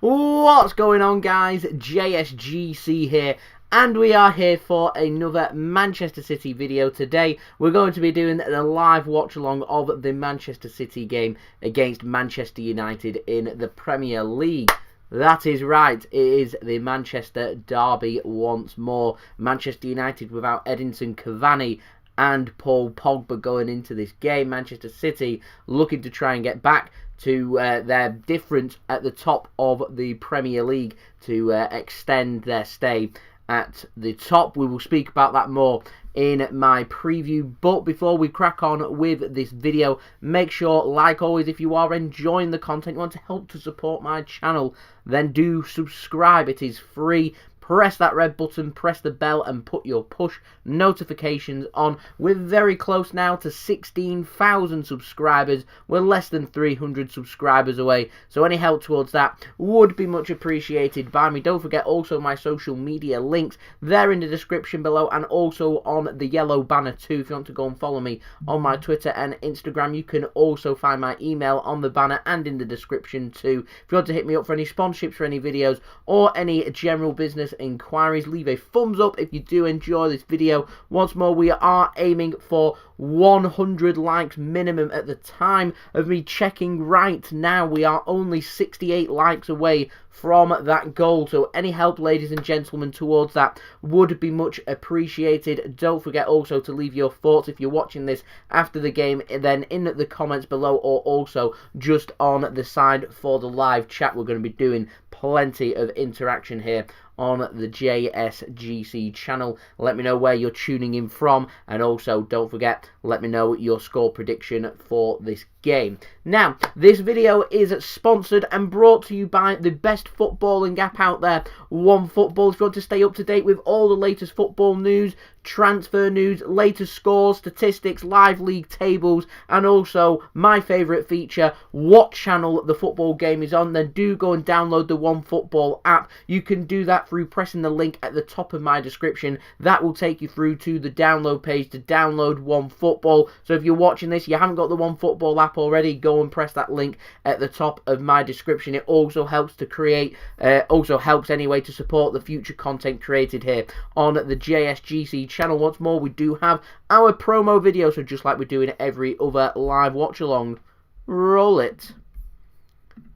What's going on, guys? JSGC here, and we are here for another Manchester City video. Today we're going to be doing the live watch along of the Manchester City game against Manchester United in the Premier League. That is right, it is the Manchester derby once more. Manchester United without Edinson Cavani and Paul Pogba going into this game. Manchester City looking to try and get back to their difference at the top of the Premier League to extend their stay at the top. We will speak about that more in my preview, but before we crack on with this video, make sure, like always, if you are enjoying the content, you want to help to support my channel, then do subscribe. It is free. Press that red button, press the bell, and put your push notifications on. We're very close now to 16,000 subscribers. We're less than 300 subscribers away, so any help towards that would be much appreciated by me. Don't forget also my social media links. They're in the description below, and also on the yellow banner too. If you want to go and follow me on my Twitter and Instagram, you can also find my email on the banner and in the description too. If you want to hit me up for any sponsorships for any videos or any general business inquiries, leave a thumbs up if you do enjoy this video. Once more, we are aiming for 100 likes minimum. At the time of me checking right now, we are only 68 likes away from that goal, so any help, ladies and gentlemen, towards that would be much appreciated. Don't forget also to leave your thoughts if you're watching this after the game, then in the comments below, or also just on the side for the live chat. We're going to be doing plenty of interaction here on the JSGC channel. Let me know where you're tuning in from, and also don't forget, let me know your score prediction for this game. Now, this video is sponsored and brought to you by the best footballing app out there, OneFootball. If you want to stay up to date with all the latest football news, transfer news, latest scores, statistics, live league tables, and also my favourite feature, what channel the football game is on, then do go and download the OneFootball app. You can do that through pressing the link at the top of my description. That will take you through to the download page to download OneFootball. So if you're watching this, you haven't got the OneFootball app already, go and press that link at the top of my description. It also helps to create, anyway, to support the future content created here on the JSGC channel. Once more, we do have our promo video, so just like we're doing every other live watch along, roll it.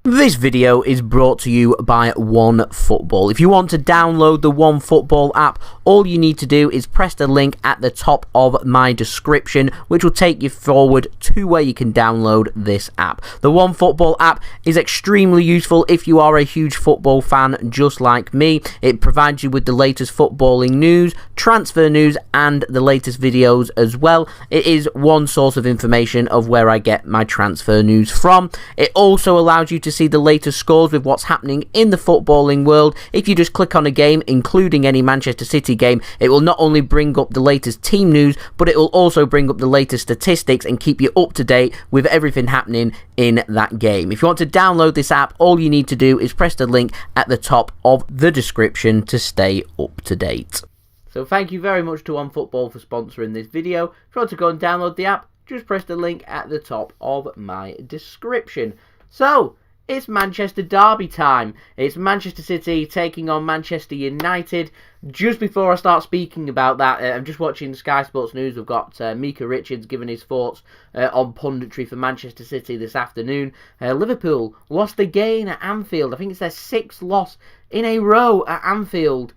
This video is brought to you by OneFootball. If you want to download the OneFootball app, all you need to do is press the link at the top of my description, which will take you forward to where you can download this app. The OneFootball app is extremely useful if you are a huge football fan just like me. It provides you with the latest footballing news, transfer news, and the latest videos as well. It is one source of information of where I get my transfer news from. It also allows you to see the latest scores with what's happening in the footballing world. If you just click on a game, including any Manchester City game, it will not only bring up the latest team news, but it will also bring up the latest statistics and keep you up to date with everything happening in that game. If you want to download this app, all you need to do is press the link at the top of the description to stay up to date. So thank you very much to OneFootball for sponsoring this video. If you want to go and download the app, just press the link at the top of my description. So it's Manchester derby time. It's Manchester City taking on Manchester United. Just before I start speaking about that, I'm just watching Sky Sports News. We've got Mika Richards giving his thoughts on punditry for Manchester City this afternoon. Liverpool lost again at Anfield. I think it's their 6th loss in a row at Anfield.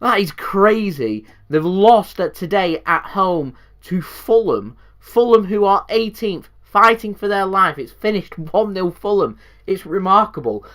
That is crazy. They've lost today at home to Fulham. Fulham, who are 18th. Fighting for their life. It's finished 1-0 Fulham. It's remarkable.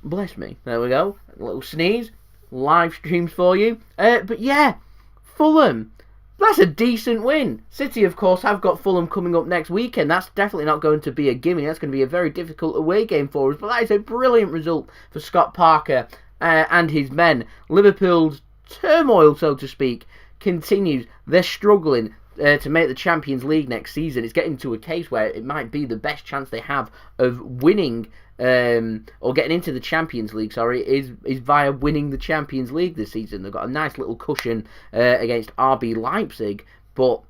Bless me. There we go. A little sneeze. Live streams for you. But yeah, Fulham. That's a decent win. City, of course, have got Fulham coming up next weekend. That's definitely not going to be a gimme. That's going to be a very difficult away game for us. But that is a brilliant result for Scott Parker and his men. Liverpool's turmoil, so to speak, continues. They're struggling to make the Champions League next season. It's getting to a case where it might be the best chance they have of winning or getting into the Champions League, is via winning the Champions League this season. They've got a nice little cushion against RB Leipzig, but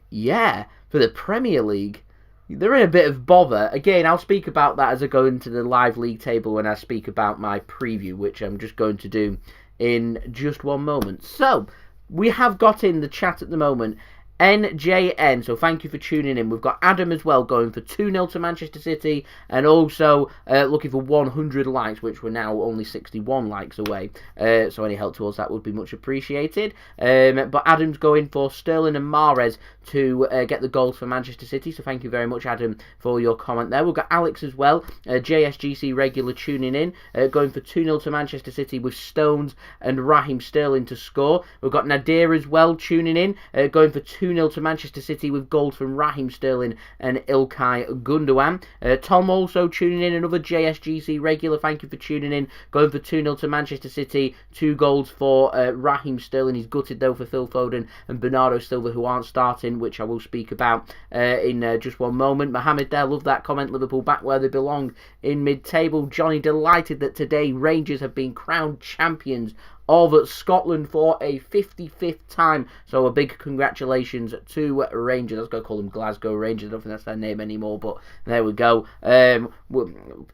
yeah, for the Premier League, they're in a bit of bother. Again, I'll speak about that as I go into the live league table when I speak about my preview, which I'm just going to do in just one moment. So, we have got in the chat at the moment NJN, so thank you for tuning in. We've got Adam as well going for 2-0 to Manchester City, and also looking for 100 likes, which we're now only 61 likes away, so any help towards that would be much appreciated. But Adam's going for Sterling and Mahrez to get the goals for Manchester City, so thank you very much, Adam, for your comment there. We've got Alex as well, JSGC regular, tuning in, going for 2-0 to Manchester City with Stones and Raheem Sterling to score. We've got Nadir as well tuning in, going for 2-0 to Manchester City with goals from Raheem Sterling and Ilkay Gundogan. Tom also tuning in, another JSGC regular, thank you for tuning in, going for 2-0 to Manchester City, 2 goals for Raheem Sterling. He's gutted though for Phil Foden and Bernardo Silva, who aren't starting, which I will speak about in just one moment. Mohammed there, love that comment. Liverpool back where they belong in mid-table. Johnny, delighted that today Rangers have been crowned champions of Scotland for a 55th time. So a big congratulations to Rangers. I was going to call them Glasgow Rangers. I don't think that's their name anymore, but there we go.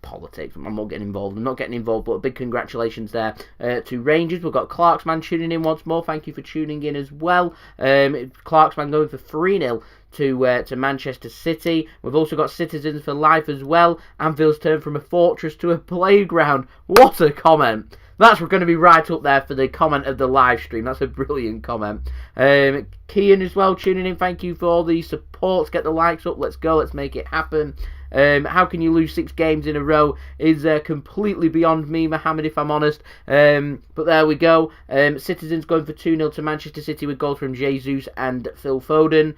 Politics, I'm not getting involved, but a big congratulations there to Rangers. We've got Clarksman tuning in once more. Thank you for tuning in as well. Clarksman going for 3-0 to Manchester City. We've also got Citizens for Life as well. Anfield's turned from a fortress to a playground. What a comment. That's going to be right up there for the comment of the live stream. That's a brilliant comment. Kian as well tuning in. Thank you for all the support. Let's get the likes up. Let's go. Let's make it happen. How can you lose 6 games in a row is completely beyond me, Mohammed, if I'm honest. But there we go. Citizens going for 2-0 to Manchester City with goals from Jesus and Phil Foden.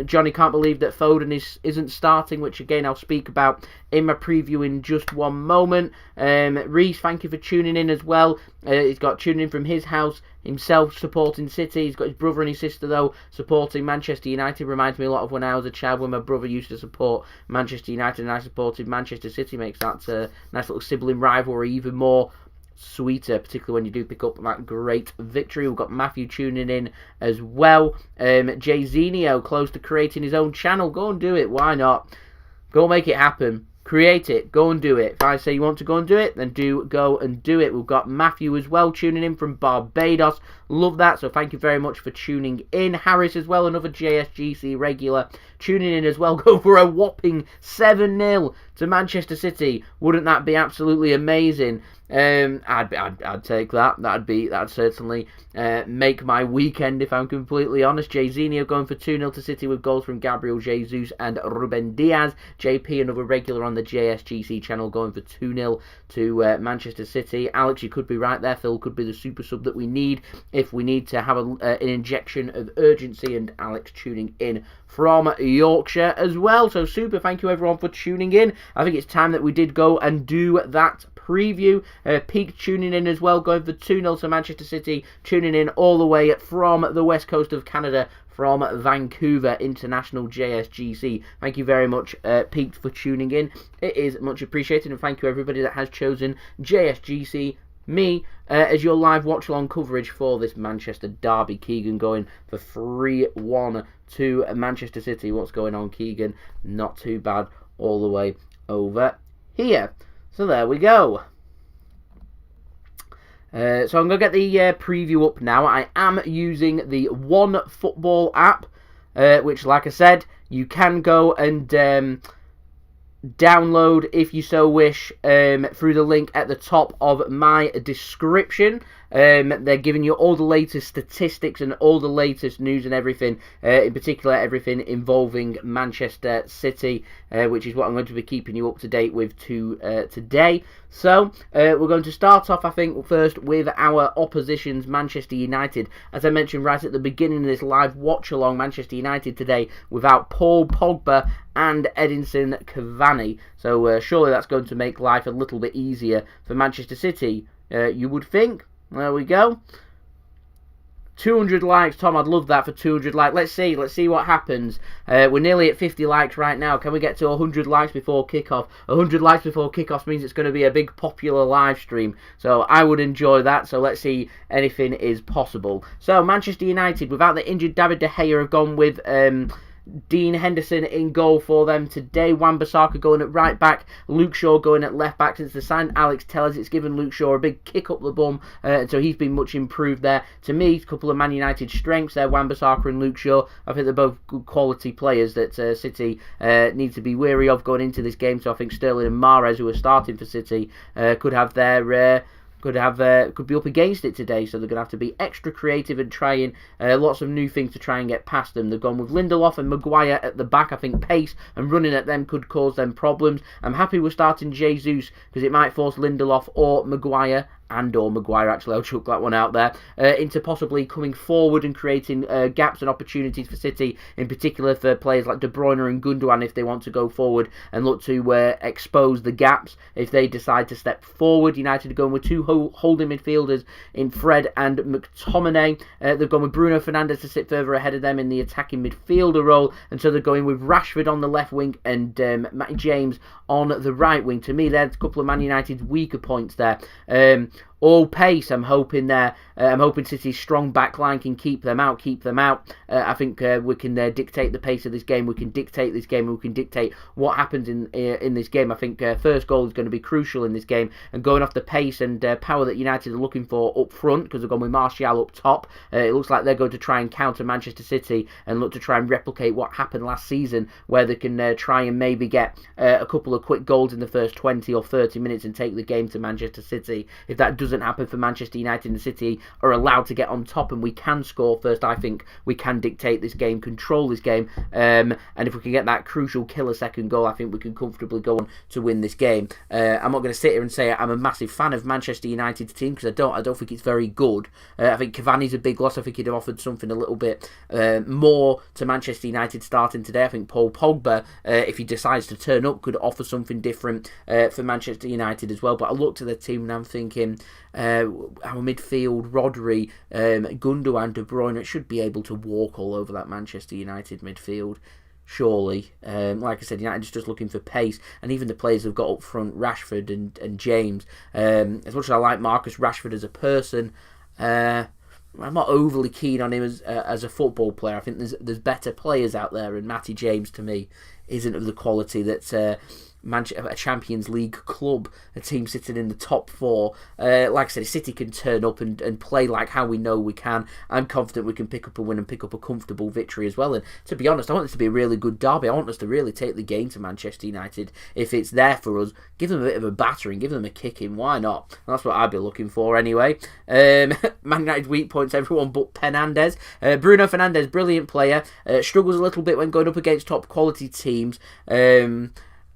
Johnny can't believe that Foden isn't starting, which again I'll speak about in my preview in just one moment. Reese, thank you for tuning in as well. He's got tuning in from his house, himself supporting City. He's got his brother and his sister though supporting Manchester United. Reminds me a lot of when I was a child, when my brother used to support Manchester United and I supported Manchester City. Makes that nice little sibling rivalry even more sweeter, particularly when you do pick up that great victory. We've got Matthew tuning in as well. Jay Zenio close to creating his own channel. Go and do it. Why not? Go make it happen. Create it. Go and do it. If I say you want to go and do it, then do go and do it. We've got Matthew as well tuning in from Barbados. Love that. So thank you very much for tuning in. Harris as well, another JSGC regular, tuning in as well. Go for a whopping 7-0 to Manchester City. Wouldn't that be absolutely amazing? I'd take that. That'd certainly make my weekend, if I'm completely honest. Jay Zenio going for 2-0 to City with goals from Gabriel, Jesus and Ruben Dias. JP, another regular on the JSGC channel, going for 2-0 to Manchester City. Alex, you could be right there. Phil could be the super sub that we need if we need to have an injection of urgency, and Alex tuning in from Yorkshire as well. So super, thank you everyone for tuning in. I think it's time that we did go and do that preview. Peak tuning in as well, going for 2-0 to Manchester City, tuning in all the way from the west coast of Canada, from Vancouver International JSGC. Thank you very much, Peak, for tuning in. It is much appreciated, and thank you everybody that has chosen JSGC, me, as your live watch-along coverage for this Manchester derby. Keegan going for 3-1 to Manchester City. What's going on, Keegan? Not too bad all the way over here. So there we go. So I'm going to get the preview up now. I am using the One Football app, which, like I said, you can go and download if you so wish through the link at the top of my description. They're giving you all the latest statistics and all the latest news and everything, in particular everything involving Manchester City, which is what I'm going to be keeping you up to date with today. So we're going to start off, I think, first with our oppositions, Manchester United. As I mentioned right at the beginning of this live watch-along, Manchester United today without Paul Pogba and Edinson Cavani. So surely that's going to make life a little bit easier for Manchester City, you would think. There we go. 200 likes, Tom. I'd love that for 200 likes. Let's see what happens. We're nearly at 50 likes right now. Can we get to 100 likes before kickoff? 100 likes before kickoff means it's going to be a big popular live stream. So I would enjoy that. So let's see, anything is possible. So Manchester United, without the injured David De Gea, have gone with Dean Henderson in goal for them today. Wan-Bissaka going at right back. Luke Shaw going at left back. Since they signed Alex Telles, it's given Luke Shaw a big kick up the bum. So he's been much improved there. To me, a couple of Man United strengths there, Wan-Bissaka and Luke Shaw. I think they're both good quality players that City need to be wary of going into this game. So I think Sterling and Mahrez, who are starting for City, could have their... could be up against it today, so they're going to have to be extra creative and trying lots of new things to try and get past them. They've gone with Lindelof and Maguire at the back. I think pace and running at them could cause them problems. I'm happy with starting Jesus because it might force Lindelof or Maguire or Maguire, actually, I'll chuck that one out there, into possibly coming forward and creating gaps and opportunities for City, in particular for players like De Bruyne and Gundogan if they want to go forward and look to expose the gaps if they decide to step forward. United are going with two holding midfielders in Fred and McTominay. They've gone with Bruno Fernandes to sit further ahead of them in the attacking midfielder role, and so they're going with Rashford on the left wing and Matty James on the right wing. To me, there's a couple of Man United's weaker points there. All pace, I'm hoping there. I'm hoping City's strong back line can keep them out. I think we can dictate the pace of this game. We can dictate this game, and we can dictate what happens in this game. I think first goal is going to be crucial in this game, and going off the pace and power that United are looking for up front, because they've gone with Martial up top. It looks like they're going to try and counter Manchester City and look to try and replicate what happened last season, where they can try and maybe get a couple of quick goals in the first 20 or 30 minutes and take the game to Manchester City. If that doesn't happen for Manchester United, and City are allowed to get on top and we can score first, I think we can dictate this game, control this game, and if we can get that crucial killer second goal, I think we can comfortably go on to win this game. I'm not going to sit here and say I'm a massive fan of Manchester United's team, because I don't think it's very good. I think Cavani's a big loss. I think he'd have offered something a little bit more to Manchester United starting today. I think Paul Pogba, if he decides to turn up, could offer something different for Manchester United as well. But I looked at the team and I'm thinking our midfield, Rodri, Gundogan, De Bruyne, should be able to walk all over that Manchester United midfield. Surely. Like I said, United's just looking for pace, and even the players they've got up front, Rashford and James, as much as I like Marcus Rashford as a person, I'm not overly keen on him as a football player. I think there's better players out there, and Matty James, to me, isn't of the quality that a Champions League club, a team sitting in the top four. Like I said, City can turn up and play like how we know we can. I'm confident we can pick up a win and pick up a comfortable victory as well. And to be honest, I want this to be a really good derby. I want us to really take the game to Manchester United. If it's there for us, give them a bit of a battering, give them a kicking. Why not? That's what I'd be looking for anyway. Man United's weak points, everyone but Fernandes. Bruno Fernandes, brilliant player. Struggles a little bit when going up against top quality teams.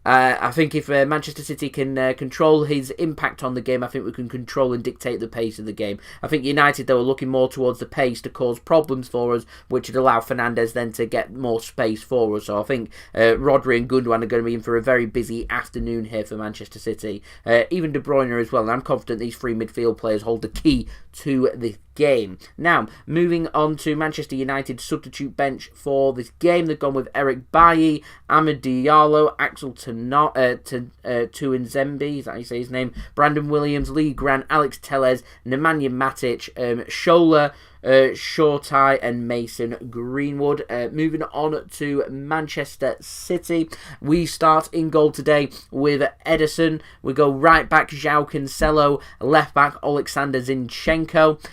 I think if Manchester City can control his impact on the game, I think we can control and dictate the pace of the game. I think United, though, are looking more towards the pace to cause problems for us, which would allow Fernandes then to get more space for us. So I think Rodri and Gundogan are going to be in for a very busy afternoon here for Manchester City. Even De Bruyne as well, and I'm confident these three midfield players hold the key to the game. Now, moving on to Manchester United's substitute bench for this game. They've gone with Eric Bailly, Amad Diallo, Axel Tuanzembe, is that how you say his name? Brandon Williams, Lee Grant, Alex Telles, Nemanja Matic, Shola, Shortai and Mason Greenwood. Moving on to Manchester City, we start in goal today with Ederson. We go right back Joao Cancelo, left back Oleksandr Zinchenko.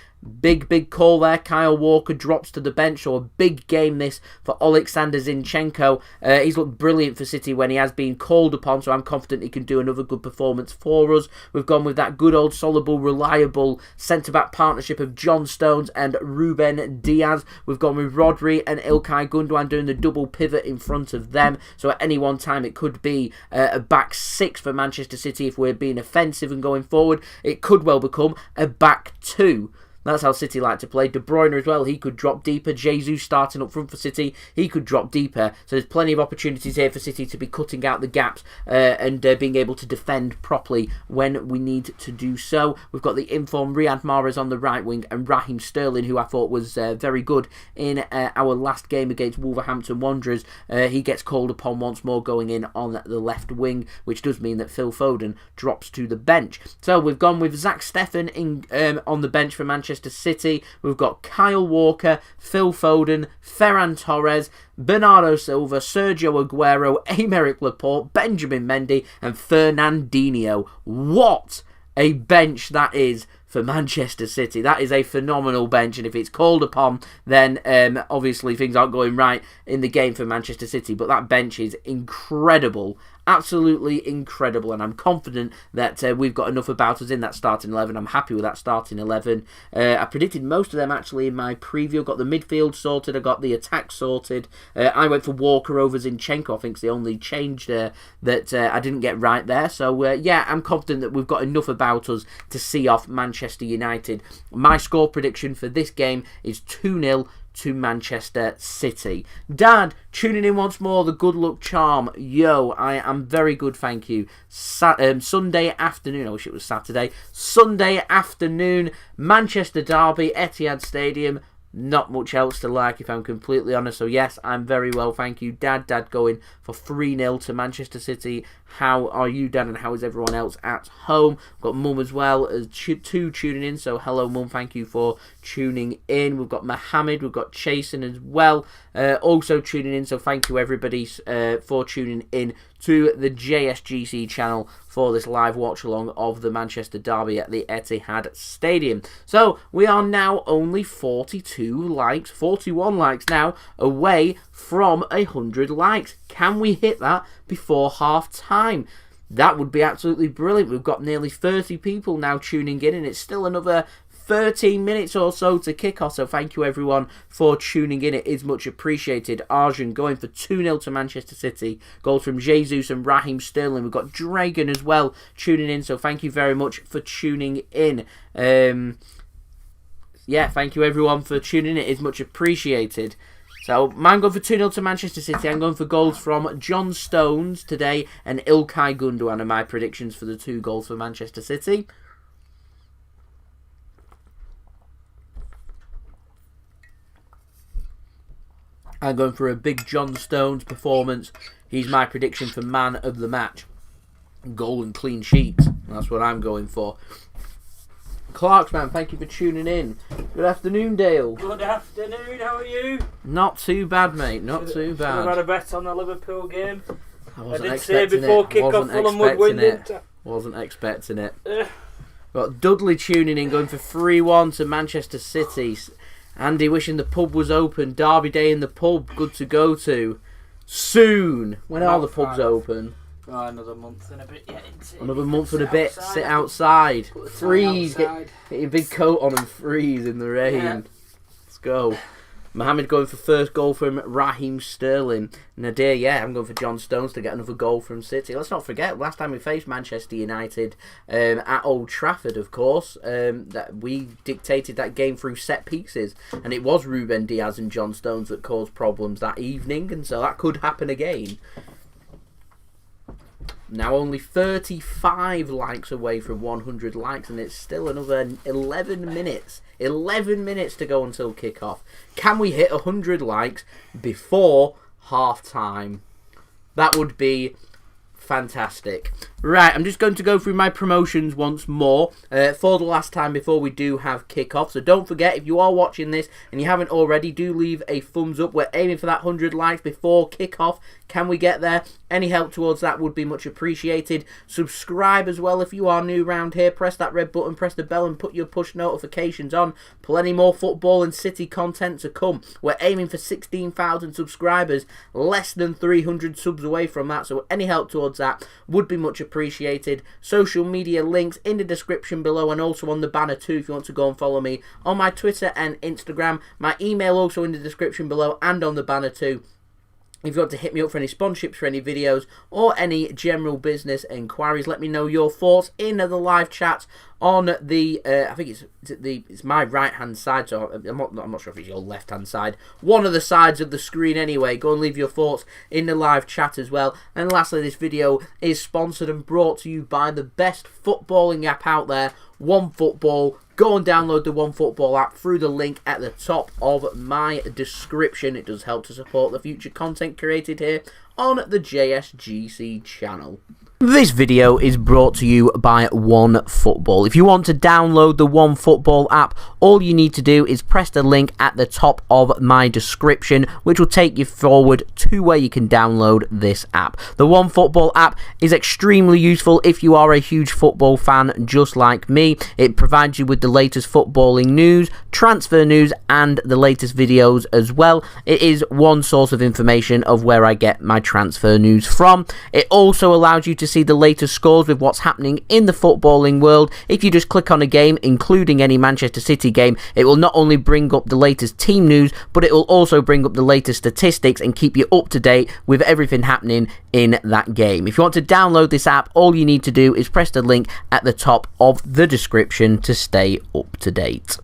Big call there. Kyle Walker drops to the bench, so a big game this for Oleksandr Zinchenko. He's looked brilliant for City when he has been called upon, so I'm confident he can do another good performance for us. We've gone with that good old soluble, reliable centre-back partnership of John Stones and Ruben Dias. We've gone with Rodri and Ilkay Gundogan doing the double pivot in front of them, so at any one time it could be a back six for Manchester City. If we're being offensive and going forward, it could well become a back two. That's how City like to play. De Bruyne as well, he could drop deeper. Jesus starting up front for City, he could drop deeper. So there's plenty of opportunities here for City to be cutting out the gaps and being able to defend properly when we need to do so. We've got the informed Riyad Mahrez on the right wing and Raheem Sterling, who I thought was very good in our last game against Wolverhampton Wanderers. He gets called upon once more going in on the left wing, which does mean that Phil Foden drops to the bench. So we've gone with Zack Steffen on the bench for Manchester Manchester City, we've got Kyle Walker, Phil Foden, Ferran Torres, Bernardo Silva, Sergio Aguero, Aymeric Laporte, Benjamin Mendy, and Fernandinho. What a bench that is for Manchester City. That is a phenomenal bench, and if it's called upon, then obviously things aren't going right in the game for Manchester City, but that bench is incredible. Absolutely incredible, and I'm confident that we've got enough about us in that starting 11. I'm happy with that starting 11. I predicted most of them actually in my preview. Got the midfield sorted, I got the attack sorted. I went for Walker over Zinchenko. I think it's the only change that I didn't get right there. So yeah, I'm confident that we've got enough about us to see off Manchester United. My score prediction for this game is 2-0 to Manchester City. Dad, tuning in once more, the good luck charm. Yo, I am very good, thank you. Sunday afternoon, I wish it was Saturday. Sunday afternoon, Manchester Derby, Etihad Stadium. Not much else to like, if I'm completely honest. So yes, I'm very well, thank you. Dad going for 3-0 to Manchester City. How are you, Dad, and how is everyone else at home? Got Mum as well as two tuning in. So hello, Mum, thank you for tuning in. We've got Mohammed, we've got Chasen as well, also tuning in. So thank you everybody for tuning in to the JSGC channel for this live watch along of the Manchester Derby at the Etihad Stadium. So we are now only 41 likes now away from 100 likes. Can we hit that before half time? That would be absolutely brilliant. We've got nearly 30 people now tuning in, and it's still another 13 minutes or so to kick off, so thank you everyone for tuning in. It is much appreciated. Arjun going for 2-0 to Manchester City. Goals from Jesus and Raheem Sterling. We've got Dragon as well tuning in, so thank you very much for tuning in. Yeah, thank you everyone for tuning in. It is much appreciated. So, I'm going for 2-0 to Manchester City. I'm going for goals from John Stones today and Ilkay Gundogan are my predictions for the 2 goals for Manchester City. I'm going for a big John Stones performance. He's my prediction for man of the match. Goal and clean sheet. That's what I'm going for. Clarksman, thank you for tuning in. Good afternoon, Dale. Good afternoon, how are you? Not too bad, mate. Not too bad. I've had a bet on the Liverpool game. I did say before kick-off Fulham would win, didn't I? Wasn't expecting it. Got Dudley tuning in, going for 3-1 to Manchester City. Andy wishing the pub was open. Derby day in the pub. Good to go to. Soon. When are the pubs open? Oh, another month and a bit yet. Another month and a bit. Sit outside. Freeze. Get your big coat on and freeze in the rain. Yeah. Let's go. Mohammed going for first goal from Raheem Sterling. Nadir, yeah, I'm going for John Stones to get another goal from City. Let's not forget, last time we faced Manchester United at Old Trafford, of course, that we dictated that game through set pieces. And it was Ruben Dias and John Stones that caused problems that evening. And so that could happen again. Now only 35 likes away from 100 likes, and it's still another 11 minutes. 11 minutes to go until kick-off. Can we hit 100 likes before half-time? That would be fantastic. Right, I'm just going to go through my promotions once more for the last time before we do have kick-off. So don't forget, if you are watching this and you haven't already, do leave a thumbs up. We're aiming for that 100 likes before kick-off. Can we get there? Any help towards that would be much appreciated. Subscribe as well if you are new around here. Press that red button, press the bell and put your push notifications on. Plenty more football and City content to come. We're aiming for 16,000 subscribers. Less than 300 subs away from that. So any help towards that would be much appreciated. Social media links in the description below and also on the banner too if you want to go and follow me on my Twitter and Instagram. My email also in the description below and on the banner too. If you want to hit me up for any sponsorships for any videos or any general business inquiries, let me know your thoughts in the live chat on the I think it's my right hand side, so I'm not sure if it's your left hand side. One of the sides of the screen anyway. Go and leave your thoughts in the live chat as well. And lastly, this video is sponsored and brought to you by the best footballing app out there, OneFootball. Go and download the OneFootball app through the link at the top of my description. It does help to support the future content created here on the JSGC channel. This video is brought to you by OneFootball. If you want to download the OneFootball app, all you need to do is press the link at the top of my description, which will take you forward to where you can download this app. The OneFootball app is extremely useful if you are a huge football fan just like me. It provides you with the latest footballing news, transfer news, and the latest videos as well. It is one source of information of where I get my transfer news from. It also allows you to see the latest scores with what's happening in the footballing world. If you just click on a game, including any Manchester City game, it will not only bring up the latest team news, but it will also bring up the latest statistics and keep you up to date with everything happening in that game. If you want to download this app, all you need to do is press the link at the top of the description to stay up to date.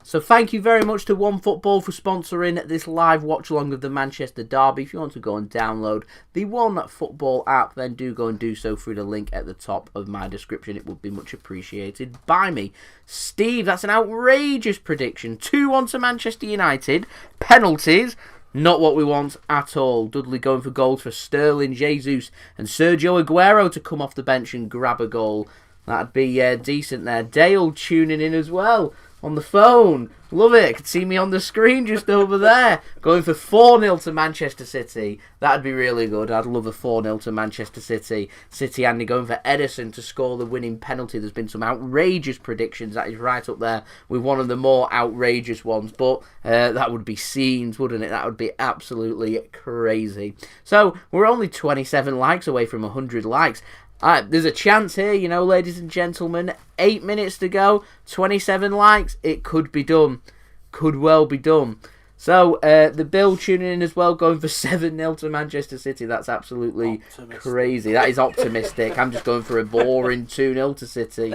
So thank you very much to OneFootball for sponsoring this live watch-along of the Manchester Derby. If you want to go and download the OneFootball app, then do go and do so through the link at the top of my description. It would be much appreciated by me. Steve, that's an outrageous prediction. 2-1 to Manchester United. Penalties. Not what we want at all. Dudley going for goals for Sterling, Jesus and Sergio Aguero to come off the bench and grab a goal. That'd be decent there. Dale tuning in as well on the phone. Love it. Could see me on the screen just over there. Going for 4-0 to Manchester City. That'd be really good. I'd love a 4-0 to Manchester City. City Andy going for Ederson to score the winning penalty. There's been some outrageous predictions. That is right up there with one of the more outrageous ones. But that would be scenes, wouldn't it? That would be absolutely crazy. So we're only 27 likes away from 100 likes. There's a chance here, you know, ladies and gentlemen. 8 minutes to go, 27 likes. It could be done. Could well be done. So, the Bill tuning in as well, going for 7-0 to Manchester City. That's absolutely crazy. That is optimistic. I'm just going for a boring 2-0 to City.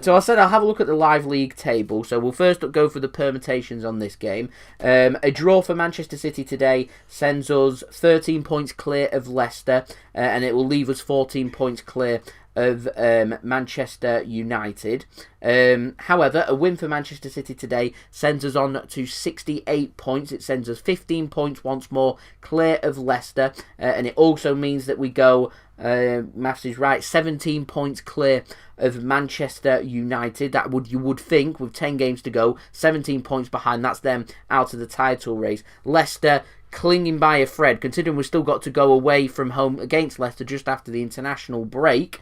So I said I'll have a look at the live league table. So we'll first go for the permutations on this game. A draw for Manchester City today sends us 13 points clear of Leicester, and it will leave us 14 points clear of Manchester United. However, a win for Manchester City today sends us on to 68 points. It sends us 15 points once more clear of Leicester, and it also means that we go, maths is right, 17 points clear of Manchester United. That you would think, with 10 games to go, 17 points behind, that's them out of the title race. Leicester clinging by a thread, considering we've still got to go away from home against Leicester just after the international break.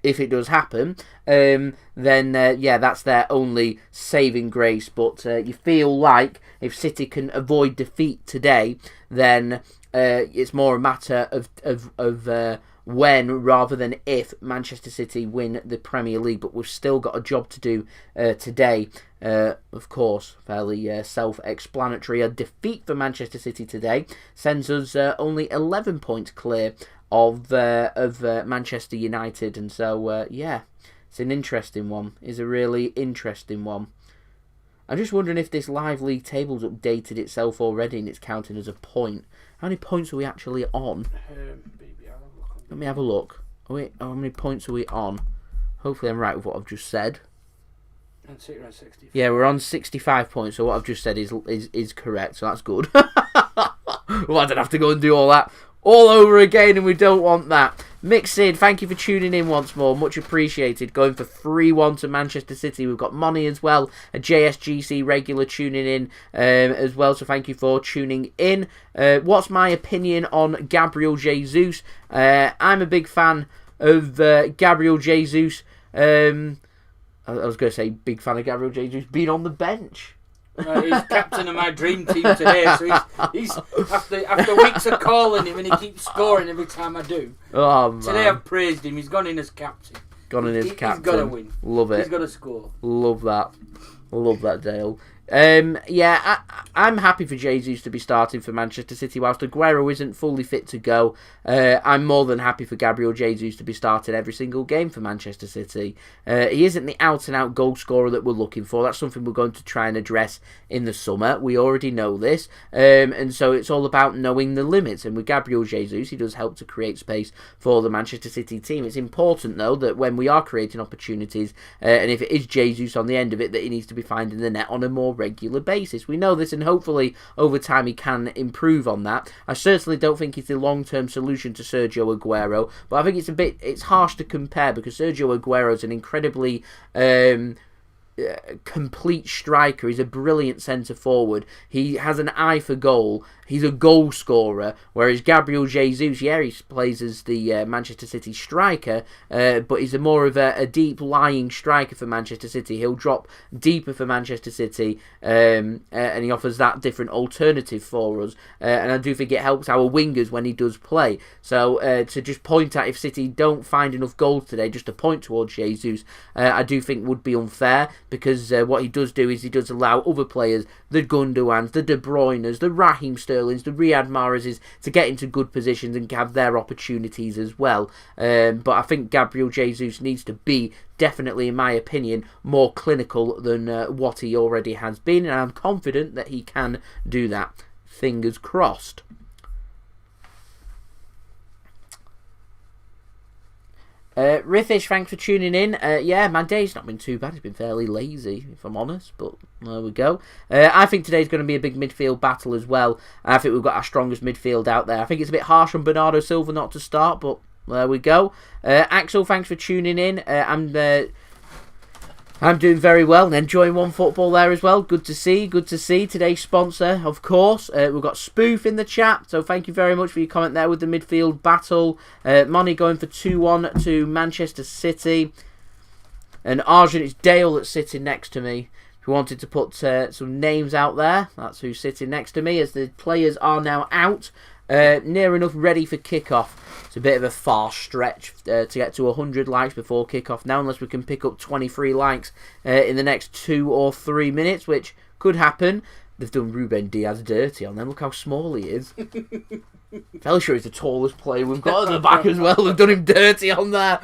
If it does happen, then yeah, that's their only saving grace. But you feel like if City can avoid defeat today, then it's more a matter of when rather than if Manchester City win the Premier League. But we've still got a job to do today. Of course, fairly self-explanatory. A defeat for Manchester City today sends us only 11 points clear of Manchester United, and so yeah, it's an interesting one. It's a really interesting one. I'm just wondering if this live league table's updated itself already and it's counting as a point. How many points are we actually on? Let me have a look. How many points are we on? Hopefully I'm right with what I've just said. Yeah, we're on 65 points, so what I've just said is correct, so that's good. Well, I don't have to go and do all that all over again, and we don't want that. Mick Sid, thank you for tuning in once more. Much appreciated. Going for 3-1 to Manchester City. We've got Money as well, a JSGC regular tuning in as well, so thank you for tuning in. What's my opinion on Gabriel Jesus? I'm a big fan of Gabriel Jesus. I was going to say big fan of Gabriel Jesus being on the bench. He's captain of my dream team today, so he's after weeks of calling him, and he keeps scoring every time I do. Oh, man. Today I've praised him. He's gone in as captain. He's got to win. Love it. He's got to score. Love that, Dale. Yeah, I'm happy for Jesus to be starting for Manchester City whilst Aguero isn't fully fit to go. I'm more than happy for Gabriel Jesus to be starting every single game for Manchester City. He isn't the out-and-out goal scorer that we're looking for. That's something we're going to try and address in the summer. We already know this. And so it's all about knowing the limits. And with Gabriel Jesus, he does help to create space for the Manchester City team. It's important, though, that when we are creating opportunities, and if it is Jesus on the end of it, that he needs to be finding the net on a more regular basis. We know this, and hopefully over time he can improve on that. I certainly don't think he's the long-term solution to Sergio Aguero, but I think it's harsh to compare because Sergio Aguero is an incredibly complete striker. He's a brilliant centre forward. He has an eye for goal. He's a goal scorer, whereas Gabriel Jesus, yeah, he plays as the Manchester City striker, but he's more of a deep lying striker for Manchester City. He'll drop deeper for Manchester City, and he offers that different alternative for us, and I do think it helps our wingers when he does play. So to just point at if City don't find enough goals today, just to point towards Jesus, I do think would be unfair, because what he does do is he does allow other players, the Gundogans, the De Bruynes, the Raheem Sterlings, the Riyad Mahrezes, to get into good positions and have their opportunities as well. But I think Gabriel Jesus needs to be, definitely in my opinion, more clinical than what he already has been, and I'm confident that he can do that. Fingers crossed. Rithish, thanks for tuning in. Yeah, my day's not been too bad. It's been fairly lazy, if I'm honest, but there we go. I think today's going to be a big midfield battle as well. I think we've got our strongest midfield out there. I think it's a bit harsh on Bernardo Silva not to start, but there we go. Axel, thanks for tuning in. I'm doing very well and enjoying OneFootball there as well. Good to see, good to see. Today's sponsor, of course. We've got Spoof in the chat, so thank you very much for your comment there with the midfield battle. Money going for 2-1 to Manchester City. And Arjun, it's Dale that's sitting next to me. If you wanted to put some names out there, that's who's sitting next to me, as the players are now out. Near enough ready for kickoff. It's a bit of a far stretch to get to 100 likes before kickoff now, unless we can pick up 23 likes in the next 2 or 3 minutes, which could happen. They've done Ruben Dias dirty on them. Look how small he is. Fairly sure he's the tallest player we've got at the back as well. They've done him dirty on there.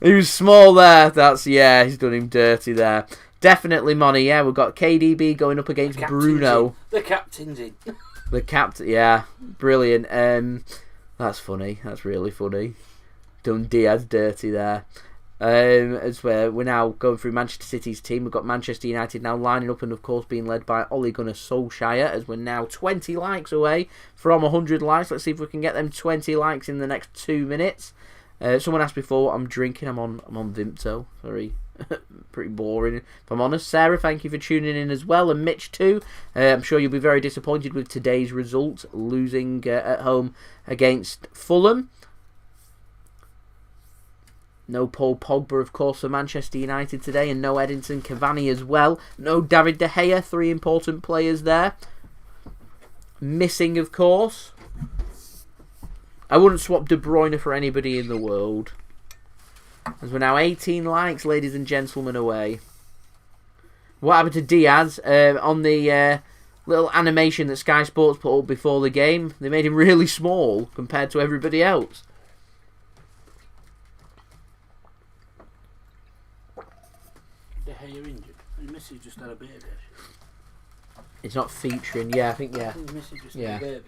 He was small there. He's done him dirty there. Definitely money. Yeah, we've got KDB going up against Bruno. The captain's in. The captain, yeah, brilliant. That's funny. That's really funny. Done Diaz dirty there. As we're now going through Manchester City's team, we've got Manchester United now lining up and of course being led by Gunnar Solskjaer, as we're now 20 likes away from 100 likes. Let's see if we can get them 20 likes in the next 2 minutes. Someone asked before what I'm drinking. I'm on Vimto. Sorry. Pretty boring, if I'm honest. Sarah, thank you for tuning in as well, and Mitch too. I'm sure you'll be very disappointed with today's result, losing at home against Fulham. No Paul Pogba, of course, for Manchester United today, and no Edinson Cavani as well. No David De Gea, 3 important players there. Missing, of course. I wouldn't swap De Bruyne for anybody in the world. As we're now 18 likes, ladies and gentlemen, away. What happened to Diaz on the little animation that Sky Sports put up before the game? They made him really small compared to everybody else. De Gea injured. His missus just had a baby. It's not featuring. Yeah, I think His missus just had a baby.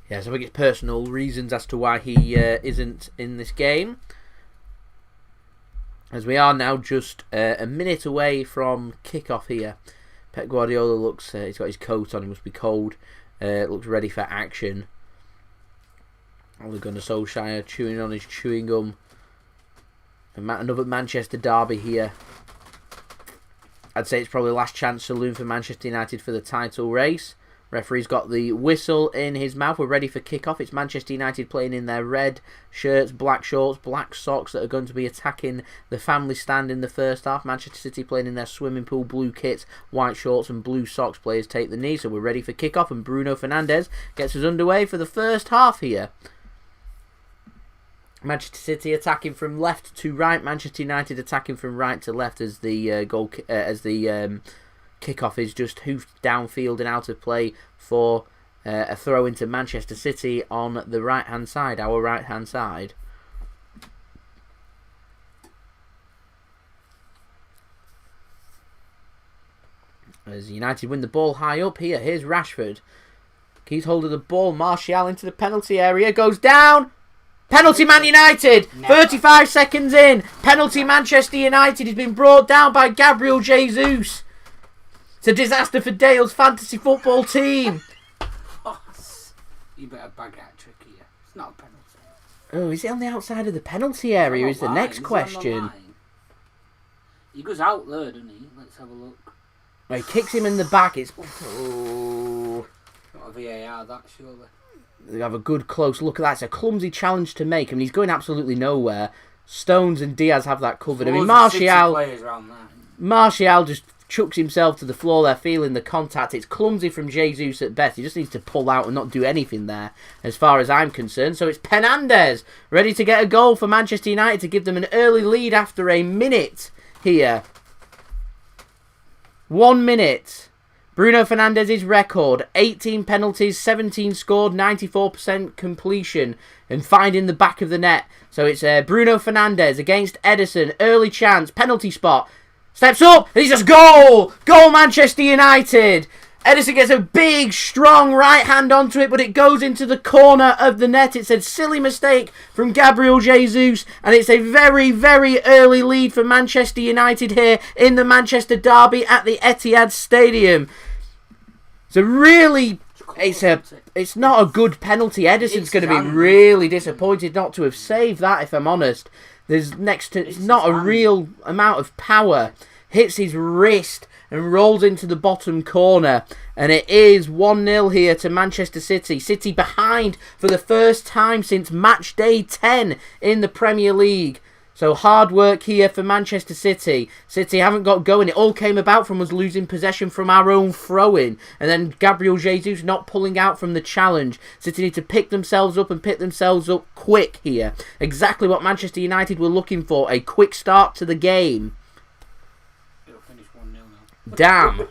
Yeah, so I think it's personal reasons as to why he isn't in this game. As we are now just a minute away from kickoff here. Pep Guardiola looks, he's got his coat on, he must be cold. Looks ready for action. Ole Gunnar Solskjaer chewing on his chewing gum. Another Manchester derby here. I'd say it's probably last chance saloon for Manchester United for the title race. Referee's got the whistle in his mouth. We're ready for kickoff. It's Manchester United playing in their red shirts, black shorts, black socks that are going to be attacking the family stand in the first half. Manchester City playing in their swimming pool blue kits, white shorts and blue socks. Players take the knee, so we're ready for kickoff, and Bruno Fernandes gets us underway for the first half here. Manchester City attacking from left to right. Manchester United attacking from right to left as the kickoff is just hoofed downfield and out of play for a throw into Manchester City on the right-hand side, our right-hand side. As United win the ball high up here, here's Rashford. Keeps hold of the ball, Martial into the penalty area, goes down! Penalty Man United. Never. 35 seconds in. Penalty Manchester United has been brought down by Gabriel Jesus. It's a disaster for Dale's fantasy football team. You better bag that trick here. It's not a penalty. Oh, is it on the outside of the penalty area is the next question. He goes out there, doesn't he? Let's have a look. Oh, he kicks him in the back. It's... Oh. Not a VAR, that, surely. They have a good close look at that. It's a clumsy challenge to make. I mean, he's going absolutely nowhere. Stones and Diaz have that covered. I mean, Martial just chucks himself to the floor there, feeling the contact. It's clumsy from Jesus at best. He just needs to pull out and not do anything there, as far as I'm concerned. So it's Fernandes ready to get a goal for Manchester United to give them an early lead after a minute here. 1 minute. Bruno Fernandes' record, 18 penalties, 17 scored, 94% completion, and finding the back of the net. So it's Bruno Fernandes against Ederson, early chance, penalty spot, steps up, and he's just goal! Goal Manchester United! Ederson gets a big, strong right hand onto it, but it goes into the corner of the net. It's a silly mistake from Gabriel Jesus, and it's a very, very early lead for Manchester United here in the Manchester derby at the Etihad Stadium. It's not a good penalty. Ederson's going to be really disappointed not to have saved that, if I'm honest. It's not a real amount of power. Hits his wrist and rolls into the bottom corner. And it is 1-0 here to Manchester City. City behind for the first time since match day 10 in the Premier League. So hard work here for Manchester City. City haven't got going. It all came about from us losing possession from our own throw-in. And then Gabriel Jesus not pulling out from the challenge. City need to pick themselves up and pick themselves up quick here. Exactly what Manchester United were looking for. A quick start to the game. It'll finish 1-0 now. Damn.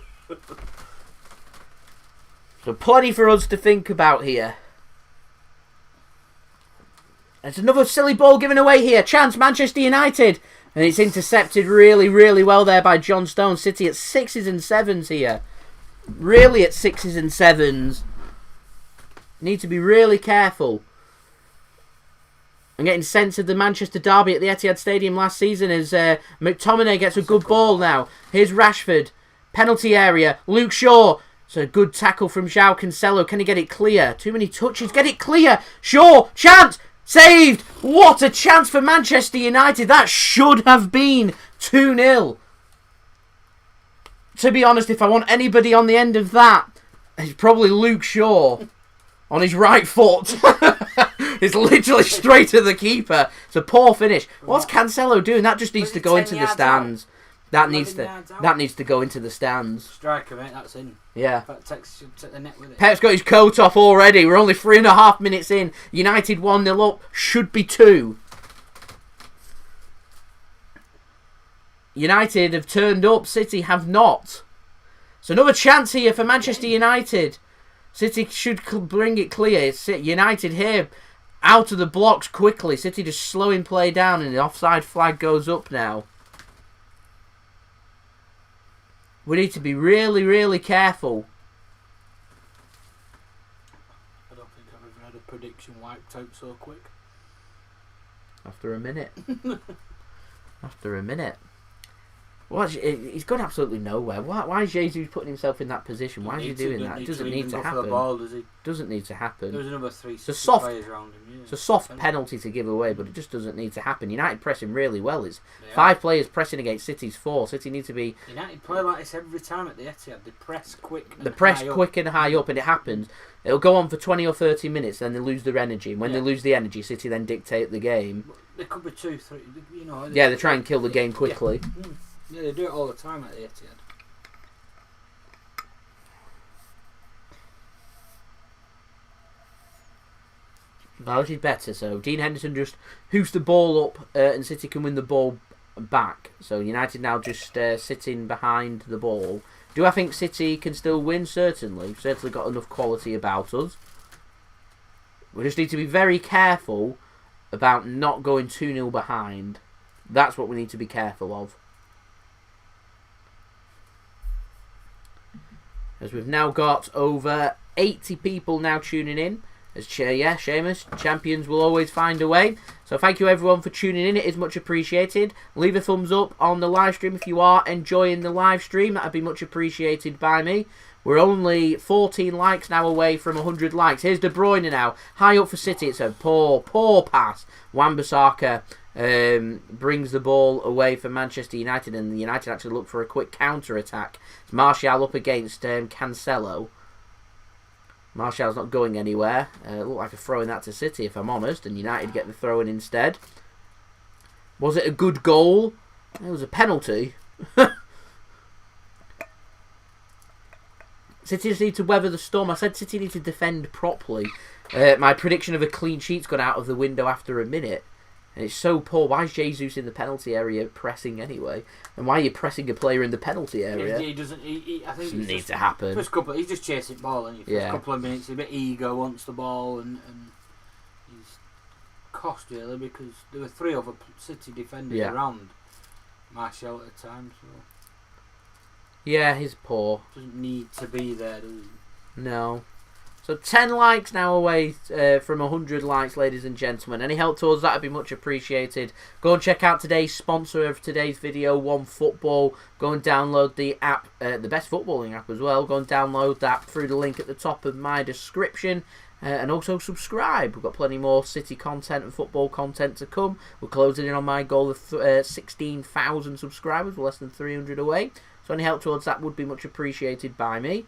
So plenty for us to think about here. There's another silly ball given away here. Chance, Manchester United. And it's intercepted really, really well there by John Stones. City at 6s and 7s here. Really at 6s and 7s. Need to be really careful. I'm getting sense of the Manchester derby at the Etihad Stadium last season as McTominay gets a good ball now. Here's Rashford. Penalty area. Luke Shaw. It's a good tackle from Joao Cancelo. Can he get it clear? Too many touches. Get it clear. Shaw. Chance. Saved! What a chance for Manchester United. That should have been 2-0. To be honest, if I want anybody on the end of that, it's probably Luke Shaw on his right foot. It's literally straight at the keeper. It's a poor finish. What's Cancelo doing? That just needs to go into the stands. That needs to go into the stands. Striker, mate, that's in. Yeah. Take the net with it. Pep's got his coat off already. We're only 3.5 minutes in. United 1-0 up. Should be 2. United have turned up. City have not. So another chance here for Manchester United. City should bring it clear. It's United here out of the blocks quickly. City just slowing play down and the offside flag goes up now. We need to be really, really careful. I don't think I've ever had a prediction wiped out so quick. After a minute. After a minute. He's gone absolutely nowhere. Why is Jesus putting himself in that position? Why is he doing that? It doesn't need to happen. Doesn't need to happen. There's another 3 players around him. Yeah. It's a soft penalty to give away, but it just doesn't need to happen. United pressing really well. It's 5 players pressing against City's 4. City need to be... United play like this every time at the Etihad. They press quick and high up, and it happens. It'll go on for 20 or 30 minutes, then they lose their energy. And when they lose the energy, City then dictate the game. There could be 2, 3, you know. They try and kill the game quickly. Yeah. Yeah, they do it all the time at the Etihad. Well, this is better. So Dean Henderson just hoops the ball up and City can win the ball back. So United now just sitting behind the ball. Do I think City can still win? Certainly. Certainly got enough quality about us. We just need to be very careful about not going 2-0 behind. That's what we need to be careful of. As we've now got over 80 people now tuning in. Yeah, Seamus, champions will always find a way. So thank you everyone for tuning in. It is much appreciated. Leave a thumbs up on the live stream if you are enjoying the live stream. That would be much appreciated by me. We're only 14 likes now away from 100 likes. Here's De Bruyne now. High up for City. It's a poor pass. Wan-Bissaka brings the ball away for Manchester United, and United actually look for a quick counter-attack. It's Martial up against Cancelo. Martial's not going anywhere. It looked like a throw in that to City, if I'm honest, and United get the throw in instead. Was it a good goal? It was a penalty. City just need to weather the storm. I said City need to defend properly. My prediction of a clean sheet's gone out of the window after a minute. And it's so poor. Why is Jesus in the penalty area pressing anyway? And why are you pressing a player in the penalty area? He doesn't. I think it needs to happen. First couple, he's just chasing ball, and first couple of minutes, he's a bit eager, wants the ball, and he's cost really because there were 3 other City defenders around Martial at the time. So yeah, he's poor. Doesn't need to be there, does he? No. So 10 likes now away from 100 likes, ladies and gentlemen. Any help towards that would be much appreciated. Go and check out today's sponsor of today's video, OneFootball. Go and download the app, the best footballing app as well. Go and download that through the link at the top of my description. And also subscribe. We've got plenty more City content and football content to come. We're closing in on my goal of 16,000 subscribers. We're less than 300 away. So any help towards that would be much appreciated by me.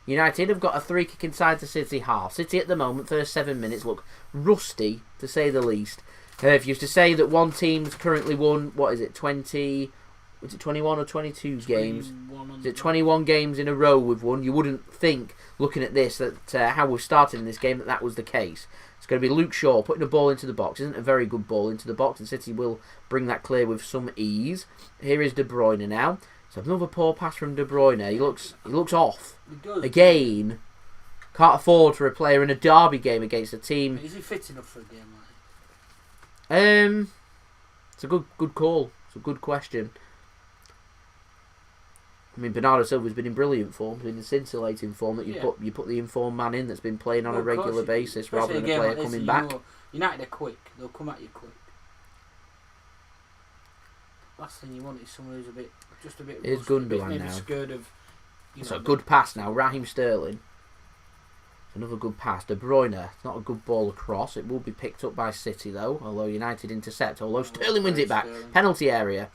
United have got a 3-kick inside the City half. City at the moment, first 7 minutes, look rusty, to say the least. If you used to say that one team's currently won, what is it, 20... Was it 21 or 22 games? Is it 21 games in a row we've won? You wouldn't think, looking at this, that how we've started in this game, that was the case. It's going to be Luke Shaw putting a ball into the box. Isn't a very good ball into the box, and City will bring that clear with some ease. Here is De Bruyne now. So another poor pass from De Bruyne. He looks off. He does. Again. Can't afford for a player in a derby game against a team. Is he fit enough for a game like that? It's a good call. It's a good question. I mean, Bernardo Silva's been in brilliant form, been in scintillating form. That you put the informed man in that's been playing on a regular basis rather than a player coming back. United are quick. They'll come at you quick. Last thing you want is someone who's just a bit. Here's Gunnar now. Scared of. So a good pass now. Raheem Sterling. Another good pass. De Bruyne. It's not a good ball across. It will be picked up by City though. Although United intercept. Although Sterling wins it back. Penalty area.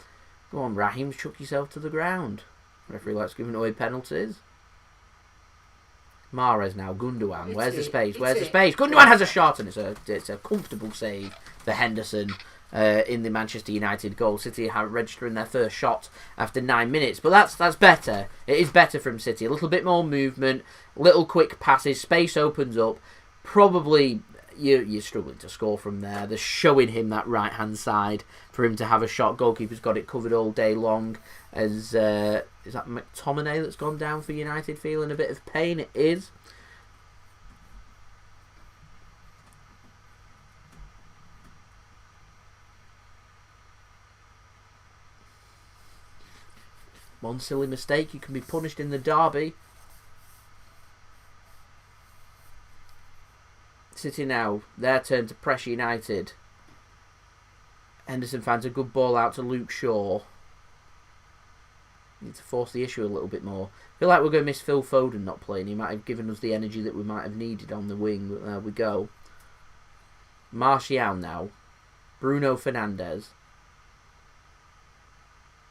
Go on, Raheem. Chuck yourself to the ground. Referee likes giving away penalties. Mahrez now. Gundogan. Where's the space? Where's the space? Gundogan has a shot, and it's a comfortable save for Henderson. In the Manchester United goal. City are registering their first shot after 9 minutes, but that's better. It is better from City. A little bit more movement, little quick passes, space opens up. Probably you're struggling to score from there. They're showing him that right hand side for him to have a shot. Goalkeeper's got it covered all day long. As is that McTominay that's gone down for United, feeling a bit of pain? It is. One silly mistake, you can be punished in the derby. City now, their turn to pressure United. Henderson finds a good ball out to Luke Shaw. Need to force the issue a little bit more. I feel like we're going to miss Phil Foden not playing. He might have given us the energy that we might have needed on the wing, but there we go. Martial now. Bruno Fernandes.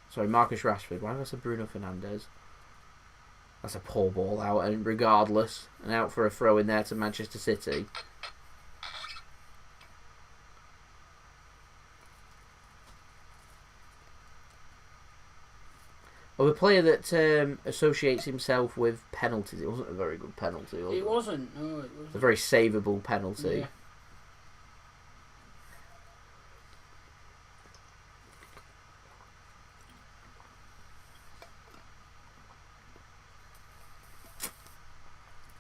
Sorry, Marcus Rashford. Why did I say Bruno Fernandes? That's a poor ball out, and regardless, and out for a throw in there to Manchester City. Well, a player that associates himself with penalties. It wasn't a very good penalty, was it? It wasn't. No, it wasn't. A very savable penalty. Yeah.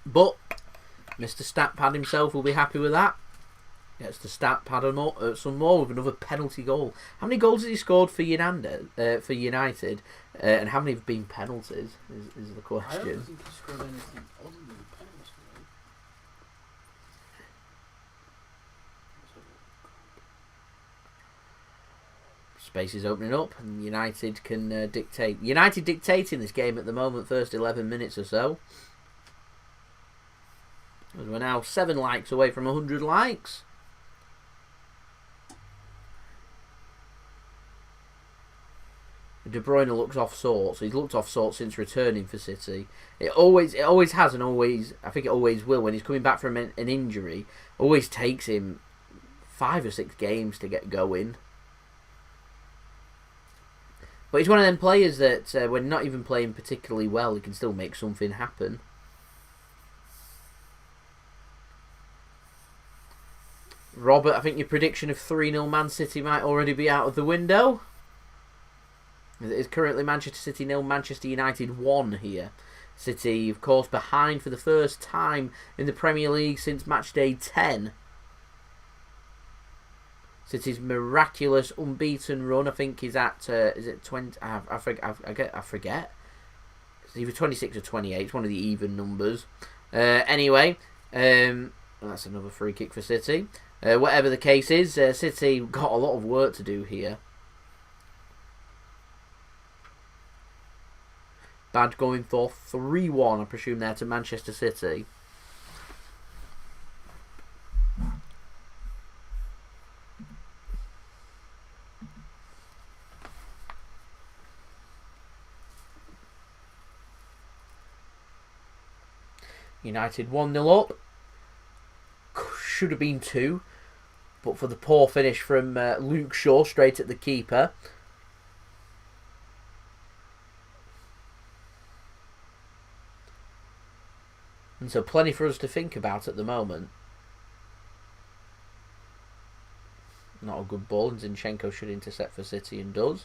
But Mr. Statpad himself will be happy with that. Gets the Statpad some more with another penalty goal. How many goals has he scored for United? And how many have been penalties? Is the question. I don't think he scored anything other than penalties. space is opening up, and United can dictate. United dictating this game at the moment, first 11 minutes or so. As we're now 7 likes away from 100 likes. De Bruyne looks off sorts. He's looked off sorts since returning for City. It always has, and I think it always will. When he's coming back from an injury, always takes him 5 or 6 games to get going. But he's one of them players that, when not even playing particularly well, he can still make something happen. Robert, I think your prediction of 3-0 Man City might already be out of the window. It is currently Manchester City 0, Manchester United 1 here. City, of course, behind for the first time in the Premier League since match day 10. City's miraculous unbeaten run, I think, is at is it 20? I forget. It's either 26 or 28. It's one of the even numbers. Anyway, that's another free kick for City. Whatever the case is, City got a lot of work to do here. Bad going for 3-1, I presume, there to Manchester City. United 1-0 up. Should have been 2, but for the poor finish from Luke Shaw straight at the keeper. And so plenty for us to think about at the moment. Not a good ball, and Zinchenko should intercept for City and does.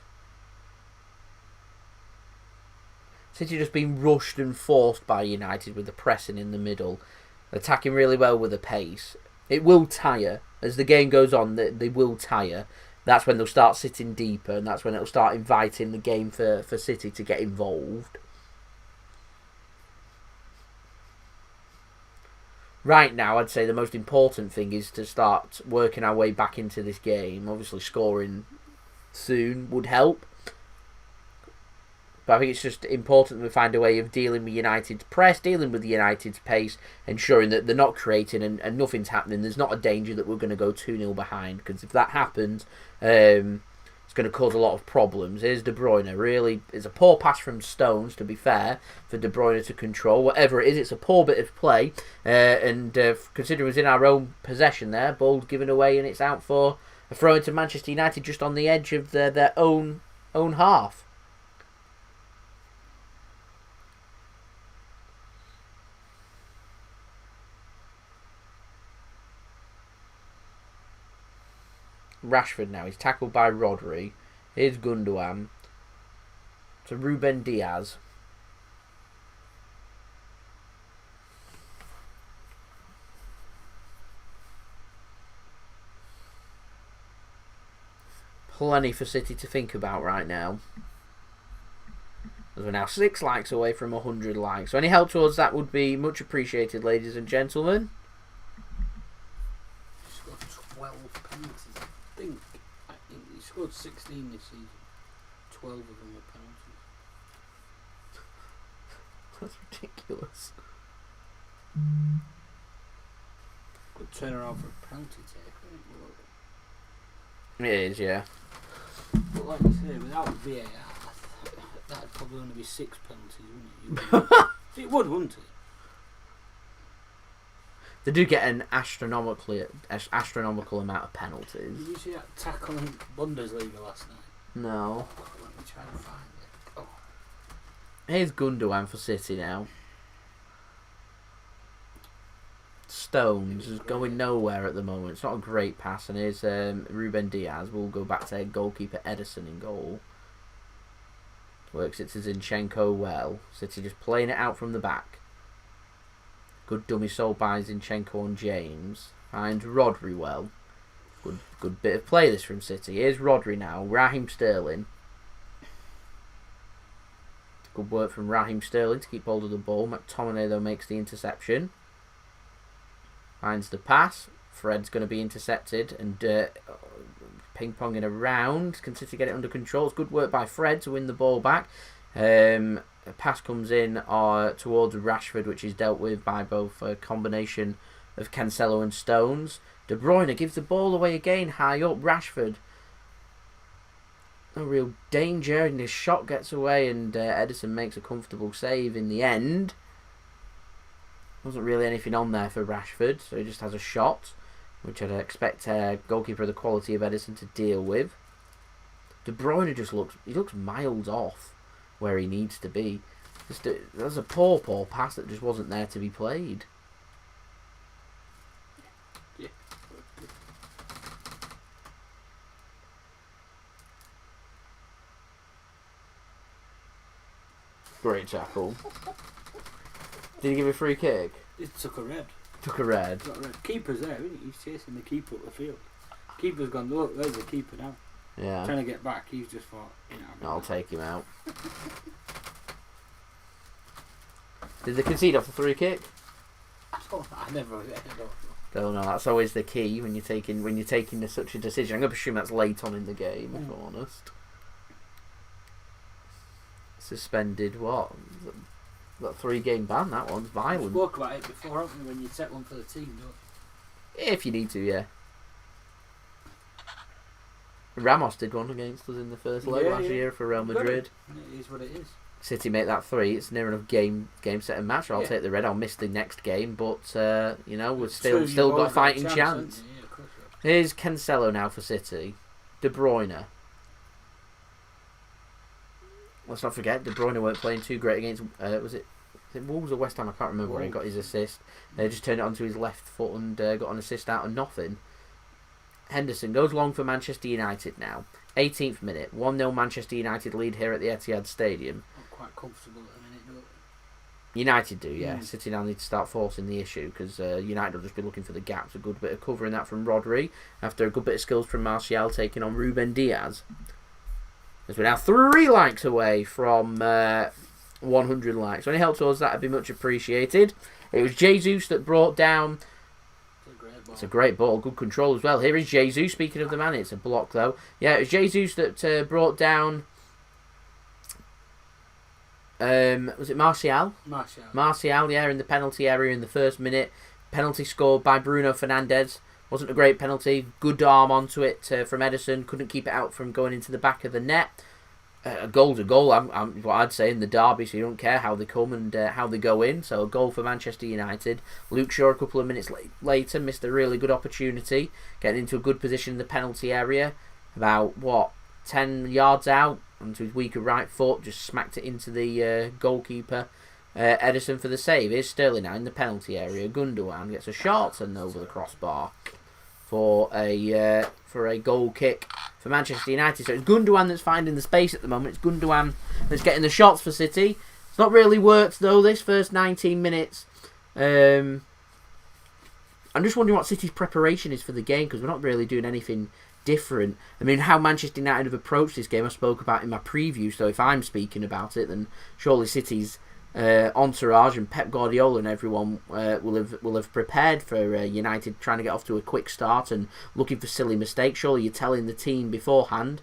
City just been rushed and forced by United with the pressing in the middle. Attacking really well with the pace. It will tire. As the game goes on, they will tire. That's when they'll start sitting deeper, and that's when it'll start inviting the game for City to get involved. Right now, I'd say the most important thing is to start working our way back into this game. Obviously, scoring soon would help. But I think it's just important that we find a way of dealing with United's press, dealing with United's pace, ensuring that they're not creating and nothing's happening. There's not a danger that we're going to go 2-0 behind, because if that happens, it's going to cause a lot of problems. Here's De Bruyne. Really, it's a poor pass from Stones, to be fair, for De Bruyne to control. Whatever it is, it's a poor bit of play. And considering it was in our own possession there, ball given away, and it's out for a throw into Manchester United just on the edge of their own half. Rashford now. He's tackled by Rodri. Here's Gundogan. To Ruben Dias. Plenty for City to think about right now. As we're now 6 likes away from 100 likes. So any help towards that would be much appreciated, ladies and gentlemen. He's got 12 penalties. I think he scored 16 this season. 12 of them were penalties. That's ridiculous. Good turnaround for a penalty taker. It is, yeah. But like you say, without VAR, that'd probably only be 6 penalties, wouldn't it? It would, wouldn't it? They do get an astronomical amount of penalties. Did you see that tackle in Bundesliga last night? No. Let me try and find it. Oh. Here's Gundogan for City now. Stones is going nowhere at the moment. It's not a great pass. And here's Ruben Dias. We'll go back to goalkeeper Ederson in goal. Works it to Zinchenko well. City just playing it out from the back. Good dummy sold by Zinchenko on James. Finds Rodri well. Good bit of play this from City. Here's Rodri now. Raheem Sterling. Good work from Raheem Sterling to keep hold of the ball. McTominay though makes the interception. Finds the pass. Fred's going to be intercepted. And ping-ponging around. Can City get it under control? It's good work by Fred to win the ball back. A pass comes in towards Rashford, which is dealt with by both a combination of Cancelo and Stones. De Bruyne gives the ball away again, high up. Rashford, no real danger, and his shot gets away, and Ederson makes a comfortable save in the end. Wasn't really anything on there for Rashford, so he just has a shot, which I'd expect a goalkeeper of the quality of Ederson to deal with. De Bruyne just looks miles off where he needs to be. There's a poor pass that just wasn't there to be played. Yeah. Great tackle. Did he give a free kick? He took a red. Took a red. Keeper's there, isn't he? He's chasing the keeper up the field. Keeper's gone, look, there's the keeper now. Yeah. Trying to get back, he's just thought, I'll take him out. Did they concede off the free kick? I never Don't know. That's always the key when you're taking such a decision. I'm going to assume that's late on in the game, if I'm honest. Suspended what? That 3-game ban, that one's violent. We spoke about it before, haven't we, when you set one for the team, don't you? If you need to, yeah. Ramos did one against us in the first leg last year for Real Madrid. It is what it is. City make that 3. It's near enough game set and match. I'll take the red. I'll miss the next game, but we've still got a fighting chance. Here's Cancelo now for City. De Bruyne. Let's not forget, De Bruyne weren't playing too great against. Was it Wolves or West Ham? I can't remember where he got his assist. Just turned it onto his left foot and got an assist out of nothing. Henderson goes long for Manchester United now. 18th minute, 1-0 Manchester United lead here at the Etihad Stadium. Quite comfortable at the minute, don't United do, yeah. City now need to start forcing the issue because United will just be looking for the gaps. A good bit of covering that from Rodri after a good bit of skills from Martial taking on Ruben Dias. As we're now 3 likes away from 100 likes. So any help towards that would be much appreciated. It was Jesus that brought down. It's a great ball, good control as well. Here is Jesus, speaking of the man, it's a block though. Yeah, it was Jesus that brought down... was it Martial? Martial, yeah, in the penalty area in the first minute. Penalty scored by Bruno Fernandes. Wasn't a great penalty. Good arm onto it from Ederson. Couldn't keep it out from going into the back of the net. A goal's a goal, I'm what I'd say, in the derby, so you don't care how they come and how they go in. So a goal for Manchester United. Luke Shaw a couple of minutes later missed a really good opportunity, getting into a good position in the penalty area. About, 10 yards out, onto his weaker right foot, just smacked it into the goalkeeper, Ederson, for the save. Here's Sterling now in the penalty area. Gundogan gets a shot and over the crossbar for a goal kick for Manchester United. So it's Gundogan that's finding the space at the moment. It's Gundogan that's getting the shots for City. It's not really worked though this first 19 minutes. I'm just wondering what City's preparation is for the game, because we're not really doing anything different. I mean, how Manchester United have approached this game I spoke about in my preview, so if I'm speaking about it, then surely City's entourage and Pep Guardiola and everyone will have prepared for United trying to get off to a quick start and looking for silly mistakes. Surely you're telling the team beforehand,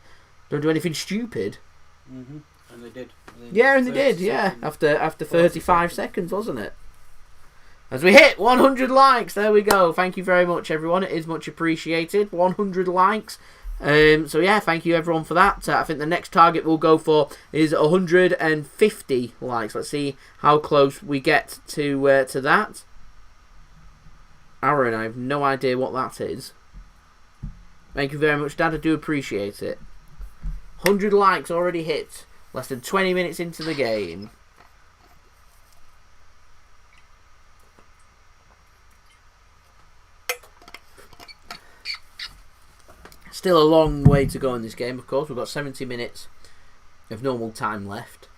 don't do anything stupid. And they did. They did. Yeah, after 35 seconds, wasn't it? As we hit 100 likes, there we go. Thank you very much, everyone. It is much appreciated. 100 likes. So yeah, thank you everyone for that. I think the next target we'll go for is 150 likes. Let's see how close we get to that. Aaron, I have no idea what that is. Thank you very much, Dad. I do appreciate it. 100 likes already hit. Less than 20 minutes into the game. Still a long way to go in this game, of course. We've got 70 minutes of normal time left.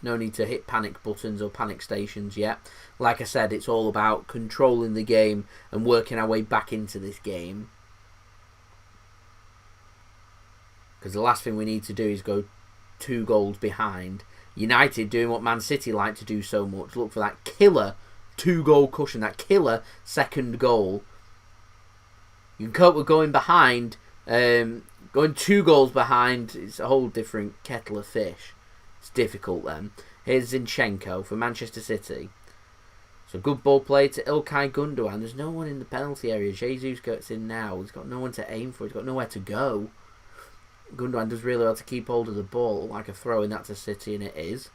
No need to hit panic buttons or panic stations yet. Like I said, it's all about controlling the game and working our way back into this game. Because the last thing we need to do is go 2 goals behind. United doing what Man City like to do so much. Look for that killer 2-goal cushion, that killer second goal. You can cope with going behind, Going 2 goals behind, it's a whole different kettle of fish. It's difficult then. Here's Zinchenko for Manchester City. So good ball play to Ilkay Gundogan. There's no one in the penalty area. Jesus gets in now. He's got no one to aim for. He's got nowhere to go. Gundogan does really well to keep hold of the ball. Like a throw in that to City, and it is.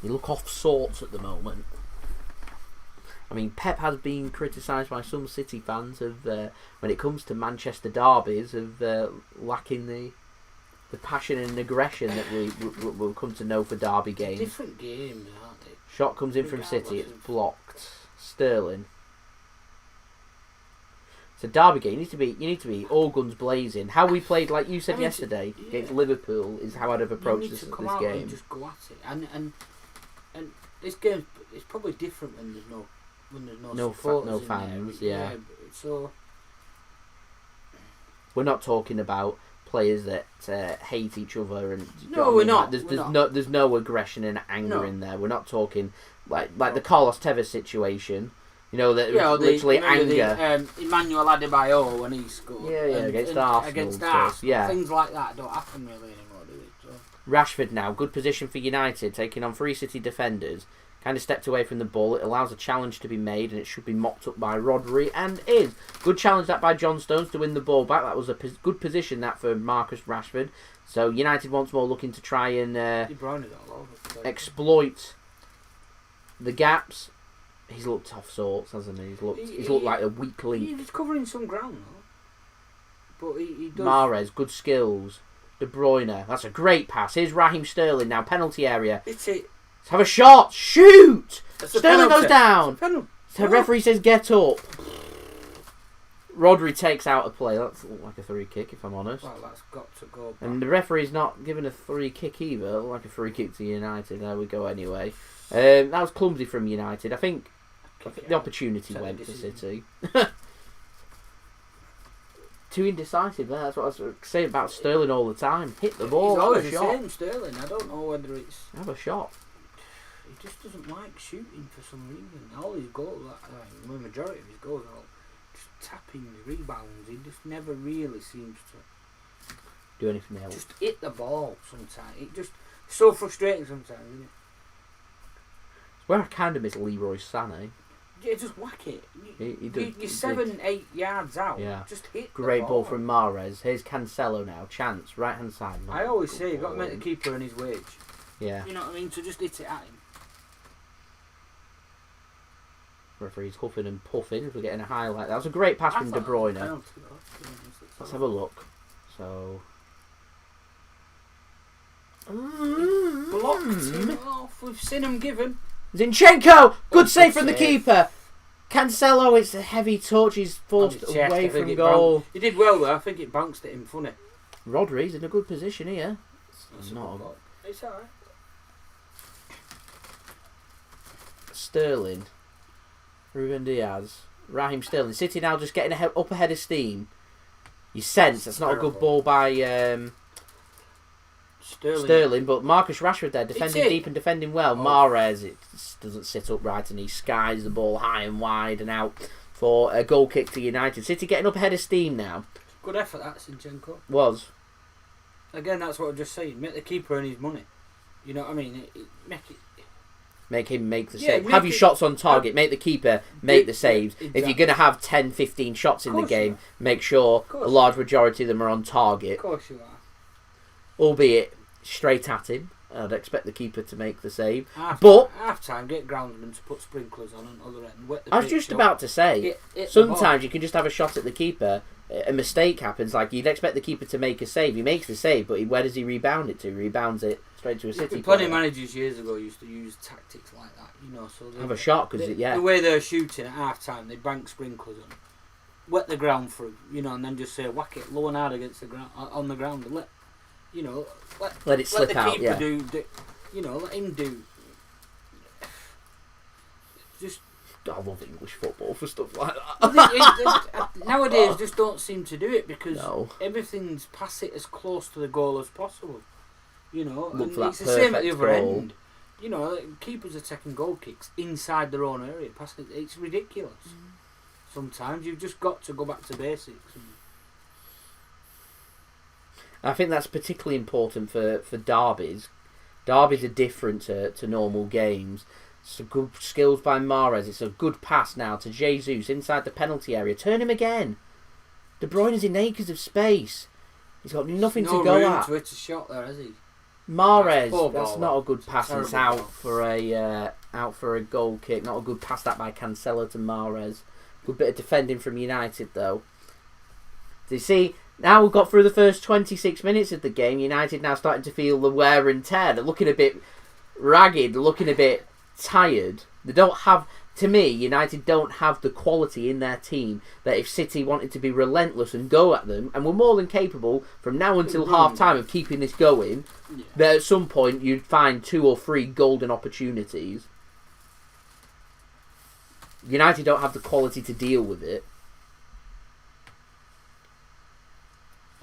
You look off sorts at the moment. I mean, Pep has been criticised by some City fans of when it comes to Manchester derbies of lacking the passion and aggression that we'll come to know for derby games. Different games, aren't they? Shot comes in from City, it's blocked. Sterling. It's a derby game. You need to be all guns blazing. How we played, like you said yesterday, against Liverpool, is how I'd have approached this game. And just go at it. And this game is probably different when there's no fans. Yeah. So we're not talking about players that hate each other and we're not. There's no aggression and anger in there. We're not talking like the Carlos Tevez situation. You know that literally anger. Emmanuel Adebayor when he scored. Against Arsenal. Things like that don't happen really anymore, do it? So. Rashford now, good position for United, taking on 3 City defenders. Kind of stepped away from the ball. It allows a challenge to be made, and it should be mopped up by Rodri, and is. Good challenge that by John Stones to win the ball back. That was a good position that for Marcus Rashford. So United once more looking to try and exploit the gaps. He's looked off sorts, hasn't he? He's looked like a weak link. He's covering some ground though. But he does. Mahrez, good skills. De Bruyne, that's a great pass. Here's Raheem Sterling now, penalty area. It's it. Let's have a shot. Shoot! Sterling goes down. The referee says get up. Rodri takes out a play. That's like a free kick, if I'm honest. Well, that's got to go back. And the referee's not giving a free kick either. Like a free kick to United. There we go anyway. That was clumsy from United. I think the opportunity went to City. Too indecisive there. That's what I was saying about Sterling all the time. Hit the ball. He's always the same, Sterling. I don't know whether it's... Have a shot. He just doesn't like shooting for some reason. All his goals, the majority of his goals are all just tapping the rebounds. He just never really seems to do anything else. Just hit the ball sometimes. It just so frustrating sometimes, isn't it? Where I kind of miss Leroy Sané. Yeah, just whack it. You're 7-8 yards out. Yeah. Just hit the Great ball ball from Mahrez. Here's Cancelo now. Chance. Right hand side. I always say you've got to make the keeper earn his wage. Yeah. You know what I mean? So just hit it at him. Referee's huffing and puffing for getting a highlight. That was a great pass from De Bruyne. Let's have a look. So. Blocked him off. We've seen him given. Zinchenko! Good save from the keeper. Cancelo, it's a heavy touch. He's forced away from goal. He did well though. I think it bounced at him funny. Rodri's in a good position here. It's alright. Sterling. Ruben Dias. Raheem Sterling. City now just getting up ahead of steam. You sense that's not a good ball by Sterling, but Marcus Rashford there defending deep and defending well. Mahrez, it doesn't sit upright and he skies the ball high and wide and out for a goal kick to United. City getting up ahead of steam now. Good effort that, Zinchenko. Was. Again, that's what I'm just saying. Make the keeper earn his money. You know what I mean? Make him make the save. Have your shots on target. Make the keeper make the saves. Exactly. If you're going to have 10, 15 shots in the game, make sure a large majority of them are on target. Of course you are. Albeit straight at him. I'd expect the keeper to make the save. Half time, get groundsmen to put sprinklers on the other end. I was just about to say, sometimes you can just have a shot at the keeper. A mistake happens, like you'd expect the keeper to make a save. He makes the save, but where does he rebound it to? He rebounds it straight to a City player. Plenty of managers years ago used to use tactics like that, you know. So have a shot because the way they're shooting at half time, they bank sprinklers on, wet the ground for him, you know, and then just say whack it low and hard against the ground on the ground. And let it slip out. Yeah. Let him do. Just. I love English football for stuff like that. Nowadays, just don't seem to do it because everything's pass it as close to the goal as possible. You know, and it's the same at the other end. You know, keepers are taking goal kicks inside their own area. It's ridiculous. Sometimes you've just got to go back to basics. I think that's particularly important for derbies. Derbies are different to normal games. Some good skills by Mahrez. It's a good pass now to Jesus inside the penalty area. Turn him again. De Bruyne is in acres of space. He's got nothing to go room at. to hit a shot there, has he? Mahrez, that's not a good pass. It's ball. out for a goal kick. Not a good pass that by Cancelo to Mahrez. Good bit of defending from United though. Do you see? Now we've got through the first 26 minutes of the game. United now starting to feel the wear and tear. They're looking a bit ragged, looking a bit tired. They don't have, to me, United don't have the quality in their team that if City wanted to be relentless and go at them, and we're more than capable from now until half time of keeping this going, that at some point you'd find 2 or 3 golden opportunities. United don't have the quality to deal with it.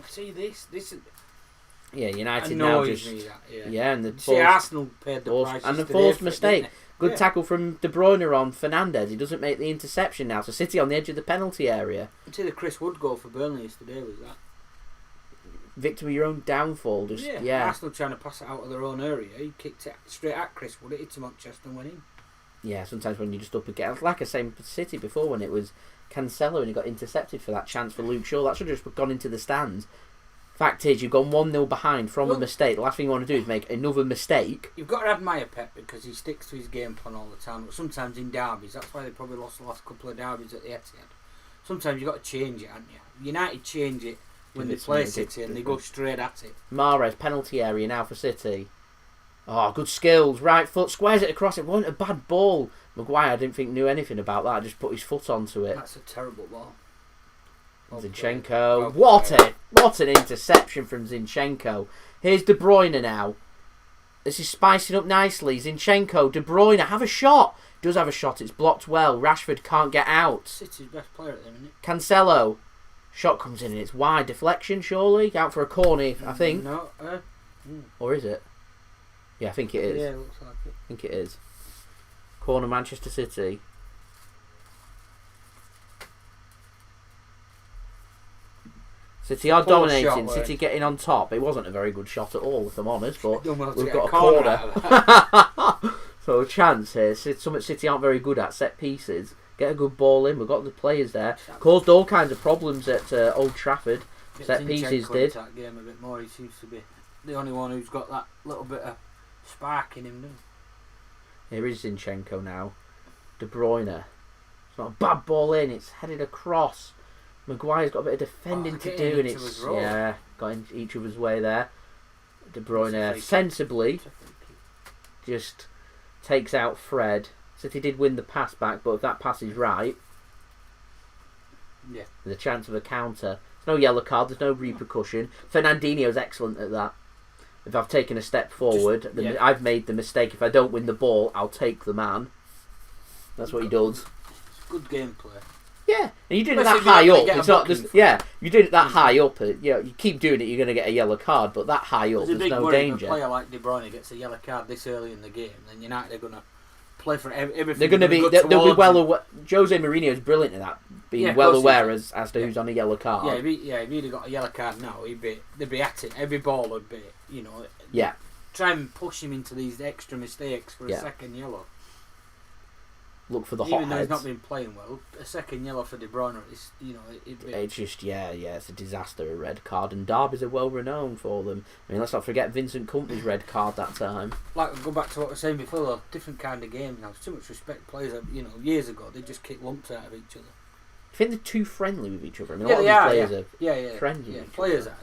See this yeah, United now just and Arsenal paid the price and the forced mistake. Good tackle from De Bruyne on Fernandes. He doesn't make the interception now. So City on the edge of the penalty area. See the Chris Wood goal for Burnley yesterday was that victim of your own downfall. Arsenal trying to pass it out of their own area. He kicked it straight at Chris Wood. It hit him on chest and went in. Yeah, sometimes when you just up against, like I say, City before when it was Cancelo and he got intercepted for that chance for Luke Shaw. That should have just gone into the stands. Fact is, you've gone 1-0 behind from a mistake. The last thing you want to do is make another mistake. You've got to admire Pep because he sticks to his game plan all the time. But sometimes in derbies, that's why they probably lost the last couple of derbies at the Etihad. Sometimes you've got to change it, haven't you? United change it when they play City and they go straight at it. Mahrez, penalty area now for City. Oh, good skills. Right foot, squares it across. It wasn't a bad ball. Maguire, I didn't think knew anything about that. Just put his foot onto it. That's a terrible ball. Zinchenko. What an interception from Zinchenko. Here's De Bruyne now. This is spicing up nicely. Zinchenko, De Bruyne, have a shot. Does have a shot. It's blocked well. Rashford can't get out. City's best player at the minute. Cancelo. Shot comes in and it's wide. Deflection, surely. Out for a corner, I think. No. Or is it? Yeah, I think it is. Yeah, it looks like it. I think it is. Corner, Manchester City. City are dominating. City getting on top. It wasn't a very good shot at all, if I'm honest, but we've got a corner. So a chance here. Something City aren't very good at, set pieces. Get a good ball in. We've got the players there. Caused all kinds of problems at Old Trafford. Set pieces did. That game a bit more. He seems to be the only one who's got that little bit of spark in him, doesn't he? Here is Zinchenko now. De Bruyne. It's not a bad ball in. It's headed across. Maguire's got a bit of defending to do, and it's got in each other's way there. De Bruyne sensibly just takes out Fred. City did win the pass back, but if that pass is right, there's a chance of a counter. There's no yellow card. There's no repercussion. Fernandinho's excellent at that. If I've taken a step forward, I've made the mistake. If I don't win the ball, I'll take the man. That's what he does. It's good gameplay. Yeah, and you do it that high up. It's not just you do it that high up. You keep doing it, you're going to get a yellow card. But that high up, there's no danger. If a player like De Bruyne gets a yellow card this early in the game, then United are going to play for everything. They're going to be. They'll be well aware. Jose Mourinho is brilliant at that, being well aware as to who's on a yellow card. If he'd got a yellow card now, they'd be at it. Every ball would be, try and push him into these extra mistakes for a second yellow. Look for the hot Even though heads. He's not been playing well, a second yellow for De Bruyne is, it's just it's a disaster, a red card, and derbies are well renowned for them. I mean, let's not forget Vincent Kompany's red card that time. Like, go back to what I was saying before, though, different kind of game now. Too much respect. Players, years ago they just kick lumps out of each other. I think they're too friendly with each other. I mean, a lot of these players are friendly. Yeah, players are.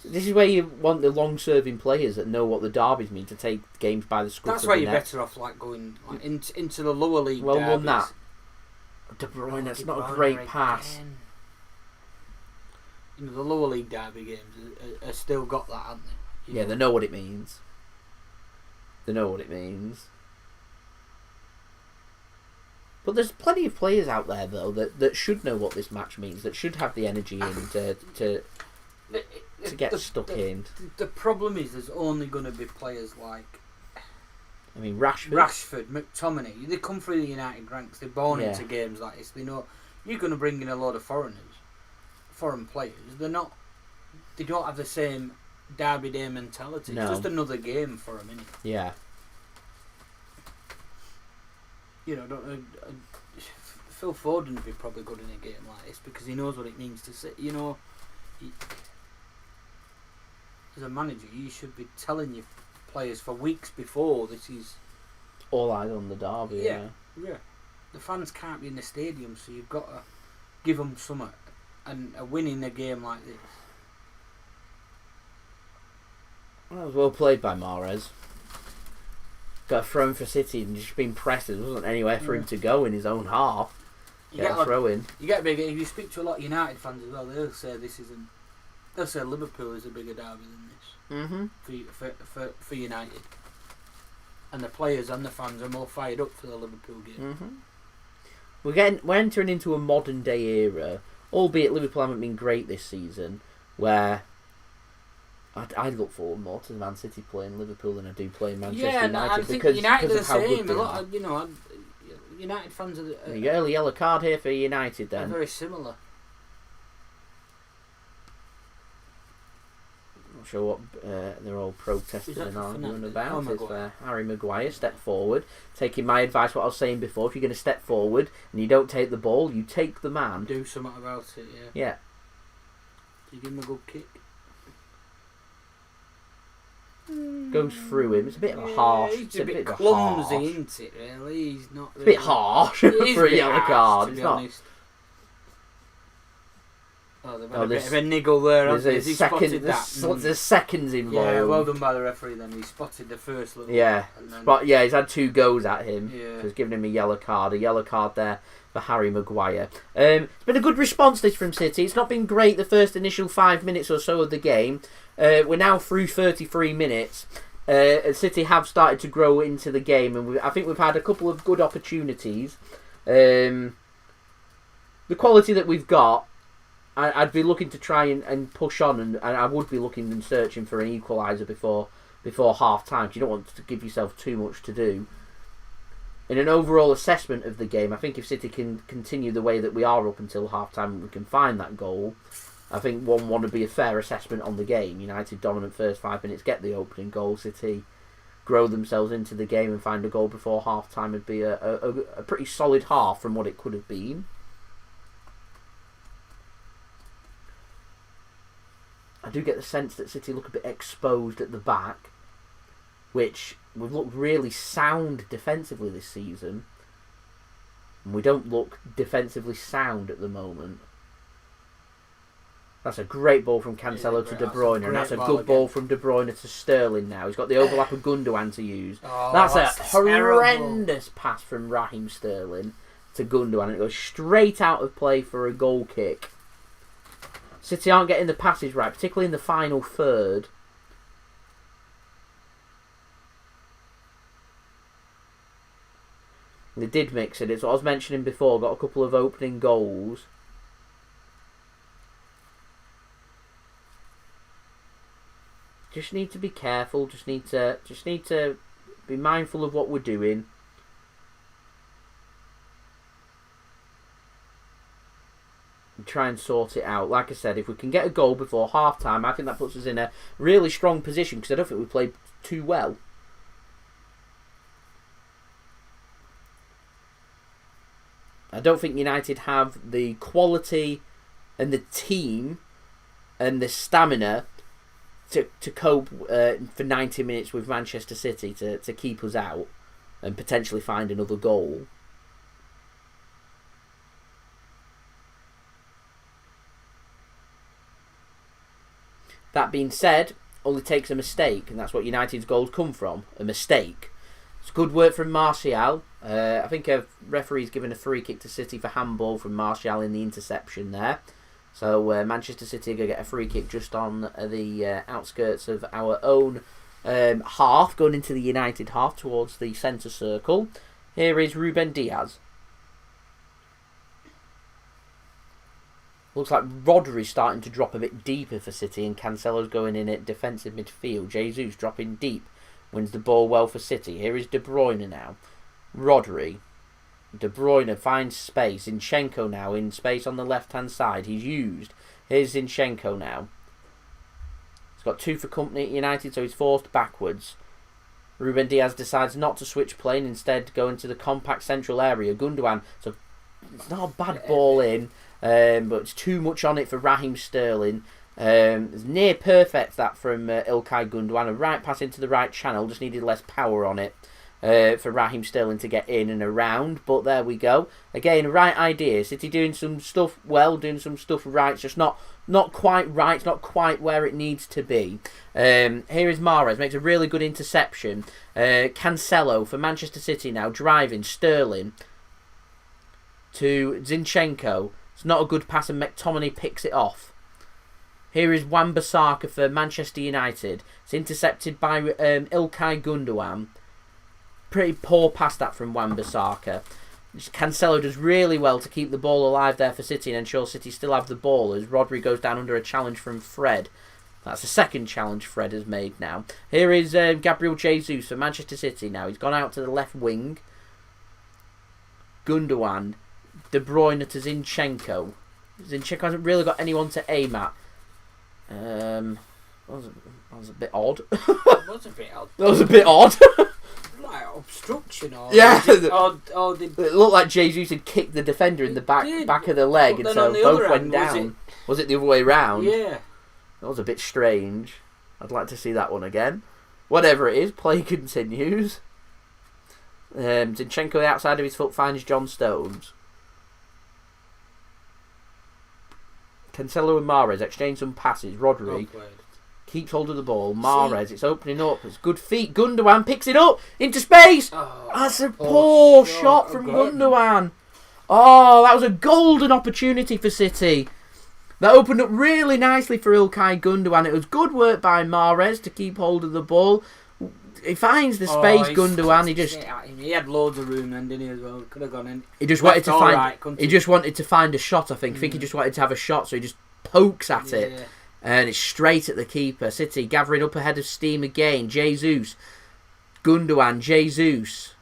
This is where you want the long-serving players that know what the derbies mean to take games by the scruff of the neck. That's why you're better off going into the lower league. Well derbies. won that. De Bruyne, that's not a great pass. The lower league derby games are still got that, haven't they? They know what it means. They know what it means. But there's plenty of players out there though that should know what this match means. That should have the energy in to get stuck in. The problem is there's only going to be players like Rashford, McTominay. They come through the United ranks. They're born into games like this. They know you're going to bring in a lot of foreign players. They don't have the same Derby Day mentality. No. It's just another game for them, innit? Yeah. You know, Phil Foden would be probably good in a game like this because he knows what it means to sit. You know, as a manager, you should be telling your players for weeks before this is all eyes on the derby. Yeah. The fans can't be in the stadium, so you've got to give them something. And a win in a game like this. Well, that was well played by Mahrez. Got a throw in for City and just been pressed. There wasn't anywhere for him to go in his own half. You get a throw in. You get big. If you speak to a lot of United fans as well, they'll say this isn't. They'll say Liverpool is a bigger derby than this for United. And the players and the fans are more fired up for the Liverpool game. We're entering into a modern day era, albeit Liverpool haven't been great this season, where I look forward more to Man City playing Liverpool than I do playing Manchester United. I think because United are of the how same. good A lot of, United fans are. You get early yellow card here for United then. They're very similar. Not sure what they're all protesting and arguing about. It's Harry Maguire stepped forward, taking my advice, what I was saying before. If you're going to step forward and you don't take the ball, you take the man. Do something about it, Yeah. You give him a good kick. Goes through him. It's a bit of a harsh. He's a bit clumsy, isn't it? Really, he's not. It's a bit harsh for a yellow card. It's not. Oh, they've had a bit of a niggle there. There's seconds involved. Yeah, well done by the referee. Then he spotted the first little. Yeah, but he's had 2 goes at him. Yeah, he's given him a yellow card there for Harry Maguire. It's been a good response this from City. It's not been great the first initial 5 minutes or so of the game. We're now through 33 minutes. City have started to grow into the game, and I think we've had a couple of good opportunities. The quality that we've got, I'd be looking to try and push on, and I would be looking and searching for an equaliser before half time, because you don't want to give yourself too much to do. In an overall assessment of the game, I think if City can continue the way that we are up until half time and we can find that goal, I think 1-1 would be a fair assessment on the game. United dominant first 5 minutes, get the opening goal. City grow themselves into the game and find a goal before half time would be a pretty solid half from what it could have been. I do get the sense that City look a bit exposed at the back, which we've looked really sound defensively this season. And we don't look defensively sound at the moment. That's a great ball from Cancelo to De Bruyne, and that's a good ball from De Bruyne to Sterling now. He's got the overlap of Gundogan to use. That's a horrendous pass from Raheem Sterling to Gundogan, and it goes straight out of play for a goal kick. City aren't getting the passes right, particularly in the final third. They did mix it. It's what I was mentioning before. Got a couple of opening goals. Just need to be careful. Just need to be mindful of what we're doing. And try and sort it out. Like I said, if we can get a goal before half time, I think that puts us in a really strong position, because I don't think we played too well. I don't think United have the quality and the team and the stamina to cope for 90 minutes with Manchester City to keep us out and potentially find another goal. That being said, only takes a mistake, and that's what United's goals come from, a mistake. It's good work from Martial. I think a referee's given a free kick to City for handball from Martial in the interception there. So Manchester City are going to get a free kick just on the outskirts of our own half, going into the United half towards the centre circle. Here is Ruben Dias. Looks like Rodri's starting to drop a bit deeper for City, and Cancelo's going in at defensive midfield. Jesus dropping deep, wins the ball well for City. Here is De Bruyne now. Rodri. De Bruyne finds space. Zinchenko now in space on the left-hand side. He's used. Here's Zinchenko now. He's got 2 for company at United, so he's forced backwards. Ruben Dias decides not to switch play and instead go into the compact central area. Gundogan, so it's not a bad ball in, but it's too much on it for Raheem Sterling. It's near perfect that from Ilkay Gundogan. A right pass into the right channel, just needed less power on it for Raheem Sterling to get in and around. But there we go. Again, right idea. City doing some stuff well, doing some stuff right. It's just not quite right. It's not quite where it needs to be. Here is Mahrez. Makes a really good interception. Cancelo for Manchester City now. Driving. Sterling to Zinchenko. It's not a good pass and McTominay picks it off. Here is Wan-Bissaka for Manchester United. It's intercepted by Ilkay Gundogan. Pretty poor pass that from Wan-Bissaka. Cancelo does really well to keep the ball alive there for City and ensure City still have the ball as Rodri goes down under a challenge from Fred. That's the second challenge Fred has made now. Here is Gabriel Jesus for Manchester City now. He's gone out to the left wing. Gundogan. De Bruyne to Zinchenko. Zinchenko hasn't really got anyone to aim at. That was a bit odd. That was a bit odd. That was a bit odd. Like obstruction or yeah. It looked like Jesus had kicked the defender in the back of the leg, and so both went down. Was it the other way round? Yeah. That was a bit strange. I'd like to see that one again. Whatever it is, play continues. Zinchenko, the outside of his foot, finds John Stones. Cancelo and Mahrez exchange some passes. Rodri keeps hold of the ball. Mahrez, it's opening up. It's good feet. Gundogan picks it up into space. That's a poor shot from Gundogan. Oh, that was a golden opportunity for City. That opened up really nicely for Ilkay Gundogan. It was good work by Mahrez to keep hold of the ball. He finds the space, Gundogan. He had loads of room then, didn't he, as well? Could have gone in. He just wanted to find. He just wanted to find a shot. I think he just wanted to have a shot, so he just pokes at it, and it's straight at the keeper. City gathering up ahead of steam again. Jesus, Gundogan, Jesus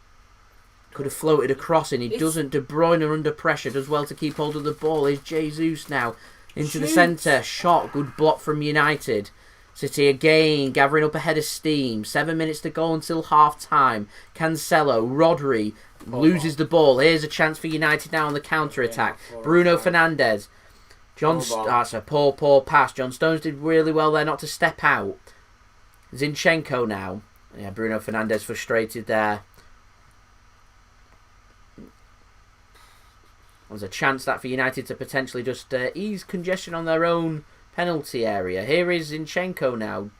could have floated across, and he doesn't. De Bruyne under pressure does well to keep hold of the ball. Here's Jesus now into the centre. Shot, good block from United. City again gathering up ahead of steam. 7 minutes to go until half time. Cancelo, Rodri loses the ball. Here's a chance for United now on the counter attack. Bruno Fernandes. That's a poor pass. John Stones did really well there not to step out. Zinchenko now. Yeah, Bruno Fernandes frustrated there. There's a chance that for United to potentially just ease congestion on their own penalty area. Here is Zinchenko now.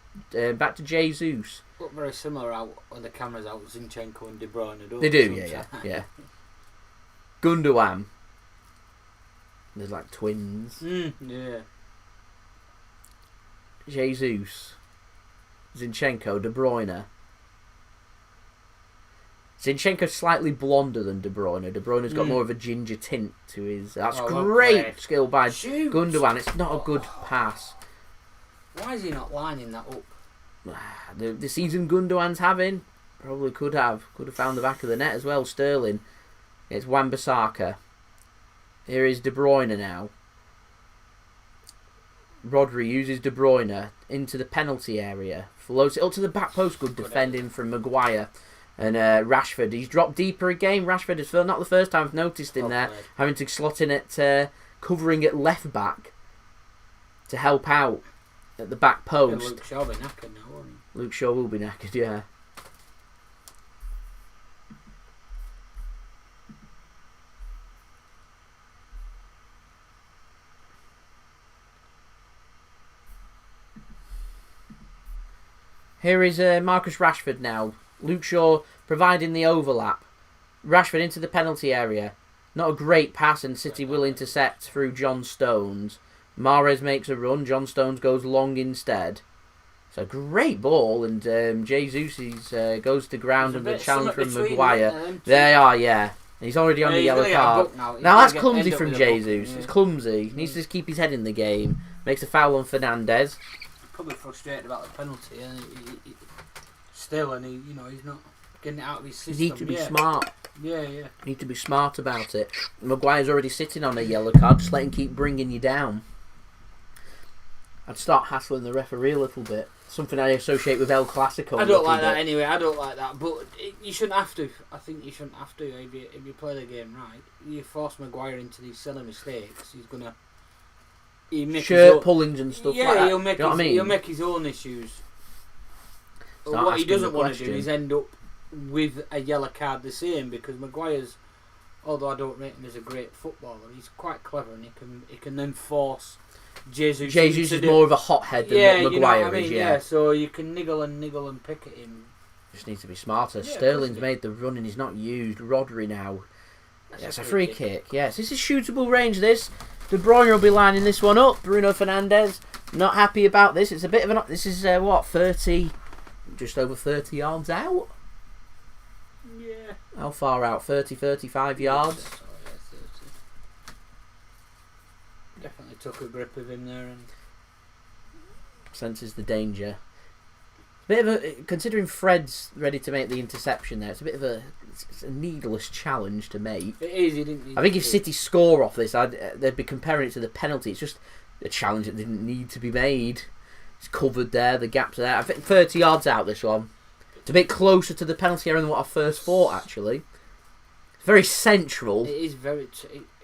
Back to Jesus. Look very similar out when the camera's out. Zinchenko and De Bruyne. They do, yeah. Gundogan. There's like twins. Yeah. Jesus. Zinchenko, De Bruyne. Zinchenko's slightly blonder than De Bruyne. De Bruyne's got more of a ginger tint to his. That's great skill by Gundogan. It's not a good pass. Why is he not lining that up? The season Gundogan's having, probably could have found the back of the net as well. Sterling. It's Wan-Bissaka. Here is De Bruyne now. Rodri uses De Bruyne into the penalty area. Floats it up to the back post. Good defending from Maguire. And Rashford, he's dropped deeper again. Rashford is not the first time I've noticed him there, having to slot in at covering at left back to help out at the back post. Yeah, Luke Shaw will be knackered now, won't he? Luke Shaw will be knackered, yeah. Here is Marcus Rashford now. Luke Shaw providing the overlap. Rashford into the penalty area. Not a great pass, and City will intercept through John Stones. Mahrez makes a run. John Stones goes long instead. It's a great ball, and Jesus goes to ground under challenge from Maguire. They are, yeah. He's already on the yellow card. Now that's clumsy from Jesus. It's clumsy. He needs to just keep his head in the game. Makes a foul on Fernandes. Probably frustrated about the penalty. Still, and he's not getting it out of his system. You need to be smart. Yeah. You need to be smart about it. Maguire's already sitting on a yellow card. Just let him keep bringing you down. I'd start hassling the referee a little bit. Something I associate with El Clasico. I don't like that anyway. I don't like that. But you shouldn't have to. I think you shouldn't have to if you play the game right. You force Maguire into these silly mistakes. He's gonna shirt pullings and stuff like that. He'll make he'll make his own issues. What he doesn't want to do is end up with a yellow card the same, because Maguire's, although I don't rate him as a great footballer, he's quite clever and he can then force Jesus is more of a hothead than what Maguire is. Yeah, so you can niggle and pick at him. Just needs to be smarter. Sterling's made the run and he's not used. Rodri now. That's a free kick. Yes, this is shootable range. This De Bruyne will be lining this one up. Bruno Fernandes not happy about this. It's a bit of an. This is 30, just over 30 yards out. Yeah. How far out? 30, 35 yards. So, 30. Definitely took a grip of him there and senses the danger. Bit of a, considering Fred's ready to make the interception there, it's a bit of a needless challenge to make. It is. You didn't. I think if City score off this, they'd be comparing it to the penalty. It's just a challenge that didn't need to be made. It's covered there. The gaps are there. I think 30 yards out. This one. It's a bit closer to the penalty area than what I first thought. Actually, it's very central. It is very.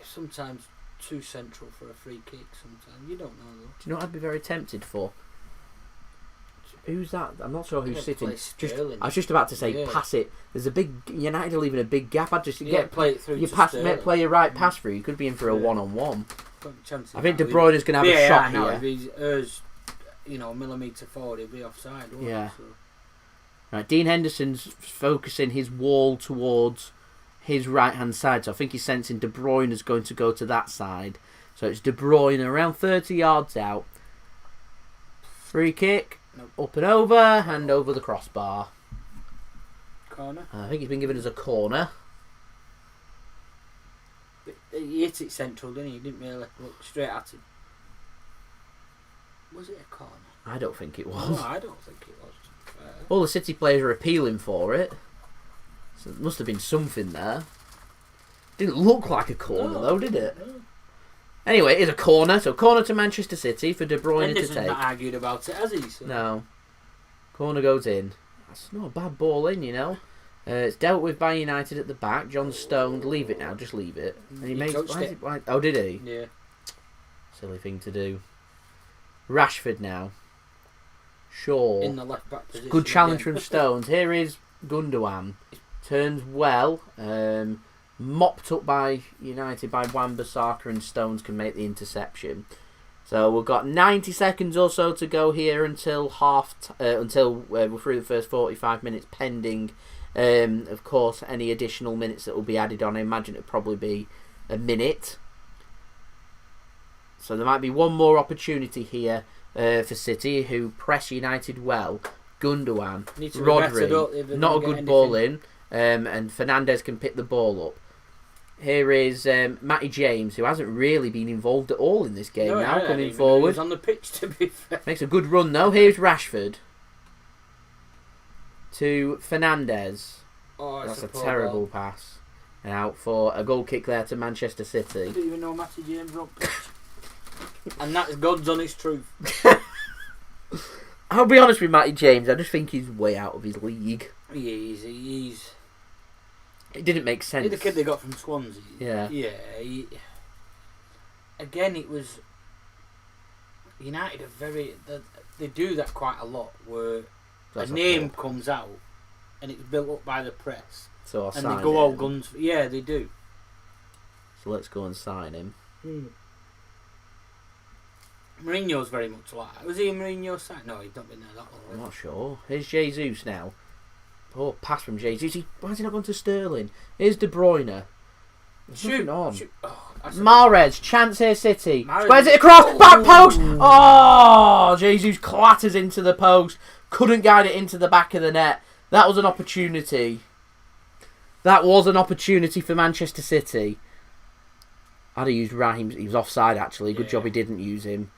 Sometimes too central for a free kick. Sometimes you don't know though. Do you know what I'd be very tempted for? Who's that? I'm not sure who's sitting. I was just about to say, pass it. There's a big United are leaving a big gap. I'd just play it through. You play your right pass through. You could be in for a one-on-one. I think De Bruyne is going to have a shot here. If he's a millimetre forward, he'll be offside. So. Right, Dean Henderson's focusing his wall towards his right-hand side. So I think he's sensing De Bruyne is going to go to that side. So it's De Bruyne around 30 yards out. Free kick. Nope. Up and over, hand over the crossbar. Corner. I think he's been given as a corner. He hit it central, didn't he? He didn't really look straight at him. Was it a corner? I don't think it was. No, I don't think it was. All the City players are appealing for it. So there must have been something there. Didn't look like a corner though, did it? No. Anyway, it is a corner. So corner to Manchester City for De Bruyne to take. Not argued about it, has he? So. No. Corner goes in. That's not a bad ball in, you know. It's dealt with by United at the back. John Stone, leave it now. Just leave it. And he makes. Oh, did he? Yeah. Silly thing to do. Rashford now. Shaw. In the left back position. Good challenge from Stones. Here is Gundogan. Turns well. Mopped up by United by Wan-Bissaka, and Stones can make the interception. So we've got 90 seconds or so to go here until we're through the first 45 minutes, pending, of course, any additional minutes that will be added on. I imagine it'll probably be a minute. So there might be one more opportunity here for City, who press United well. Gundogan, Rodri, not a good ball in, and Fernandes can pick the ball up. Here is Matty James, who hasn't really been involved at all in this game coming forward. He's on the pitch, to be fair. Makes a good run though. Here's Rashford to Fernandes. Oh, that's a terrible pass. And out for a goal kick there to Manchester City. I didn't even know Matty James was on pitch. And that's God's honest truth. I'll be honest with Matty James. I just think he's way out of his league. He's. It didn't make sense. The kid they got from Swansea. Yeah. Yeah. Again, it was. United are very. They do that quite a lot, where a name comes out and it's built up by the press. So I'll and sign they go him. all guns. Yeah, they do. So let's go and sign him. Mourinho's very much like that. Was he a Mourinho side? No, he's not been there that long. I'm not sure. Here's Jesus now. Oh, pass from Jesus. Why has he not gone to Sterling? Here's De Bruyne. There's nothing on. Oh, Mahrez, chance here, City. Mahrez. Squares it across, back post. Oh, Jesus clatters into the post. Couldn't guide it into the back of the net. That was an opportunity. That was an opportunity for Manchester City. I'd have used Raheem. He was offside, actually. Good job he didn't use him.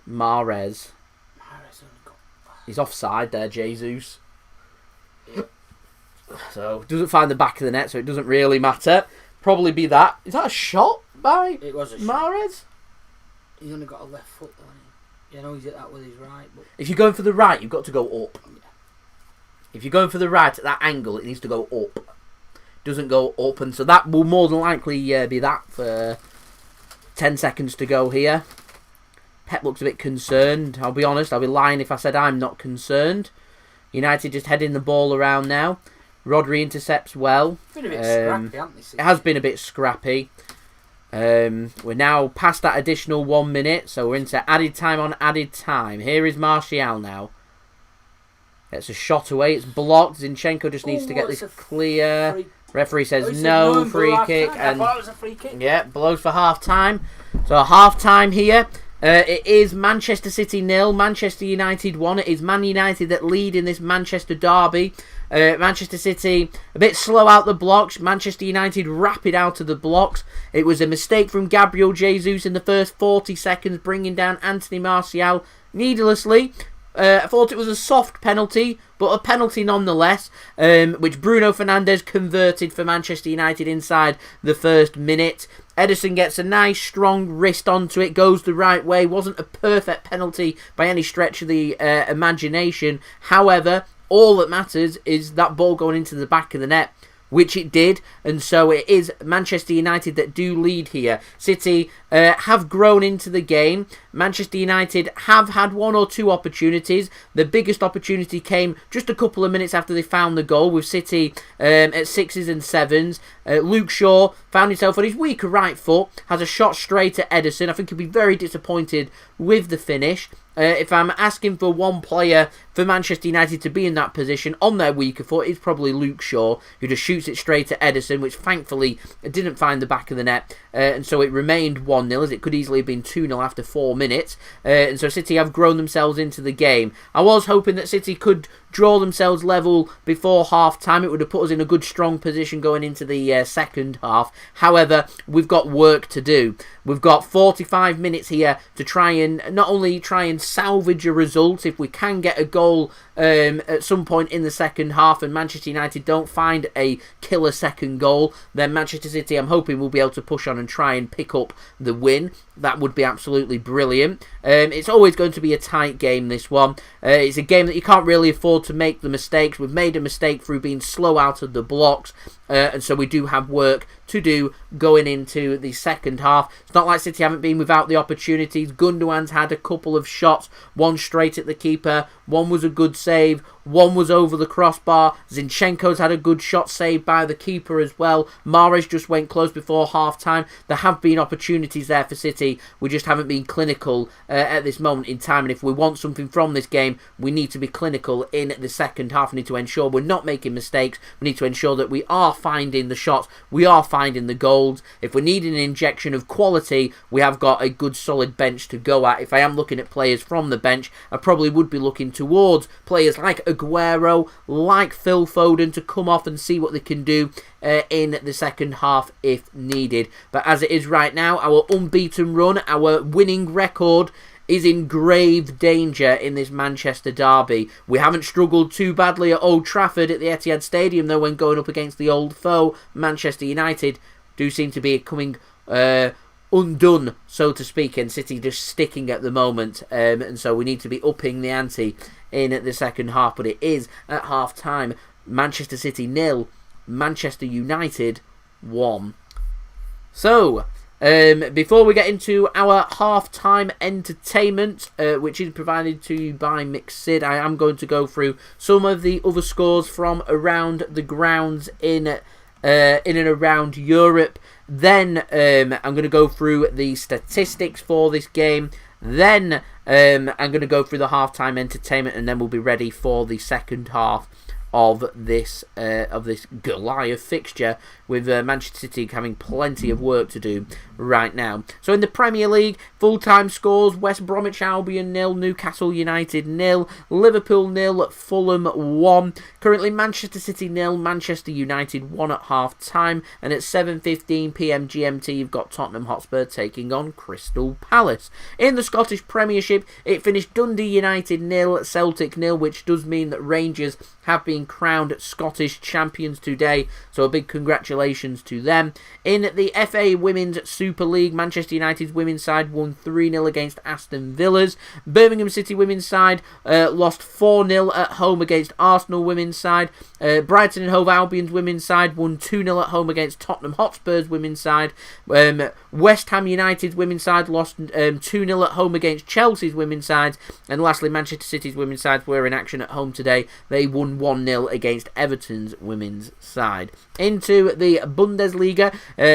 Mahrez. Mahrez only got... He's offside there, Jesus. So, doesn't find the back of the net, so it doesn't really matter. Probably be that. Is that a shot by It was a Mahrez? shot. He's only got a left foot, though. You know, he's hit that with his right. But If you're going for the right, you've got to go up. yeah. If you're going for the right at that angle, it needs to go up. Doesn't go up, and so that will more than likely be that for 10 seconds to go here. Pep looks a bit concerned. I'll be honest, I'll be lying if I said I'm not concerned. United just heading the ball around now. Rodri intercepts well. It's been a bit scrappy, hasn't it? It has been a bit scrappy. We're now past that additional 1 minute, so we're into added time on added time. Here is Martial now. Gets a shot away. It's blocked. Zinchenko just needs to get this clear. Referee says no, free kick. I thought it was a free kick. Yeah, blows for half time. So half time here. It is Manchester City 0, Manchester United 1. It is Man United that lead in this Manchester derby. Manchester City a bit slow out the blocks. Manchester United rapid out of the blocks. It was a mistake from Gabriel Jesus in the first 40 seconds, bringing down Anthony Martial needlessly. I thought it was a soft penalty, but a penalty nonetheless, which Bruno Fernandes converted for Manchester United inside the first minute. Ederson gets a nice strong wrist onto it, goes the right way. Wasn't a perfect penalty by any stretch of the imagination. However, all that matters is that ball going into the back of the net, which it did, and so it is Manchester United that do lead here. City have grown into the game. Manchester United have had 1 or 2 opportunities. The biggest opportunity came just a couple of minutes after they found the goal, with City at 6s and 7s. Luke Shaw found himself on his weaker right foot, has a shot straight at Ederson. I think he'll be very disappointed with the finish. If I'm asking for one player for Manchester United to be in that position on their weaker foot, it's probably Luke Shaw, who just shoots it straight at Ederson, which thankfully didn't find the back of the net, and so it remained 1-0, as it could easily have been 2-0 after 4 minutes, and so City have grown themselves into the game. I was hoping that City could draw themselves level before half-time. It would have put us in a good strong position going into the second half. However, we've got work to do. We've got 45 minutes here to try and not only try and salvage a result, if we can get a goal at some point in the second half and Manchester United don't find a killer second goal, then Manchester City, I'm hoping, will be able to push on and try and pick up the win. That would be absolutely brilliant. It's always going to be a tight game, this one. It's a game that you can't really afford to make the mistakes. We've made a mistake through being slow out of the blocks, and so we do have work to do going into the second half. It's not like City haven't been without the opportunities. Gundogan's had a couple of shots, one straight at the keeper, one was a good save, one was over the crossbar. Zinchenko's had a good shot saved by the keeper as well. Mahrez just went close before half-time. There have been opportunities there for City. We just haven't been clinical at this moment in time, and if we want something from this game, we need to be clinical in the second half. We need to ensure we're not making mistakes. We need to ensure that we are finding the shots, we are finding the goals. If we need an injection of quality, we have got a good solid bench to go at. If I am looking at players from the bench, I probably would be looking towards players like Aguero, like Phil Foden, to come off and see what they can do in the second half if needed. But as it is right now, our unbeaten run, our winning record, is in grave danger in this Manchester derby. We haven't struggled too badly at Old Trafford at the Etihad Stadium, though, when going up against the old foe. Manchester United do seem to be coming undone, so to speak, and City just sticking at the moment, and so we need to be upping the ante in the second half. But it is at half time Manchester City 0, Manchester United 1. So before we get into our half-time entertainment, which is provided to you by Mixid, I am going to go through some of the other scores from around the grounds in and around Europe. Then I'm going to go through the statistics for this game. Then I'm going to go through the half-time entertainment, and then we'll be ready for the second half of this Goliath fixture, with Manchester City having plenty of work to do right now. So in the Premier League, full-time scores: West Bromwich Albion 0, Newcastle United 0, Liverpool 0, Fulham 1. Currently Manchester City 0, Manchester United 1 at half-time, and at 7:15 PM GMT you've got Tottenham Hotspur taking on Crystal Palace. In the Scottish Premiership, it finished Dundee United 0, Celtic 0, which does mean that Rangers have been being crowned Scottish champions today, so a big congratulations to them. In the FA Women's Super League, Manchester United's women's side won 3-0 against Aston Villa's. Birmingham City women's side lost 4-0 at home against Arsenal women's side. Brighton and Hove Albion's women's side won 2-0 at home against Tottenham Hotspur's women's side. West Ham United's women's side lost 2-0 at home against Chelsea's women's side. And lastly, Manchester City's women's side were in action at home today. They won 1-0 against Everton's women's side. Into the Bundesliga,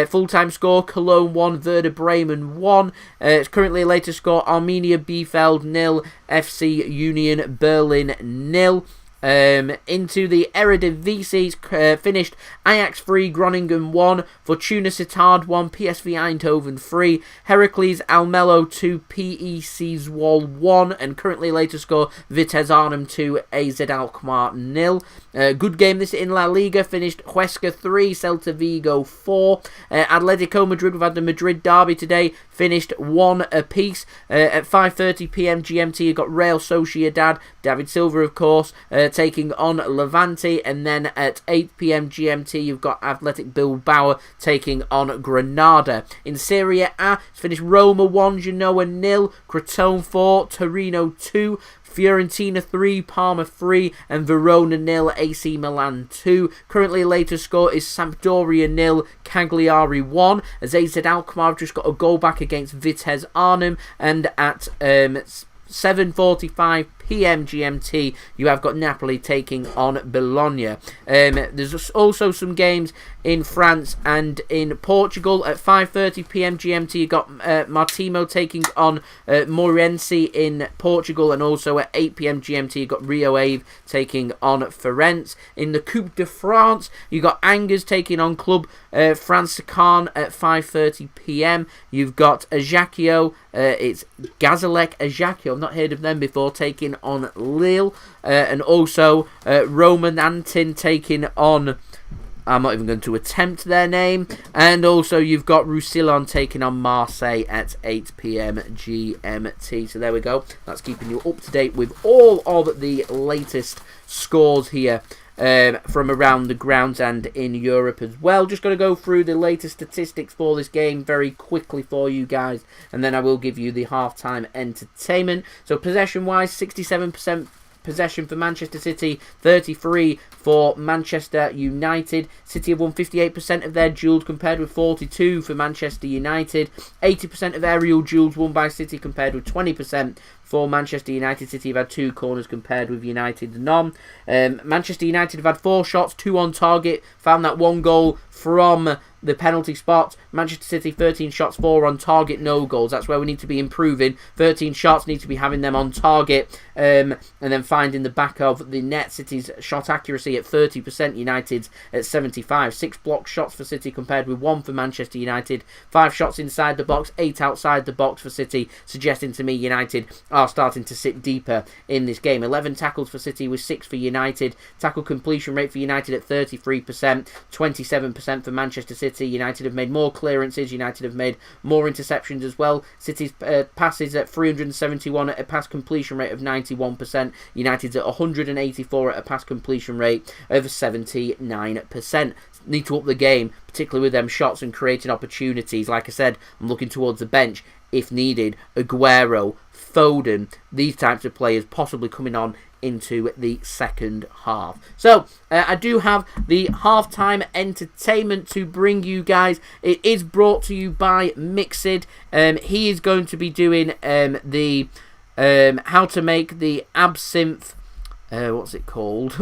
full-time score, Cologne 1, Werder Bremen 1. It's currently a latest score, Arminia Bielefeld 0, FC Union Berlin 0. Into the Eredivisie, finished Ajax 3, Groningen 1, Fortuna Sittard 1, PSV Eindhoven 3, Heracles Almelo 2, PEC Zwolle 1, and currently latest score, Vitesse Arnhem 2, AZ Alkmaar 0. Good game this in La Liga, finished Huesca 3, Celta Vigo 4. Atletico Madrid, we've had the Madrid derby today, finished 1 apiece. At 5:30 PM GMT, you've got Real Sociedad, David Silva of course, taking on Levante, and then at 8 PM GMT, you've got Athletic Bilbao taking on Granada. In Serie A, it's finished Roma 1, Genoa 0, Crotone 4, Torino 2, Fiorentina 3, Parma 3, and Verona 0, AC Milan 2. Currently, latest score is Sampdoria 0, Cagliari 1. As AZ Alkmaar have just got a goal back against Vitesse Arnhem, and at 7:45 PM GMT, you have got Napoli taking on Bologna. There's also some games in France and in Portugal. At 5:30 PM GMT, you got Martimo taking on Moreirense in Portugal, and also at 8 PM GMT, you got Rio Ave taking on Firenze. In the Coupe de France, you got Angers taking on Club Franciscan at 5:30 PM. You've got Ajaccio, it's Gazalec Ajaccio, I've not heard of them before, taking on Lille, and also Roman Antin taking on, I'm not even going to attempt their name, and also you've got Roussillon taking on Marseille at 8 PM GMT. So there we go, that's keeping you up to date with all of the latest scores here from around the grounds and in Europe as well. Just going to go through the latest statistics for this game very quickly for you guys, and then I will give you the half-time entertainment. So possession-wise, 67% possession for Manchester City, 33 for Manchester United. City have won 58% of their duels compared with 42 for Manchester United. 80% of aerial duels won by City compared with 20% for Manchester United. City have had 2 corners compared with United's none. Manchester United have had 4 shots, 2 on target, found that 1 goal from the penalty spot. Manchester City, 13 shots, 4 on target, no goals. That's where we need to be improving. 13 shots, need to be having them on target, and then finding the back of the net. City's shot accuracy at 30%, United's at 75%. 6 block shots for City compared with 1 for Manchester United. 5 shots inside the box, 8 outside the box for City, suggesting to me United are starting to sit deeper in this game. 11 tackles for City with 6 for United. Tackle completion rate for United at 33%, 27% for Manchester City. United have made more clearances. United have made more interceptions as well. City's passes at 371 at a pass completion rate of 91%. United's at 184 at a pass completion rate of 79%. Need to up the game, particularly with them shots and creating opportunities. Like I said, I'm looking towards the bench if needed. Aguero, Foden, these types of players possibly coming on into the second half. So I do have the halftime entertainment to bring you guys. It is brought to you by Mixid. He is going to be doing the how to make the absinthe, what's it called?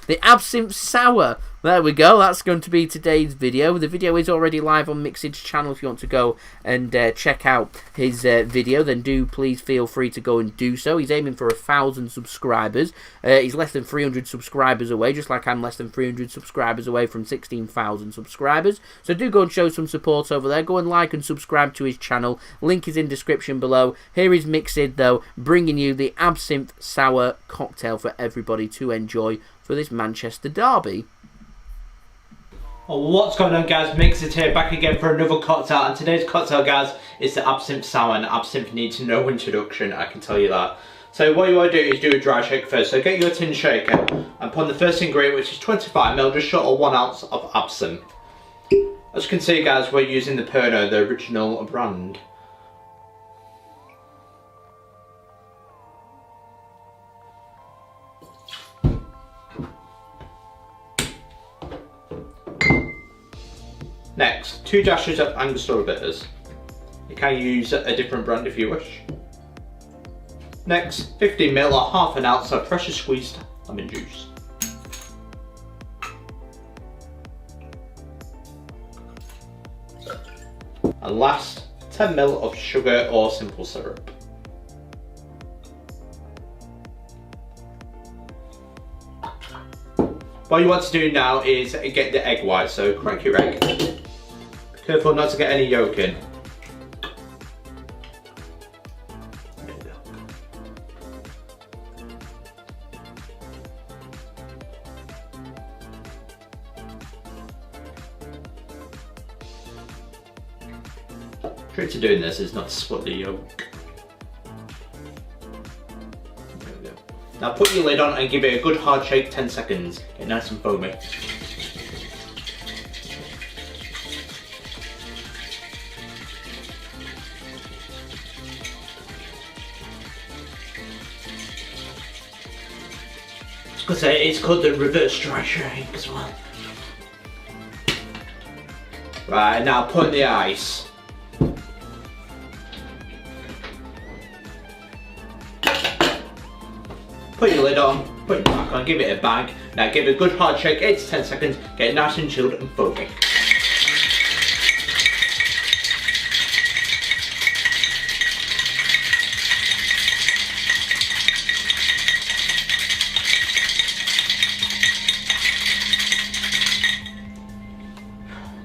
The absinthe sour. There we go, that's going to be today's video. The video is already live on Mixid's channel. If you want to go and check out his video, then do please feel free to go and do so. He's aiming for 1,000 subscribers. He's less than 300 subscribers away, just like I'm less than 300 subscribers away from 16,000 subscribers. So do go and show some support over there. Go and like and subscribe to his channel. Link is in description below. Here is Mixid, though, bringing you the absinthe sour cocktail for everybody to enjoy for this Manchester derby. What's going on, guys? Mixid here, back again for another cocktail, and today's cocktail, guys, is the absinthe sour, and absinthe needs no introduction, I can tell you that. So what you want to do is do a dry shake first. So get your tin shaker and put on the first ingredient, which is 25ml, just short of 1 ounce of absinthe. As you can see, guys, we're using the Pernod, the original brand. Next, 2 dashes of Angostura bitters. You can use a different brand if you wish. Next, 15ml or half an ounce of freshly squeezed lemon juice. And last, 10ml of sugar or simple syrup. What you want to do now is get the egg white, so crack your egg. Be careful not to get any yolk in. The trick to doing this is not to split the yolk. There we go. Now put your lid on and give it a good hard shake, 10 seconds. Get nice and foamy. Because it's called the reverse dry shake as well. Right, now put in the ice. Put your lid on, put it back on, give it a bang. Now give it a good hard shake, 8 to 10 seconds, get it nice and chilled and foamy.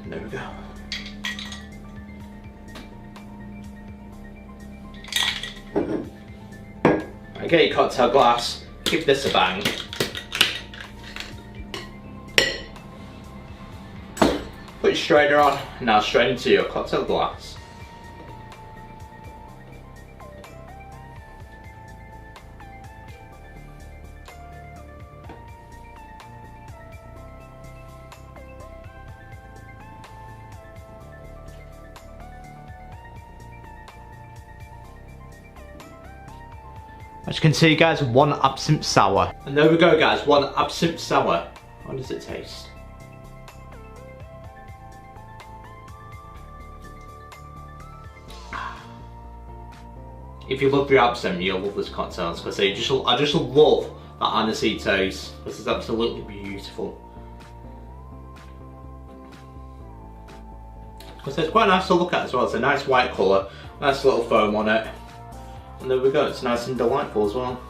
There we go. Right, get your cocktail glass. Give this a bang. Put your strainer on, now straight into your cocktail glass. As you can see, guys, 1 absinthe sour. And there we go, guys, 1 absinthe sour. How does it taste? If you love your absinthe, you'll love this cocktail. Because I just love that anisey taste. This is absolutely beautiful. Because it's quite nice to look at as well. It's a nice white colour, nice little foam on it. And there we go, it's nice and delightful as well.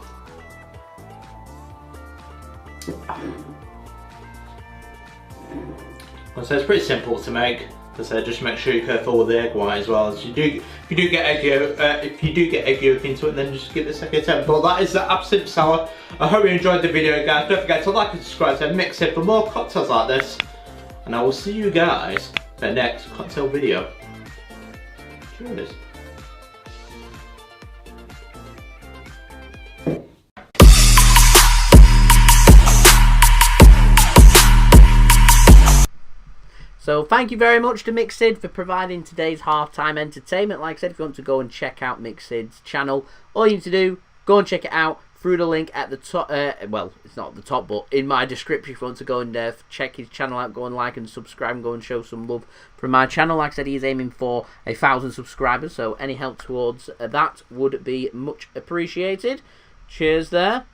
So it's pretty simple to make. So just make sure you're careful with the egg white as well. If you do get egg yolk into it, then just give it a second attempt. But that is the absinthe sour. I hope you enjoyed the video, guys. Don't forget to like and subscribe to Mix It for more cocktails like this. And I will see you guys in the next cocktail video. Cheers. So thank you very much to Mixid for providing today's halftime entertainment. Like I said, if you want to go and check out Mixid's channel, all you need to do, go and check it out through the link at the top. Well, it's not at the top, but in my description if you want to go and check his channel out, go and like and subscribe and go and show some love from my channel. Like I said, he's aiming for 1,000 subscribers, so any help towards that would be much appreciated. Cheers there.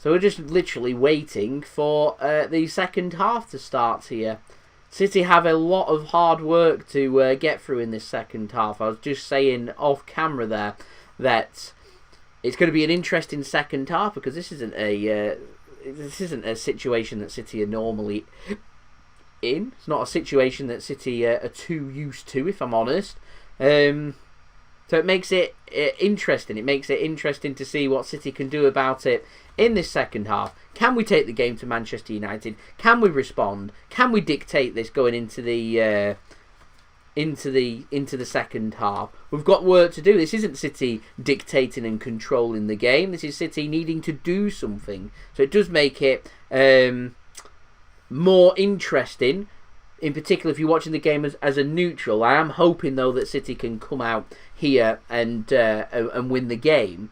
So we're just literally waiting for the second half to start here. City have a lot of hard work to get through in this second half. I was just saying off camera there that it's going to be an interesting second half because this isn't a situation that City are normally in. It's not a situation that City are too used to, if I'm honest. So it makes it interesting. It makes it interesting to see what City can do about it in this second half. Can we take the game to Manchester United? Can we respond? Can we dictate this going into the into the second half. We've got work to do. This isn't City dictating and controlling the game. This is City needing to do something. So it does make it more interesting. In particular, if you're watching the game as a neutral, I am hoping though that City can come out here and win the game.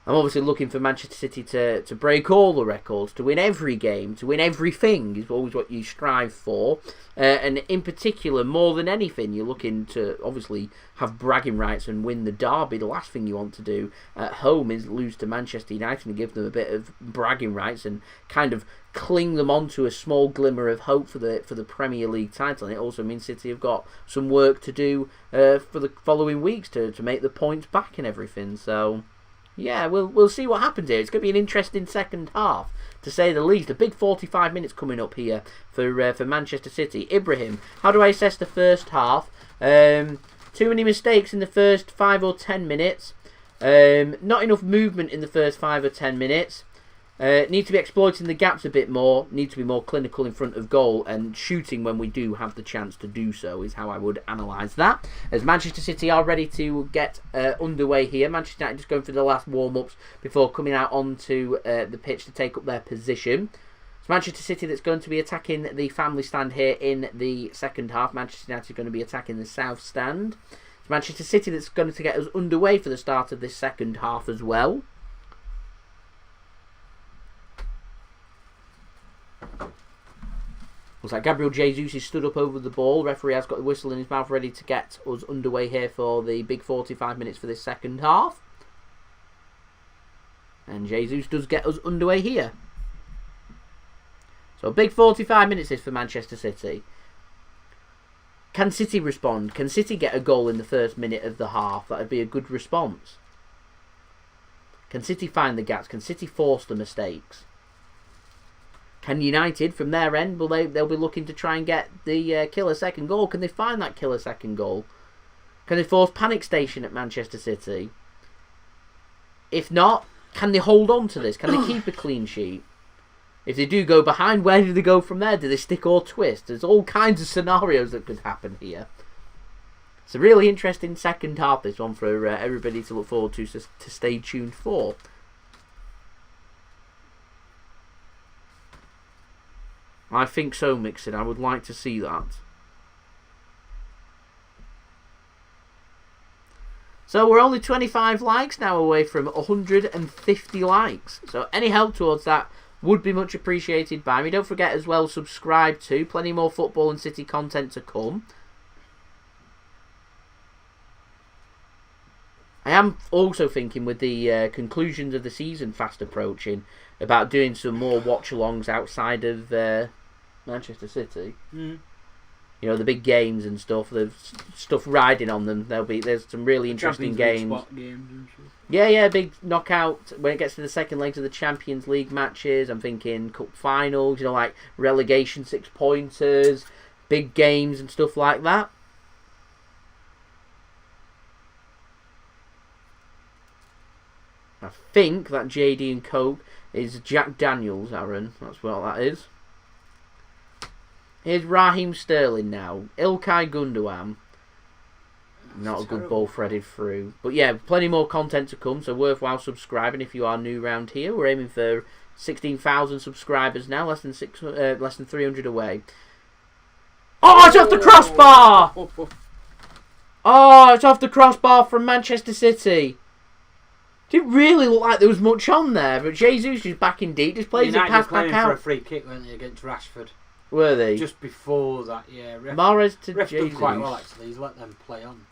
I'm obviously looking for Manchester City to break all the records, to win every game, to win everything is always what you strive for. And in particular, more than anything, you're looking to obviously have bragging rights and win the derby. The last thing you want to do at home is lose to Manchester United and give them a bit of bragging rights and kind of cling them onto a small glimmer of hope for the Premier League title. And it also means City have got some work to do for the following weeks to make the points back and everything. So yeah, we'll see what happens here. It's going to be an interesting second half, to say the least. A big 45 minutes coming up here for Manchester City. Ibrahim, how do I assess the first half? Too many mistakes in the first 5 or 10 minutes. Not enough movement in the first 5 or 10 minutes. Need to be exploiting the gaps a bit more. Need to be more clinical in front of goal and shooting when we do have the chance to do so is how I would analyse that. As Manchester City are ready to get underway here. Manchester United just going through the last warm-ups before coming out onto the pitch to take up their position. It's Manchester City that's going to be attacking the family stand here in the second half. Manchester United are going to be attacking the south stand. It's Manchester City that's going to get us underway for the start of this second half as well. Looks like Gabriel Jesus is stood up over the ball. Referee has got the whistle in his mouth ready to get us underway here for the big 45 minutes for this second half. And Jesus does get us underway here. So a big 45 minutes is for Manchester City. Can City respond? Can City get a goal in the first minute of the half? That would be a good response. Can City find the gaps? Can City force the mistakes? Can United, from their end, they'll be looking to try and get the killer second goal. Can they find that killer second goal? Can they force panic station at Manchester City? If not, can they hold on to this? Can they keep a clean sheet? If they do go behind, where do they go from there? Do they stick or twist? There's all kinds of scenarios that could happen here. It's a really interesting second half, this one, for everybody to look forward to stay tuned for. I think so, Mixon. I would like to see that. So we're only 25 likes now away from 150 likes. So any help towards that would be much appreciated by me. Don't forget as well, subscribe to. Plenty more football and City content to come. I am also thinking, with the conclusions of the season fast approaching, about doing some more watch-alongs outside of Manchester City. You know, the big games and stuff. There's stuff riding on them. There's some really interesting games. Yeah, big knockout. When it gets to the second legs of the Champions League matches, I'm thinking cup finals. You know, like relegation 6-pointers, big games and stuff like that. I think that JD and Coke is Jack Daniels, Aaron. That's what that is. Here's Raheem Sterling now. Ilkay Gundogan. Not a good ball threaded through. But yeah, plenty more content to come, so worthwhile subscribing if you are new around here. We're aiming for 16,000 subscribers now, less than 300 away. Oh, it's off the crossbar! Oh, it's off the crossbar from Manchester City. Didn't really look like there was much on there, but Jesus is back in deep. Just plays it pass back out. For a free kick, weren't they, against Rashford? Were they? Just before that, yeah. Mahrez to Ref Jesus. done quite well, actually. He's let them play on.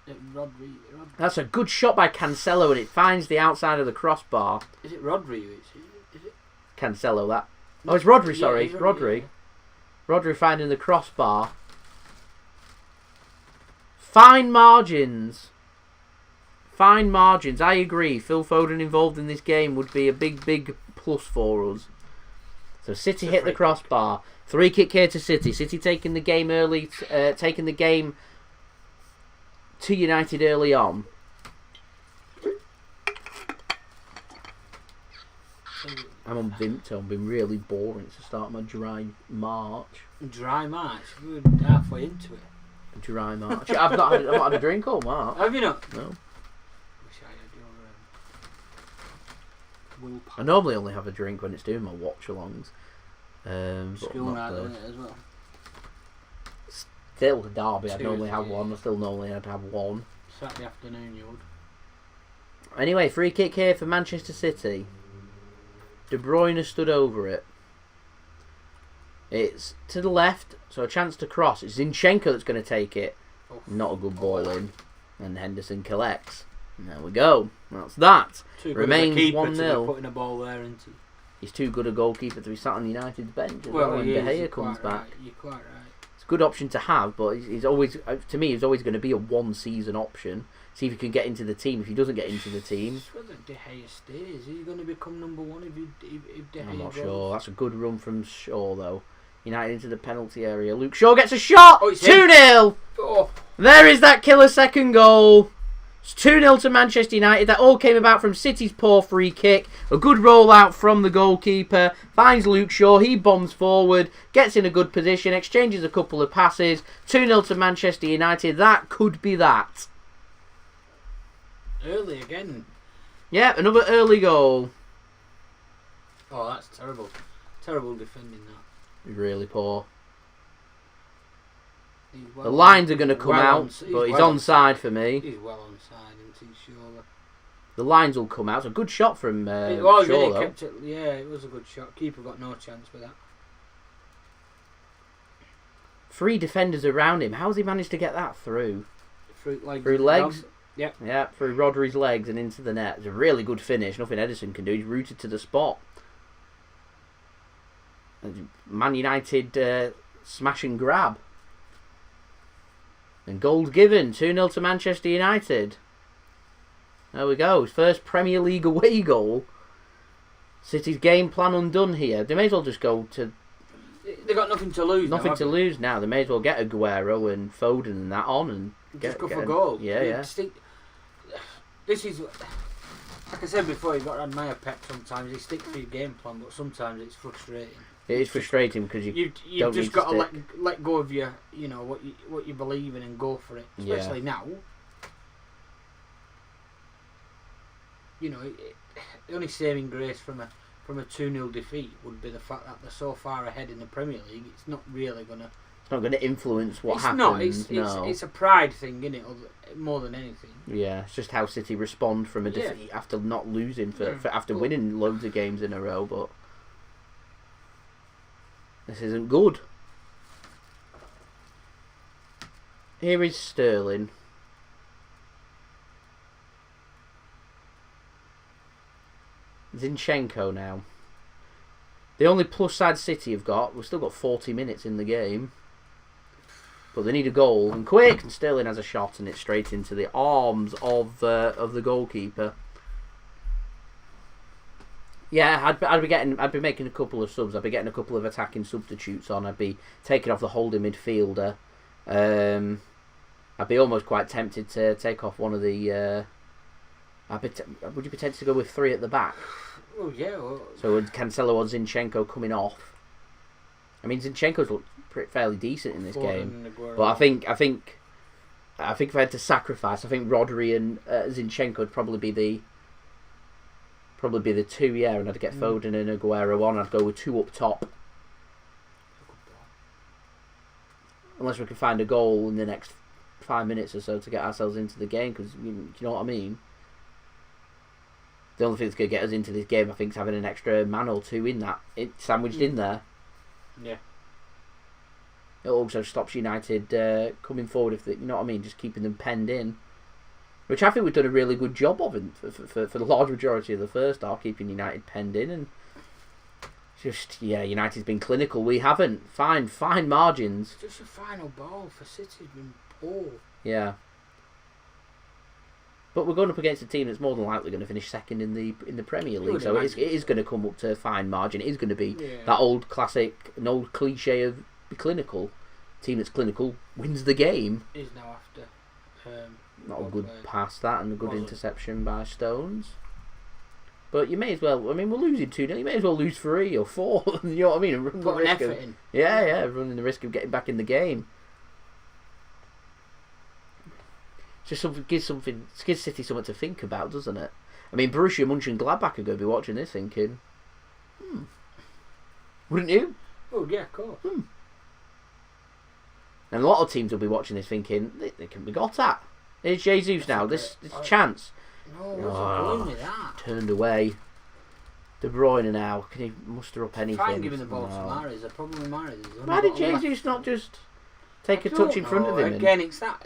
Rodri. That's a good shot by Cancelo, and it finds the outside of the crossbar. Is it Rodri? Is it? Cancelo, that. Oh, it's Rodri, sorry. Yeah, Rodri. Yeah. Rodri finding the crossbar. Fine margins. Fine margins. I agree. Phil Foden involved in this game would be a big plus for us. So City hit the crossbar. Free kick here to City. City taking the game early. Taking the game to United early on. I'm on Vimto. I've been really boring to start my dry March. Dry March? We're halfway into it. Dry March. I've not had a drink all March. Have you not? No. Wish I had your willpower. I normally only have a drink when it's doing my watch-alongs. School night doing it as well. Still, Derby, I'd normally have one. I still normally I'd have one. Saturday afternoon, you would. Anyway, free kick here for Manchester City. De Bruyne stood over it. It's to the left, so a chance to cross. It's Zinchenko that's going to take it. Oh. Not a good ball in. And Henderson collects. And there we go. That's that. Remains 1-0. Putting a ball there into. He's too good a goalkeeper to be sat on United's bench as well when De Gea comes back. Right. You're quite right. It's a good option to have, but he's always, to me, he's always going to be a one-season option. See if he can get into the team. If he doesn't get into the team, whether De Gea stays, is he going to become number one if De Gea I'm not goes? sure. That's a good run from Shaw, though. United into the penalty area. Luke Shaw gets a shot. 2-0. Oh. There is that killer second goal. It's 2-0 to Manchester United. That all came about from City's poor free kick. A good rollout from the goalkeeper. Finds Luke Shaw. He bombs forward. Gets in a good position. Exchanges a couple of passes. 2-0 to Manchester United. That could be that. Early again. Yeah, another early goal. Oh, that's terrible. Terrible defending that. Really poor. Well the lines are going to come out, but he's onside for me. He's well onside, isn't he, surely? The lines will come out. It's a good shot from it Shaw, was, though. kept it, yeah, it was a good shot. Keeper got no chance with that. 3 defenders around him. How's he managed to get that through? Through legs? Yep. Yeah, through Rodri's legs and into the net. It's a really good finish. Nothing Ederson can do. He's rooted to the spot. Man United smash and grab. And goals given. 2-0 to Manchester United. There we go. His first Premier League away goal. City's game plan undone here. They may as well just go to... They've got nothing to lose. Nothing to lose now. They may as well get Aguero and Foden and that on and just go for goal. Yeah. This is, like I said before, you've got to admire Pep sometimes. He sticks to your game plan, but sometimes it's frustrating. It is frustrating because you've just got to let go of your, what you believe in and go for it. Especially now. The only saving grace from a 2-0 defeat would be the fact that they're so far ahead in the Premier League. It's not really gonna. It's not going to influence what happens. It's a pride thing, isn't it? More than anything. Yeah, it's just how City respond from a defeat after not losing after winning loads of games in a row. But this isn't good. Here is Sterling. Zinchenko now. The only plus side City have got, we've still got 40 minutes in the game. But they need a goal, and quick! And Sterling has a shot, and it's straight into the arms of the goalkeeper. Yeah, I'd be making a couple of subs. I'd be getting a couple of attacking substitutes on. I'd be taking off the holding midfielder. I'd be almost quite tempted to take off one of the. Would you be tempted to go with 3 at the back? Oh yeah. So would Cancelo or Zinchenko coming off? I mean, Zinchenko's looked fairly decent in this game, but I think if I had to sacrifice, I think Rodri and Zinchenko would probably be the 2, yeah, and I'd get Foden and Aguero on. I'd go with 2 up top, unless we can find a goal in the next 5 minutes or so to get ourselves into the game. Because you know what I mean. The only thing that's going to get us into this game, I think, is having an extra man or 2 in that, sandwiched in there. Yeah. It also stops United coming forward, if you know what I mean, just keeping them penned in. Which I think we've done a really good job of for the large majority of the first half, keeping United penned in. And just, United's been clinical. We haven't. Fine margins. Just a final ball for City's been poor. Yeah. But we're going up against a team that's more than likely going to finish second in the Premier League, so it is going to come up to a fine margin. It is going to be that old classic, an old cliche of be clinical. Team that's clinical wins the game. Is now after. Not a good pass that, and a good interception by Stones. But you may as well. I mean, we're losing 2-0. You may as well lose 3 or 4. You know what I mean? And run Put an effort in. Yeah, running the risk of getting back in the game. Just gives City something to think about, doesn't it? I mean, Borussia Mönchengladbach are going to be watching this thinking, wouldn't you? Oh yeah, of course. And a lot of teams will be watching this thinking, they can be got at. Here's Jesus now, this chance. No, what's going with that? Turned away. De Bruyne now, can he muster up anything? Try and give him the ball to Mahrez. The problem with Mahrez is... Why did Jesus not just take a touch in front of him? Again, it's that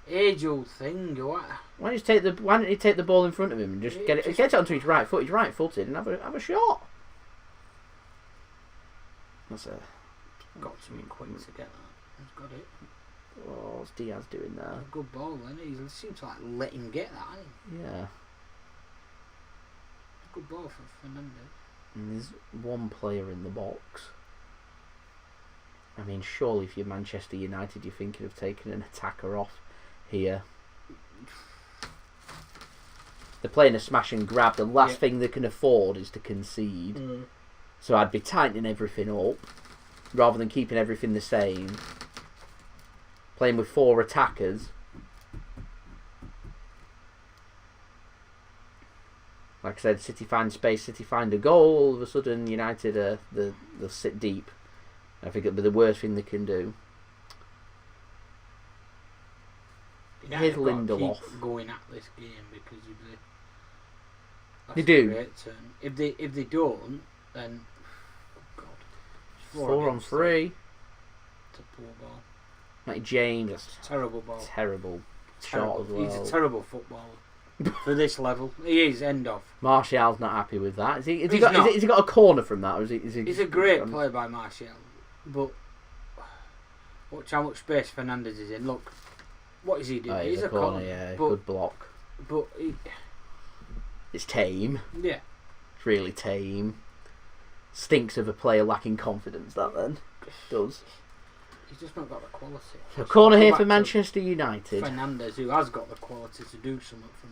age-old thing. Why don't he take the ball in front of him and just get it onto his right foot? He's right-footed and have a shot. That's a... Got to be quick to get that. He's got it. Oh, what's Diaz doing there? A good ball, then. He seems to let him get that, hasn't he? Yeah. Good ball for Fernandes. And there's one player in the box. I mean, surely if you're Manchester United, you're thinking of taking an attacker off here. They're playing a smash and grab. The last thing they can afford is to concede. So I'd be tightening everything up rather than keeping everything the same. Playing with 4 attackers. Like I said, City find space, City find a goal. All of a sudden, United they'll sit deep. I think it'll be the worst thing they can do. Here's Lindelof. Keep going at this game because they do. Great turn. If they don't, then God, 4 on 3. It's a poor ball. Like James, that's a terrible ball. Terrible shot as well. He's a terrible footballer for this level. He is. End of. Martial's not happy with that. Has he got a corner from that? Or is he? He's a great player by Martial, but watch how much space Fernandes is in. Look, what is he doing? He's a corner. Yeah, good block. But it's tame. Yeah, it's really tame. Stinks of a player lacking confidence. That then does. He's just not got the quality. So corner here for Manchester United. Fernandes, who has got the quality to do something from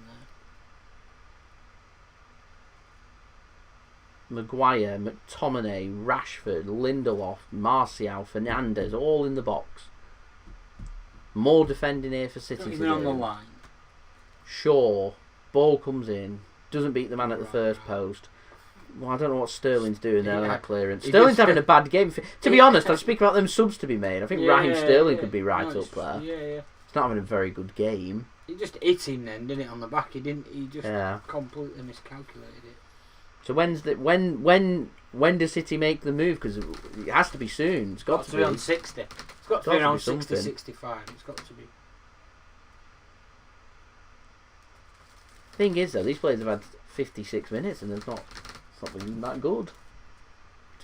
there. Maguire, McTominay, Rashford, Lindelof, Martial, Fernandes, all in the box. More defending here for City Not even on the line. Shaw, ball comes in, doesn't beat the man at the first post. Well, I don't know what Sterling's doing there on that clearance. Sterling's having a bad game. To be honest, I speak about them subs to be made. I think Raheem Sterling could be right up there. Yeah. He's not having a very good game. He just hit him then, didn't it, on the back? He just completely miscalculated it. So when does City make the move? Because it has to be soon. It's got to be on 60. It's got to be around 60, 65. It's got to be. Thing is though, these players have had 56 minutes and it's not been that good.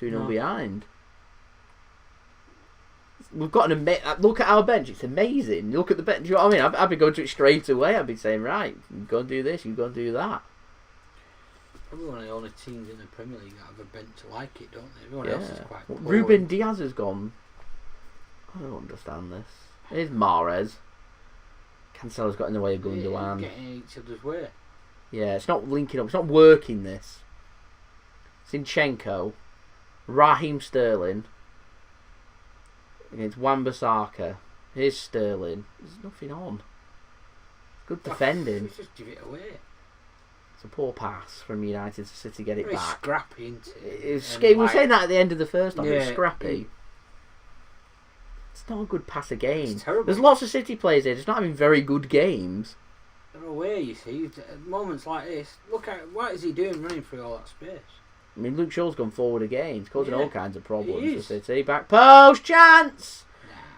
2-0 behind. We've got look at our bench. It's amazing. Look at the bench. You know what I mean? I'd be going to it straight away. I'd be saying, right, you go and do this, you go and do that. Probably one of the only teams in the Premier League that have a bench like it, don't they? Everyone else is quite poor. Ruben Dias has gone. I don't understand this. Here's Mahrez. Cancelo's got in the way of Gundogan. Getting each other's way. Yeah, it's not linking up. It's not working, this. Zinchenko. Raheem Sterling. Against Wan-Bissaka. Here's Sterling. There's nothing on. Good defending. Just give it away. It's a poor pass from United to City get it very back. Scrappy, isn't it? We were saying that at the end of the first half. It's scrappy. It's not a good pass again. It's terrible. There's lots of City players here just not having very good games. They're away, you see. At moments like this, look at what is he doing running through all that space? I mean, Luke Shaw's gone forward again. He's causing all kinds of problems for City. Back post chance!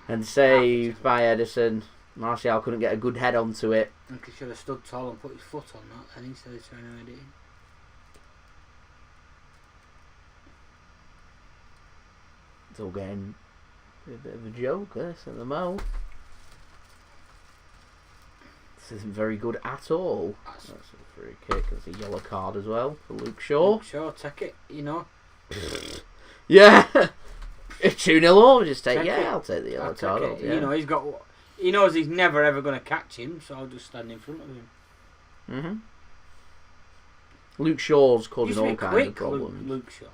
And saved by Ederson. Martial couldn't get a good head onto it. I think he should have stood tall and put his foot on that and instead of trying to head it in. It's all getting a bit of a joke, this, at the moment. This isn't very good at all. That's a free kick. That's a yellow card as well for Luke Shaw. Luke Shaw, take it, you know. Yeah! 2-0 over, just take it. I'll take the yellow card. Yeah. You know, he knows he's never ever going to catch him, so I'll just stand in front of him. Luke Shaw's causing all kinds of problems. Luke Shaw.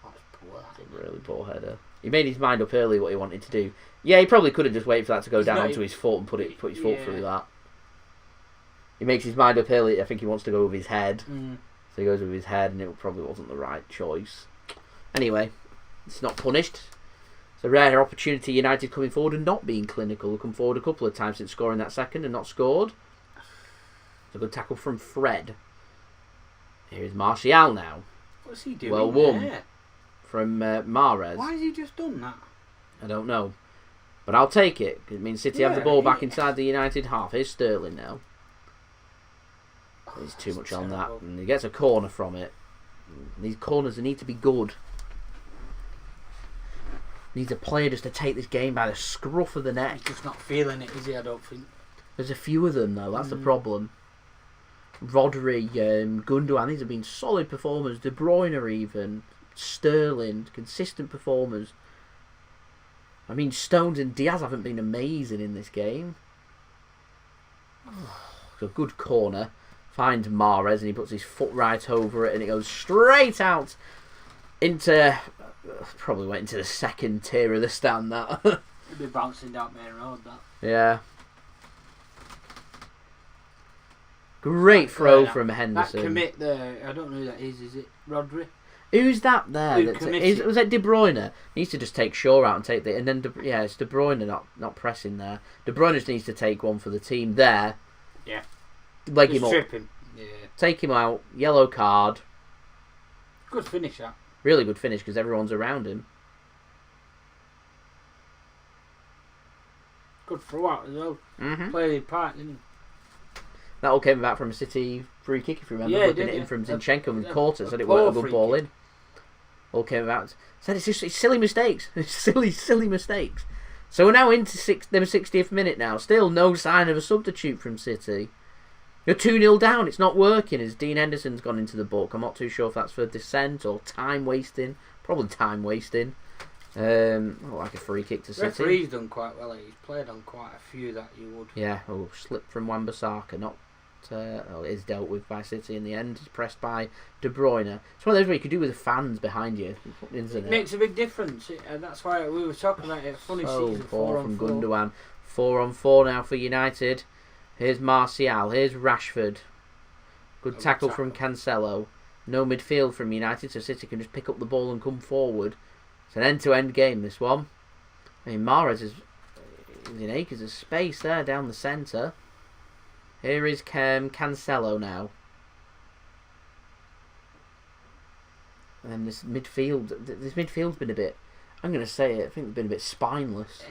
That's poor. That's a really poor header. He made his mind up early what he wanted to do. Yeah, he probably could have just waited for that to go down onto his foot and put his foot through that. He makes his mind up early. I think he wants to go with his head. So he goes with his head, and it probably wasn't the right choice. Anyway, it's not punished. It's a rare opportunity. United coming forward and not being clinical. They've come forward a couple of times since scoring that second and not scored. It's a good tackle from Fred. Here's Martial now. What's he doing? Well won from Mahrez. Why has he just done that? I don't know. But I'll take it. It means City have the ball back inside the United half. Here's Sterling now. There's too much on that. And he gets a corner from it. And these corners need to be good. Needs a player just to take this game by the scruff of the neck. He's just not feeling it, is he? I don't think. There's a few of them though. That's the problem. Rodri, Gundogan, these have been solid performers. De Bruyne even. Sterling, consistent performers. I mean, Stones and Diaz haven't been amazing in this game. So good corner. Finds Mahrez and he puts his foot right over it and it goes straight out into... Probably went into the second tier of the stand, that. It'd be bouncing down main road, that. Yeah. Great throw from Henderson. That commit there, I don't know who that is it Rodri? Who's that there? Was that De Bruyne? He needs to just take Shaw out and take the... And then, it's De Bruyne not pressing there. De Bruyne just needs to take one for the team there. Yeah. Leg him up. Him. Yeah. Take him out. Yellow card. Good finish, that. Really good finish because everyone's around him. Good throw out as well. Played in part, didn't he? That all came back from a City free kick, if you remember. Yeah, Whipping it in from Zinchenko and caught it, said it weren't a good ball in. All came about. Said it's silly mistakes. It's silly mistakes. So we're now into the 60th minute now. Still no sign of a substitute from City. You're 2-0 down. It's not working as Dean Henderson's gone into the book. I'm not too sure if that's for dissent or time wasting. Probably time wasting. Like a free kick to City. Referee's done quite well. He's played on quite a few that you would. Yeah, slip from Wan-Bissaka. Not. It is dealt with by City in the end. It's pressed by De Bruyne. It's one of those where you could do with the fans behind you, isn't it? It makes a big difference, and that's why we were talking about it. Funny season. 4 from Gundogan. 4-on-4 now for United. Here's Martial. Here's Rashford. Good tackle from Cancelo. No midfield from United, so City can just pick up the ball and come forward. It's an end-to-end game, this one. I mean, Mahrez is in acres of space there down the centre. Here is Cancelo now. And then this midfield's been a bit... I'm going to say it. I think they've been a bit spineless.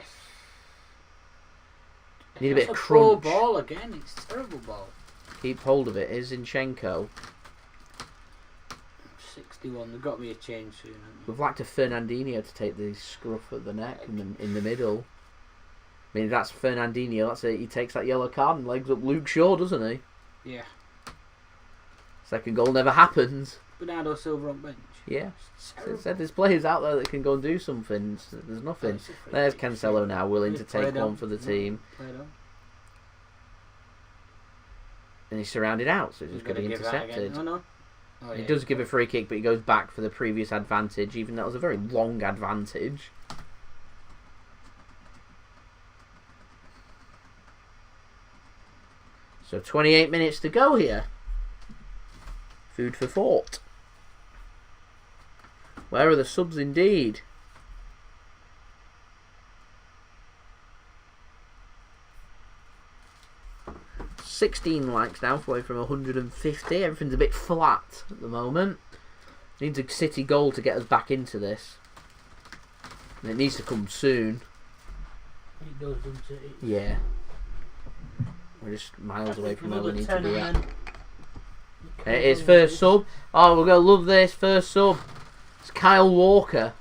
Need a bit of crunch. Poor ball again. It's a terrible ball. Keep hold of it. Here's Zinchenko. 61. There's got to be a change soon. We'd like to Fernandinho to take the scruff of the neck in the middle. I mean, if that's Fernandinho, that's it. He takes that yellow card and legs up Luke Shaw, doesn't he? Yeah. Second goal never happens. Bernardo Silva on bench. Yeah. Said there's players out there that can go and do something. There's nothing. There's Cancelo now, willing to take one for the team. And he's surrounded out, so he's just getting intercepted. He does give a free kick, but he goes back for the previous advantage, even though that was a very long advantage. So 28 minutes to go here. Food for thought. Where are the subs indeed? $16 likes now, away from 150. Everything's a bit flat at the moment. Needs a City goal to get us back into this. And it needs to come soon. It does, doesn't it? Yeah. We're just miles away from where we need to be at. It is first sub. Oh, we're going to love this. First sub. It's Kyle Walker.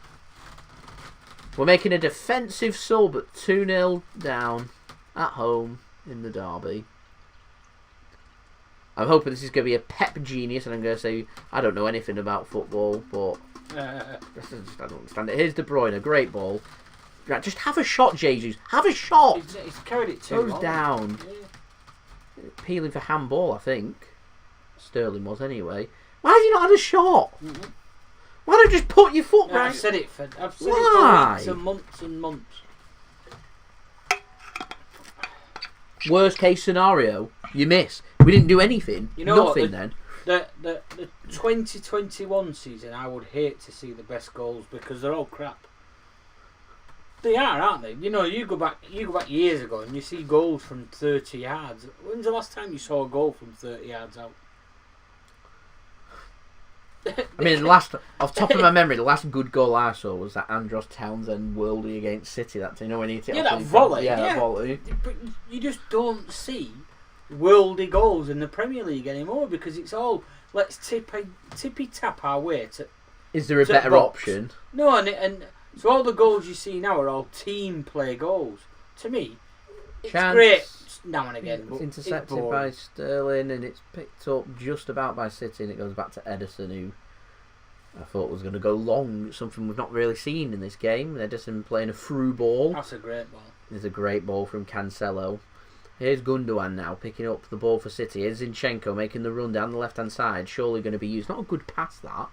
We're making a defensive sub at 2-0 down at home in the derby. I'm hoping this is going to be a Pep genius, and I'm going to say I don't know anything about football, but I don't understand it. Here's De Bruyne, great ball. Right, just have a shot, Jesus. Have a shot. He's carried it too. Goes down. Yeah. Appealing for handball, I think. Sterling was anyway. Why has he not had a shot? Why to just put your foot right. I've said it for weeks and months and months. Worst case scenario, you miss. We didn't do anything. You know Nothing what, then. The 2021 season, I would hate to see the best goals because they're all crap. They are, aren't they? You know, you go back years ago and you see goals from 30 yards. When's the last time you saw a goal from 30 yards out? I mean, off the top of my memory, the last good goal I saw was that Andros Townsend worldie against City. That, you know, when he hit that volley. That volley. But you just don't see worldie goals in the Premier League anymore because it's all let's tippy tap our way to. Is there a better box. option? No, and so all the goals you see now are all team play goals. To me, it's great now and again. It's intercepted by Sterling and it's picked up just about by City and it goes back to Ederson, who I thought was going to go long. Something we've not really seen in this game. Ederson playing a through ball. That's a great ball. It's a great ball from Cancelo. Here's Gundogan now picking up the ball for City. Here's Zinchenko making the run down the left hand side. Surely going to be used. Not a good pass, that.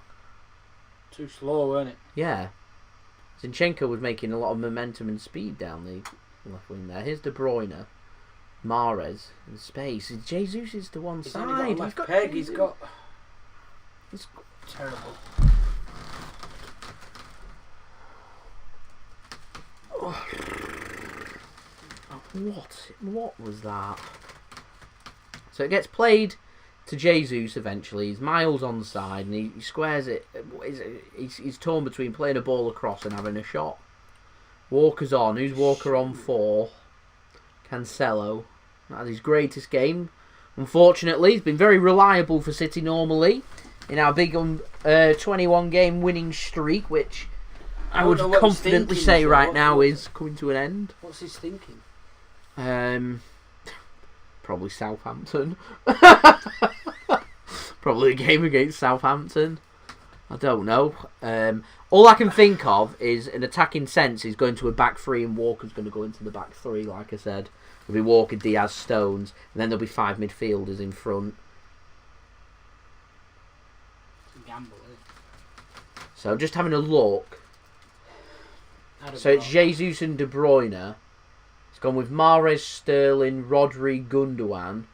Too slow, weren't it? Yeah. Zinchenko was making a lot of momentum and speed down the left wing there. Here's De Bruyne. Mahrez in space. Jesus is to one side. He's got peg. He's got. It's terrible. Oh. What was that? So it gets played to Jesus eventually. He's miles on side and he squares it. He's torn between playing a ball across and having a shot. Walker's on. Who's Walker on for? Cancelo. That's his greatest game. Unfortunately, he's been very reliable for City normally in our big 21 game winning streak, which I would confidently say right now is coming to an end. What's his thinking? Probably Southampton. Probably a game against Southampton. I don't know. All I can think of is an attacking sense is going to a back three and Walker's going to go into the back three, like I said. There'll be Walker, Diaz, Stones, and then there'll be 5 midfielders in front. It's a gamble, isn't it? So just having a look. So it's Jesus and De Bruyne. It's gone with Mahrez, Sterling, Rodri, Gundogan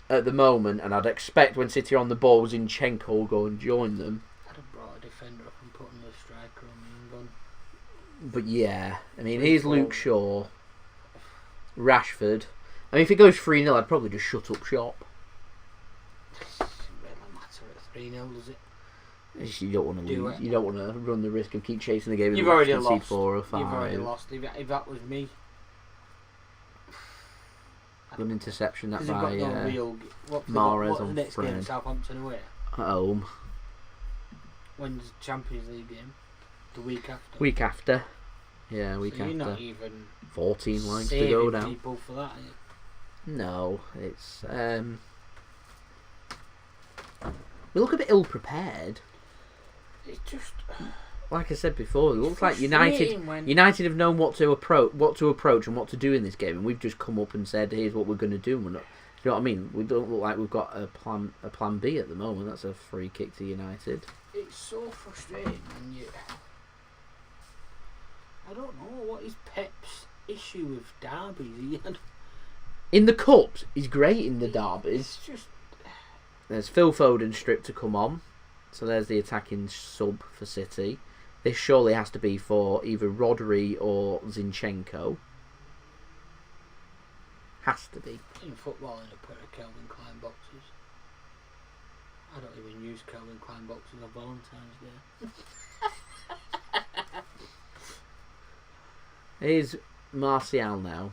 at the moment, and I'd expect when City are on the ball, Zinchenko will go and join them. I'd have brought a defender up and put another striker on me and gone. But yeah, I mean, here's Luke Shaw, Rashford. I mean, if it goes 3-0, I'd probably just shut up shop. It doesn't really matter at 3-0, does it? You don't want to lose. You don't want to run the risk of keep chasing the game. You've already lost. 4 or 5. You've already lost. If that was me. Good interception that by Mahrez on the next Fred. game? Southampton away. At home. When's the Champions League game? The week after. Week after. Yeah, week after. You're not even 14 lines to go now. People for that, are you? No, it's we look a bit ill prepared. It's just like I said before, it looks like United have known what to approach and what to do in this game, and we've just come up and said, "Here's what we're going to do." We're not, you know what I mean? We don't look like we've got a plan B at the moment. That's a free kick to United. It's so frustrating when you. I don't know what is Pep's issue with derbies. In the cups, he's great in the derbies. It's just. There's Phil Foden stripped to come on. So there's the attacking sub for City. This surely has to be for either Rodri or Zinchenko. Has to be. In football, in a pair of Calvin Klein boxes. I don't even use Calvin Klein boxes on Valentine's Day. Here's Martial now.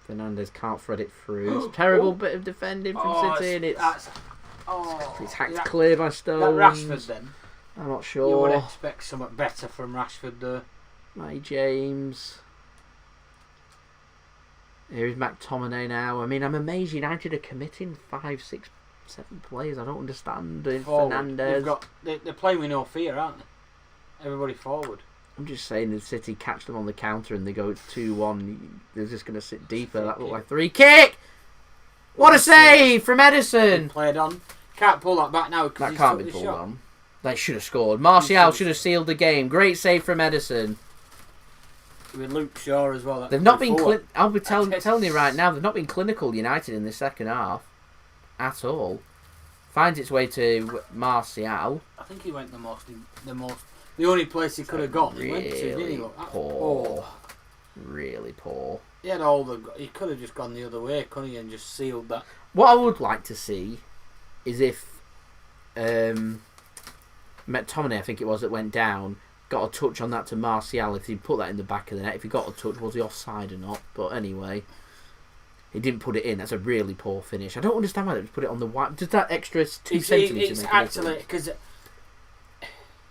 Fernandes can't thread it through. It's a terrible bit of defending from City, and it's hacked clear by Stones. That Rashford then? I'm not sure. You would expect something better from Rashford there. Matty James. Here's McTominay now. I mean, I'm amazed United are committing 5, 6, 7 players. I don't understand. Fernandes. They're playing with no fear, aren't they? Everybody forward. I'm just saying, if City catch them on the counter and they go 2-1, they're just going to sit deeper. That looked like 3 kick. What a save from Ederson! Played on. Can't pull that back now. That can't be pulled on. They should have scored. Martial should have sealed the game. Great save from Ederson. With Luke Shaw as well. They've not been. I'll be telling you right now. They've not been clinical. United in the second half at all. Finds its way to Martial. I think he went the only place he could have gone. He went to, didn't he? Poor. Really poor. He could have just gone the other way, couldn't he, and just sealed that. What I would like to see is if McTominay, I think it was, that went down, got a touch on that to Martial. If he put that in the back of the net, if he got a touch, was he offside or not? But anyway, he didn't put it in. That's a really poor finish. I don't understand why they put it on the white. Does that extra 2 centimetres make a difference? Because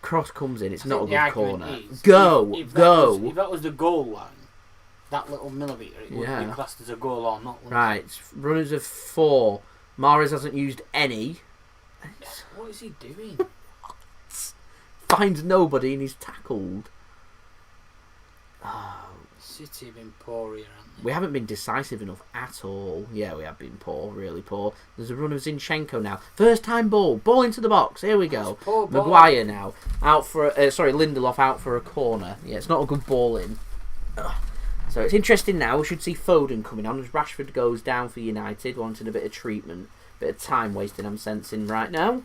cross comes in. It's not a good corner. Go. If that was the goal line, that little millimetre, it would be classed as a goal or not. Right, runners of 4. Mahrez hasn't used any. What is he doing? Finds nobody and he's tackled. Oh. City have been poor here, haven't they? We haven't been decisive enough at all. Yeah, we have been poor, really poor. There's a run of Zinchenko now. First time ball into the box. Here we go. Maguire now out for Lindelof out for a corner. Yeah, it's not a good ball in. Ugh. So it's interesting now. We should see Foden coming on as Rashford goes down for United, wanting a bit of treatment, bit of time wasting. I'm sensing right now.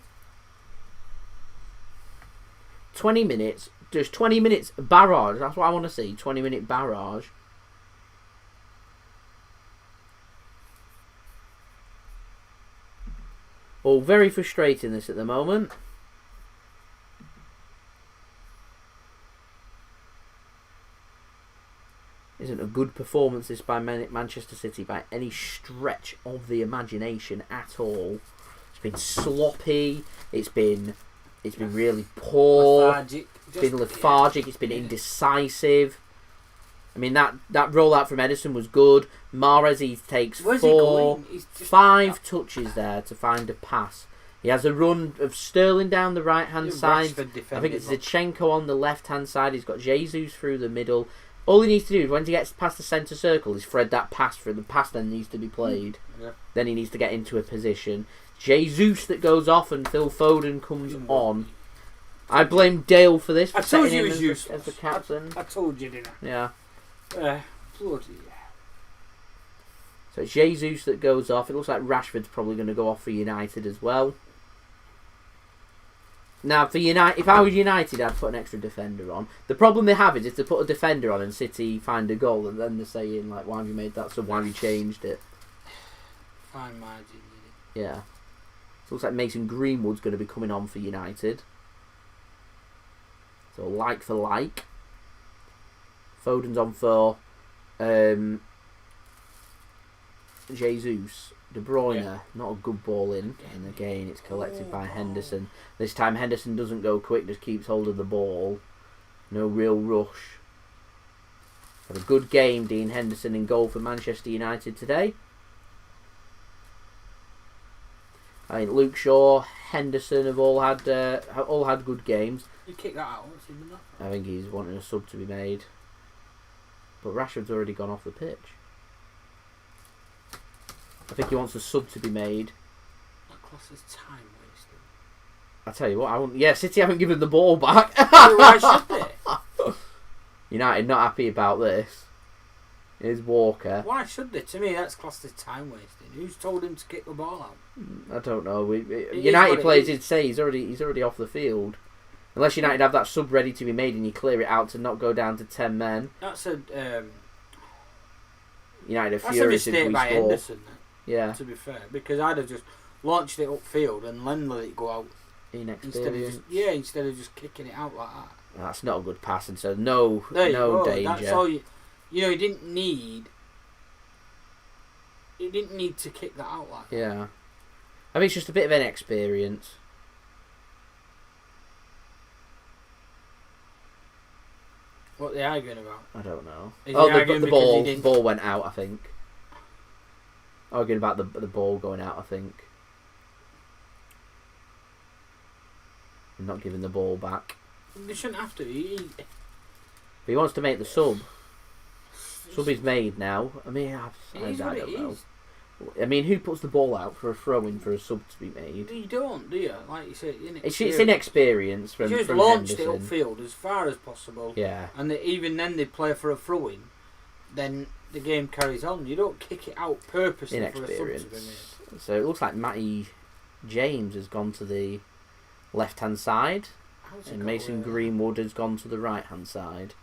20 minutes. Just 20 minutes barrage. That's what I want to see. 20-minute barrage. Oh, very frustrating this at the moment. Isn't a good performance this by Manchester City by any stretch of the imagination at all. It's been sloppy. It's been really poor. It's been lethargic. It's been indecisive. I mean, that rollout from Ederson was good. Mahrez, he takes 5 touches there to find a pass. He has a run of Sterling down the right-hand side. I think it's Zinchenko on the left-hand side. He's got Jesus through the middle. All he needs to do is, when he gets past the centre circle, is thread that pass through. The pass then needs to be played. Yeah. Then he needs to get into a position. Jesus that goes off and Phil Foden comes on. I blame Dale for this. I told you he was useless. As the captain. I told you, didn't I? Yeah. Bloody. So it's Jesus that goes off. It looks like Rashford's probably going to go off for United as well. Now, for United, if I was United, I'd put an extra defender on. The problem they have is if they put a defender on and City find a goal, and then they're saying, like, why have you made that sub? Why have you changed it? Fine margin, did it? Yeah. So it looks like Mason Greenwood's going to be coming on for United. So like for like. Foden's on for Jesus. De Bruyne, not a good ball in. And again, it's collected by Henderson. This time Henderson doesn't go quick, just keeps hold of the ball. No real rush. Had a good game, Dean Henderson in goal for Manchester United today. I think Luke Shaw, Henderson have all had good games. You kick that out, I think he's wanting a sub to be made. But Rashford's already gone off the pitch. I think he wants a sub to be made. That class is time wasted. I tell you what, City haven't given the ball back. Why should they? United not happy about this. Here's Walker. Why should they? To me, that's classed as time wasting. Who's told him to kick the ball out? I don't know. United players did say he's already off the field. Unless United have that sub ready to be made and you clear it out to not go down to 10 men. That's a United are furious if we score. By Ederson, yeah. To be fair, because I'd have just launched it upfield and then let it go out. Instead of just kicking it out like that. That's not a good pass, and so no danger. That's all you know. He didn't need to kick that out like that. Yeah, I mean it's just a bit of inexperience. What are they arguing about? I don't know. The ball went out, I think. Arguing about the ball going out, I think. And not giving the ball back. They shouldn't have to. But he wants to make the sub. Sub is made now. I mean, I don't know. I mean, who puts the ball out for a throw-in for a sub to be made? You don't, do you? Like you say, it's inexperience from you just from launched Henderson. it upfield as far as possible. Yeah. And even then they play for a throw-in. Then the game carries on. You don't kick it out purposely for a sub to be made. So it looks like Matty James has gone to the left-hand side. And Mason Greenwood has gone to the right-hand side.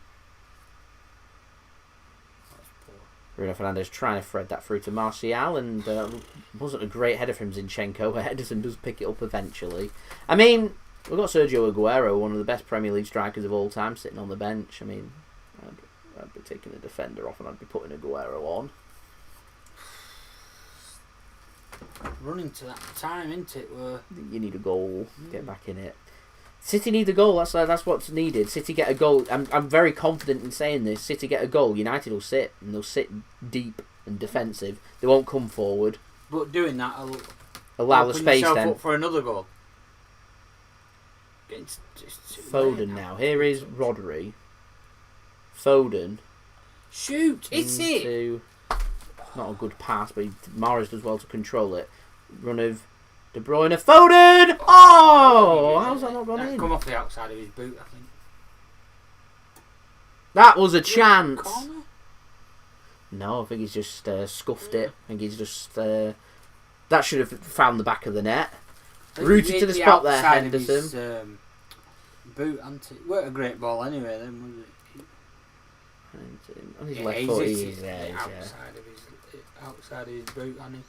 Bruno Fernandes trying to thread that through to Martial, and wasn't a great header from Zinchenko. Ederson does pick it up eventually. I mean, we've got Sergio Aguero, one of the best Premier League strikers of all time, sitting on the bench. I mean, I'd be taking a defender off and I'd be putting Aguero on. Running to that time, isn't it? Where you need a goal, get back in it. City need a goal. That's what's needed. City get a goal. I'm very confident in saying this. City get a goal. United will sit, and they'll sit deep and defensive. They won't come forward. But doing that will allow the space then up for another goal. Foden now. Here is Rodri. Foden. Shoot! It's it. Not a good pass, but Mahrez does well to control it. Run of De Bruyne, Foden! Oh! How's that not gone in? Come off the outside of his boot, I think. That was a chance. Corner? No, I think he's just scuffed it. I think he's just... that should have found the back of the net. Rooted to the spot there, Henderson. His, boot, weren't a great ball anyway then, was it? On his left foot, he's outside of his boot, hasn't he?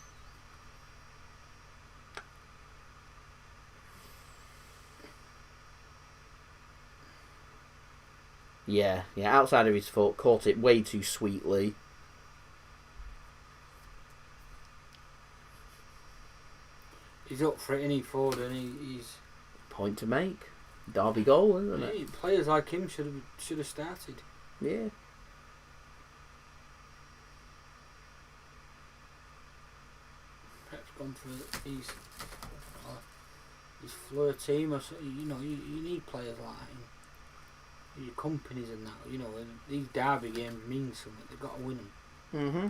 Yeah, outside of his foot, caught it way too sweetly. He's up for it, and he's point to make. Derby goal, isn't it? Players like him should have started. Yeah. Pep's gone for his Fleur team, or so, you need players like him. Your companies and that, and these derby games mean something. They've got to win them. Mm-hmm.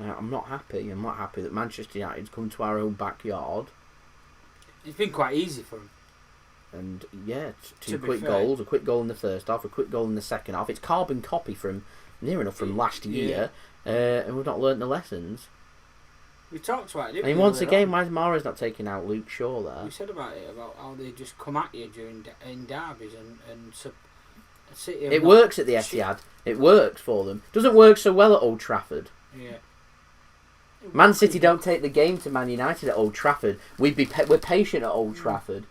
I'm not happy. I'm not happy that Manchester United's come to our own backyard. It's been quite easy for them. And yeah, two quick goals. A quick goal in the first half, a quick goal in the second half. It's carbon copy from near enough from last year, and we've not learnt the lessons. We talked about it, didn't we? I mean, once again, why is Mahrez not taking out Luke Shaw there? We said about how they just come at you in derbies and City. It works at the Etihad. It works for them. Doesn't work so well at Old Trafford. Yeah. Man City don't take the game to Man United at Old Trafford. We're patient at Old Trafford.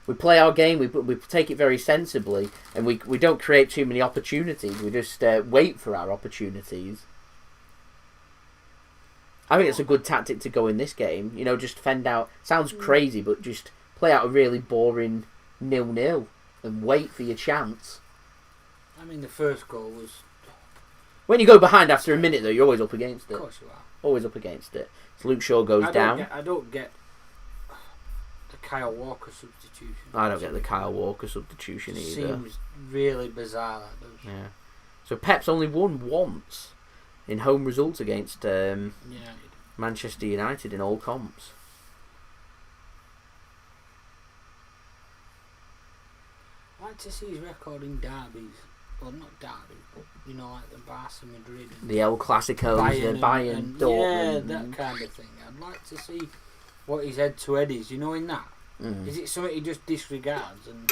We play our game. We take it very sensibly, and we don't create too many opportunities. We just wait for our opportunities. I think it's a good tactic to go in this game. Just fend out. Sounds crazy, but just play out a really boring 0-0 and wait for your chance. I mean, the first goal was... When you go behind after a minute, though, you're always up against it. Of course you are. Always up against it. So Luke Shaw goes down. I don't get the Kyle Walker substitution. I don't get the Kyle Walker substitution either. Seems really bizarre, that does. Yeah. So Pep's only won once in home results against Manchester United in all comps. I'd like to see his record in derbies. Well, not derbies, but like the Barca Madrid and the El Clasicos, the Bayern, Dortmund. Yeah, that kind of thing. I'd like to see what his head-to-head is, in that. Is it something he just disregards? And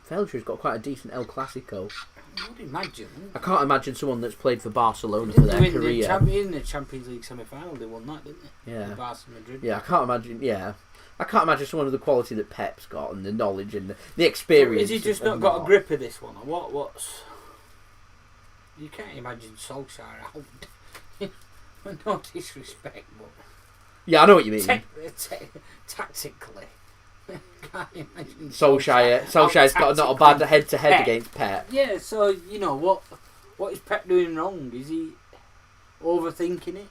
Felcher's got quite a decent El Clasico. I would imagine. I can't imagine someone that's played for Barcelona for their career. In the Champions League semi-final, they won that, didn't they? Yeah. The Barca Madrid. Yeah, I can't imagine. Yeah, I can't imagine someone of the quality that Pep's got and the knowledge and the experience. So is he just not got a grip of this one, or what's? You can't imagine Solskjaer out. No disrespect, but yeah, I know what you mean. Tactically. Solskjaer's got not a bad head-to-head against Pep. Yeah, so what is Pep doing wrong? Is he overthinking it?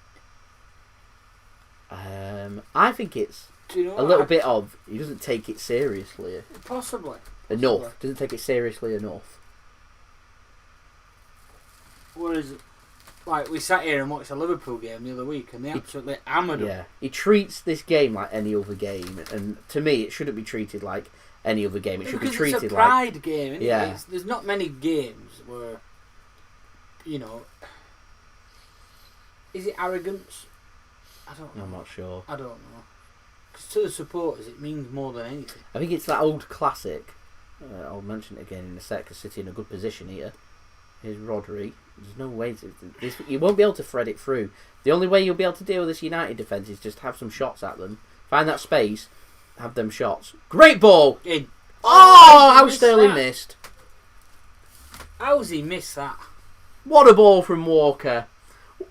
I think it's Do you know a little bit of, he doesn't take it seriously. Possibly. Enough. Doesn't take it seriously enough. Whereas, like, we sat here and watched a Liverpool game the other week and they absolutely hammered him. Yeah. He treats this game like any other game, and to me, it shouldn't be treated like any other game. It should be treated like... it's a pride game, isn't yeah. it? There's not many games where, you know... Is it arrogance? I don't know. I'm not sure. I don't know. Because to the supporters, it means more than anything. I think it's that old classic. I'll mention it again in a sec, because City in a good position here. Here's Rodri. There's no way you won't be able to thread it through. The only way you'll be able to deal with this United defence is just have some shots at them. Find that space, have them shots. Great ball! In. Oh, how Sterling missed. How's he missed that? What a ball from Walker.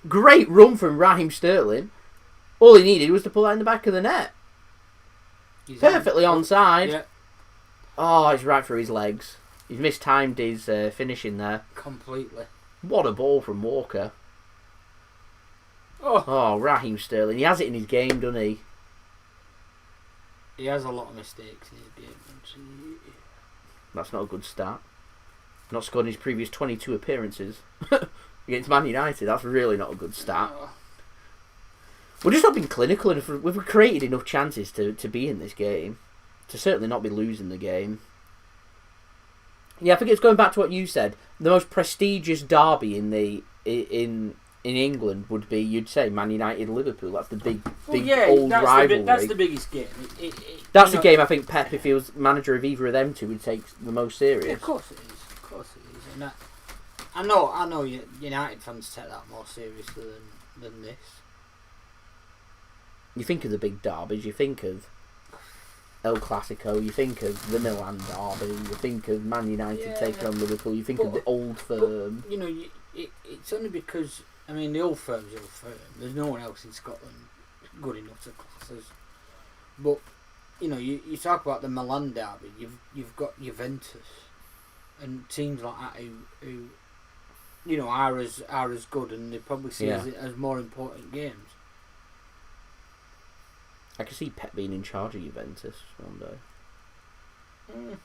Great run from Raheem Sterling. All he needed was to pull that in the back of the net. He's perfectly onside. Yeah. Oh, it's right through his legs. He's mistimed his finishing there. Completely. What a ball from Walker. Oh, Raheem Sterling. He has it in his game, doesn't he? He has a lot of mistakes in his game. That's not a good start. Not scored in his previous 22 appearances against Man United. That's really not a good start. We're just not being clinical enough. We've created enough chances to be in this game. To certainly not be losing the game. Yeah, I think it's going back to what you said. The most prestigious derby in England would be, you'd say, Man United Liverpool. That's the big old rivalry. That's the biggest game. That's the game I think Pep, if he was manager of either of them two, would take the most serious. Yeah, of course it is. Of course it is. And that, I know United fans take that more seriously than this. You think of the big derbies, you think of El Clasico, you think of the Milan derby, you think of Man United taking on Liverpool, you think of the Old Firm. But, you know, it's only because, I mean, the Old Firm's the Old Firm. There's no one else in Scotland good enough to class as. But, you know, you talk about the Milan derby, you've got Juventus and teams like that who you know, are as good, and they probably see it as more important games. I can see Pep being in charge of Juventus one day.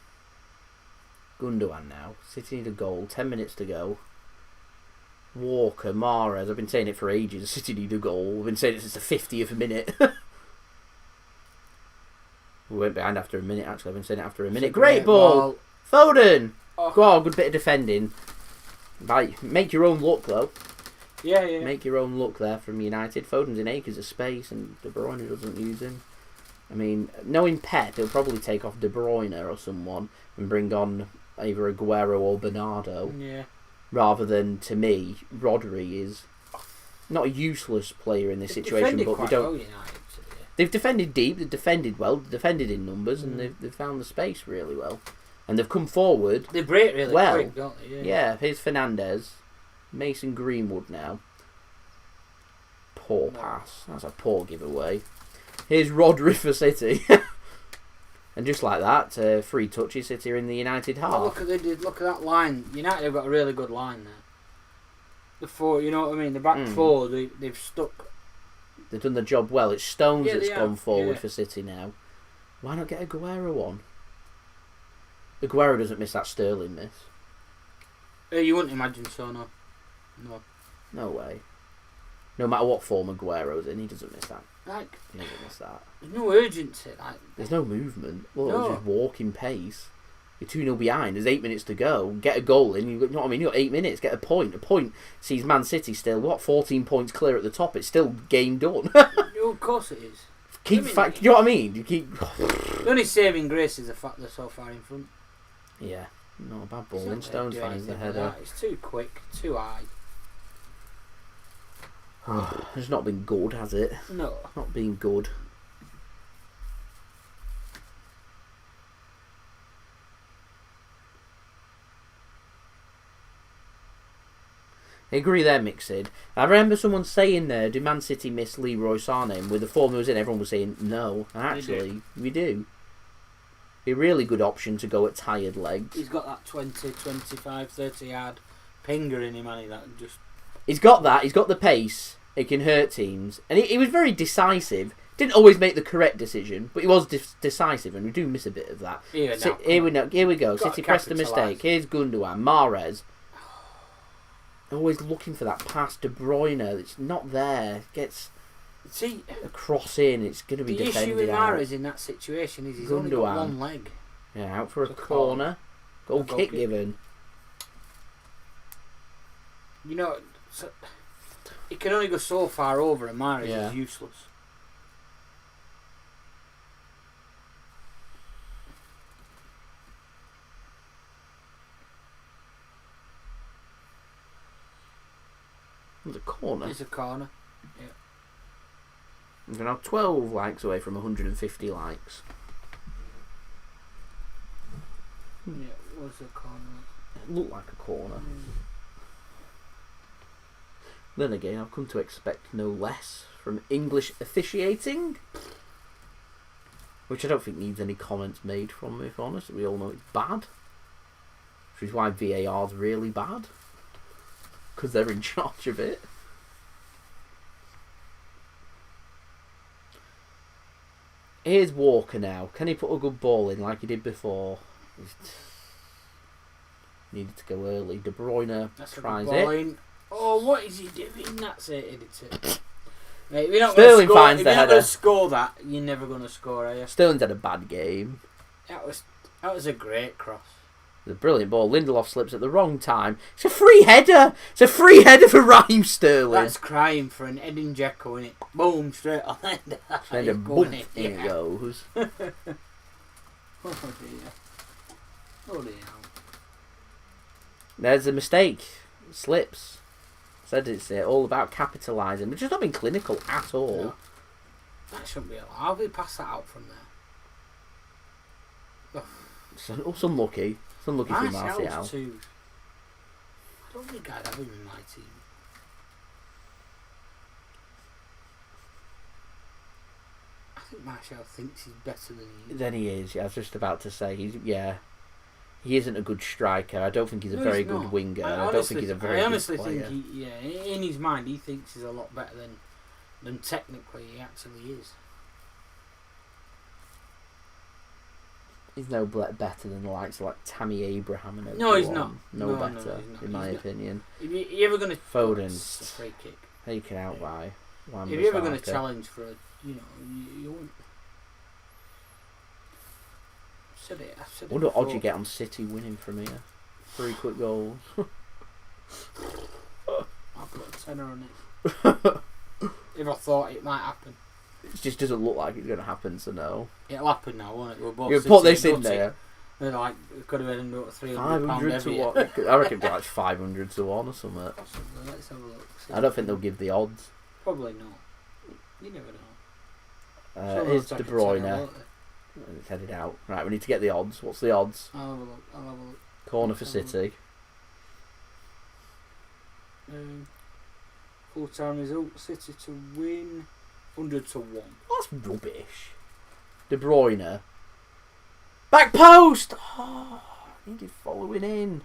Gundogan now. City need a goal. 10 minutes to go. Walker, Mahrez. I've been saying it for ages. City need a goal. I've been saying it since the 50th minute. We went behind after a minute, actually. I've been saying it after a minute. Great ball! Foden! Oh. Go on, good bit of defending. Right, make your own luck, though. Yeah. Make your own luck there from United. Foden's in acres of space and De Bruyne doesn't use him. I mean, knowing Pep, he'll probably take off De Bruyne or someone and bring on either Aguero or Bernardo. Yeah. Rather than, to me, Rodri is not a useless player in this situation, but we don't... Well, United, they've defended deep, they've defended well, they've defended in numbers, and they've found the space really well. And they've come forward. They break really quick, don't they? Yeah, here's Fernandes. Mason Greenwood now. Poor pass. That's a poor giveaway. Here's Rodri for City. And just like that, 3 touches, City are in the United half. Oh, look at that line. United have got a really good line there. The four, you know what I mean? The back four, they've stuck. They've done the job well. It's Stones that's gone forward for City now. Why not get Aguero on? Aguero doesn't miss that Sterling miss. You wouldn't imagine so, no. No way. No matter what form Aguero's in, he doesn't miss that. He doesn't miss that. There's no urgency. There's no movement. Well, it's just walking pace. You're 2-0 behind. There's 8 minutes to go. Get a goal in. You know what I mean? You've got 8 minutes. Get a point. A point sees Man City still, 14 points clear at the top. It's still game done. Of course it is. You know what I mean? You keep... The only saving grace is the fact they're so far in front. Yeah. Not a bad ball. And Stones finds the header. It's too quick, too high. It's not been good, has it? No. Not been good. I agree there, Mixed. I remember someone saying there, do Man City miss Leroy Sané? And with the form he was in, everyone was saying, no. Actually, we do. A really good option to go at tired legs. He's got that 20, 25, 30 yard pinger in him, and that just... He's got that. He's got the pace. It can hurt teams. And he was very decisive. Didn't always make the correct decision, but he was decisive, and we do miss a bit of that. Here we go. City pressed the mistake. Here's Gundogan, Mahrez. Always looking for that pass. De Bruyne, it's not there. Gets a cross in. It's going to be defended. The issue with Mahrez in that situation is he's only got one leg. Yeah, out for a corner. Goal kick given. You know, it can only go so far over, and Mahrez is useless. It's a corner. It's a corner. Yeah. We're now 12 likes away from 150 likes. Yeah, it was a corner. It looked like a corner. Then again, I've come to expect no less from English officiating, which I don't think needs any comments made from me, if I'm honest. We all know it's bad, which is why VAR's really bad, because they're in charge of it. Here's Walker now. Can he put a good ball in like he did before? Needed to go early. De Bruyne tries it. Oh, what is he doing? That's it, isn't it? Mate, if you're not Sterling finds the header. If you're not going to score that, you're never going to score, are you? Sterling's had a bad game. That was a great cross. The brilliant ball. Lindelof slips at the wrong time. It's a free header. It's a free header for Raheem Sterling. That's crying for an Edinson Cavani, in it. Boom, straight on end. And a boom, in it goes. Oh dear. Oh dear. There's a mistake. Slips. Said it's all about capitalising, which has not been clinical at all. No. That shouldn't be allowed. How do we pass that out from there? It's unlucky. It's unlucky for Martial. I don't think I'd have him in my team. I think Martial thinks he's better than he is. Yeah, I was just about to say he isn't a good striker. I don't think he's a very good winger. I don't think he's a very good player. I honestly think in his mind he thinks he's a lot better than technically he actually is. He's no better than the likes of like Tammy Abraham and no, he's not. No better, in my opinion. If you're ever going to Foden's a free kick, taken out by Wan-Bissaka. If you're ever going to challenge for a, you won't. I wonder what odds you get on City winning from here. 3 quick goals. I'll put a tenner on it. If I thought it might happen. It just doesn't look like it's going to happen, so no. It'll happen now, won't it? We're both you put this in there. They're like, it could have been £300 500 to 1. I reckon it'd be like 500 to 1 or something. Let's have a look. I don't think they'll give the odds. Probably not. You never know. Here's De Bruyne. It's headed out. Right, we need to get the odds. What's the odds? I'll have a look. Corner for City. Full-time result. City to win. 100 to 1. That's rubbish. De Bruyne. Back post! Oh, needed following in.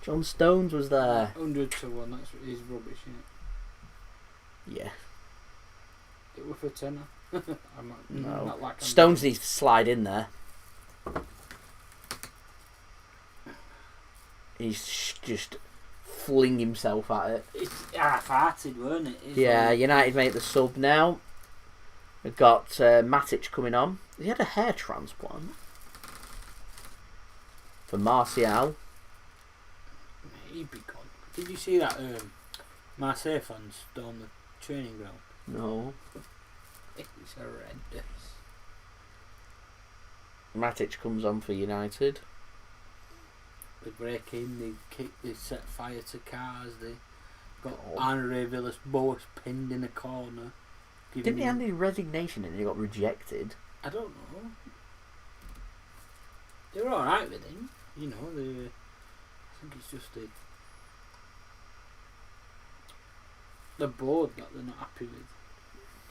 John Stones was there. 100 to 1. That is rubbish, isn't it? Yeah. It was for tenner. No. Not like Stones needs to slide in there. He's just fling himself at it. It's half-hearted, weren't it? Yeah, United made the sub now. We've got Matic coming on. He had a hair transplant. For Martial. He'd be gone. Did you see that Marseille fans storm the training ground? No. It's horrendous. Matic comes on for United. They break in, they kick, they set fire to cars, they got Henry Villas-Boas pinned in a corner. Didn't he hand his resignation and he got rejected? I don't know. They were alright with him, I think it's just the board that they're not happy with.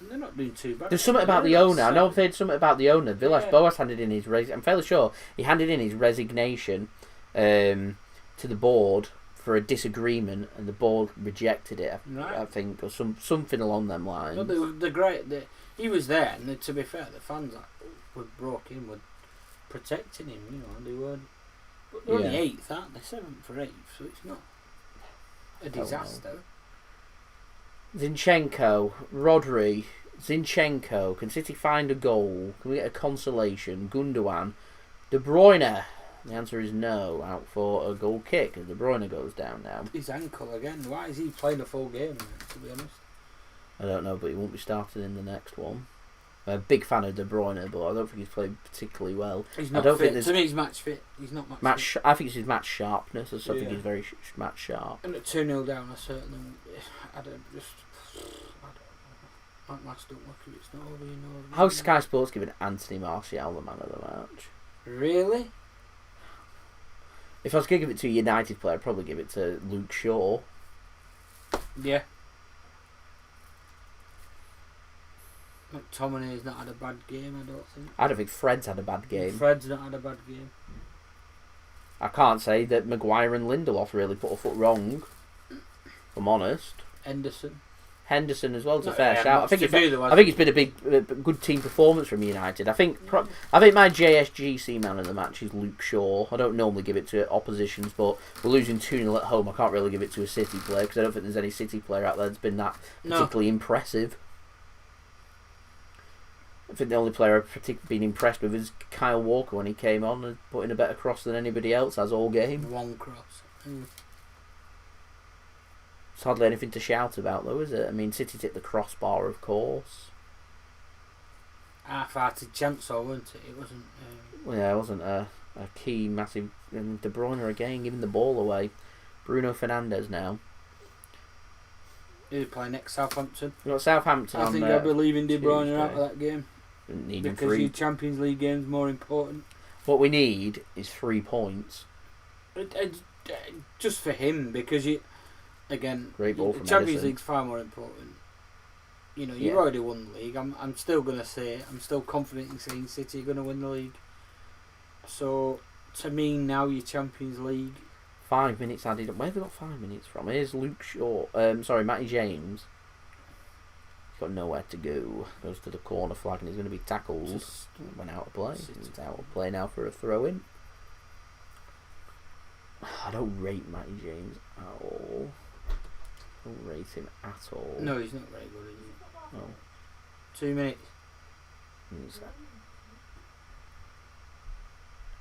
And they're not doing too bad. There's something about the owner. I know I've heard something about the owner. Villas-Boas handed in I'm fairly sure he handed in his resignation to the board for a disagreement, and the board rejected it. Right. I think, or something along them lines. No, they're great. He was there, and to be fair, the fans were broke in, were protecting him. You know, they weren't. But they're only 8th, aren't they? 7th or 8th, so it's not a disaster. Zinchenko, Rodri, Zinchenko. Can City find a goal? Can we get a consolation? Gundogan, De Bruyne. The answer is no. Out for a goal kick as De Bruyne goes down now. His ankle again. Why is he playing a full game? To be honest, I don't know, but he won't be starting in the next one. I'm a big fan of De Bruyne, but I don't think he's played particularly well. He's not fit. To me, he's match fit. He's not match fit. I think it's his match sharpness. I think he's very match sharp. And at 2-0 down, I certainly. I don't know. That match don't look if it's not over, you know. How's Sky Sports giving Anthony Martial the man of the match? Really? If I was going to give it to a United player, I'd probably give it to Luke Shaw. Yeah. McTominay's not had a bad game, I don't think. I don't think Fred's had a bad game. Fred's not had a bad game. I can't say that Maguire and Lindelof really put a foot wrong, if I'm honest. Henderson as well, it's a fair shout. I think it's been a good team performance from United. I think my JSGC man of the match is Luke Shaw. I don't normally give it to oppositions, but we're losing 2-0 at home. I can't really give it to a City player because I don't think there's any City player out there that's been that particularly impressive. I think the only player I've particularly been impressed with is Kyle Walker when he came on and put in a better cross than anybody else has all game. One cross. It's hardly anything to shout about, though, is it? I mean, City hit the crossbar, of course. Half-hearted chance, though, wasn't it? It wasn't. It wasn't a key, massive. And De Bruyne again giving the ball away. Bruno Fernandes now. Who's playing next? Southampton. We've got Southampton. I think I'll be leaving De Bruyne out of that game. Because your Champions League game's more important. What we need is 3 points. Just for him, because again, great ball from Champions Ederson. League's far more important. You know, you've already won the league. I'm still going to say, I'm still confident in saying City are going to win the league. So, to me now, your Champions League. 5 minutes added. Where have we got 5 minutes from? Here's Luke Shaw. Matty James. He's got nowhere to go. Goes to the corner flag and he's going to be tackled. Went out of play. He's out of play now for a throw-in. I don't rate Matty James at all. I don't rate him at all. No, he's not very good, is he? No. 2 minutes.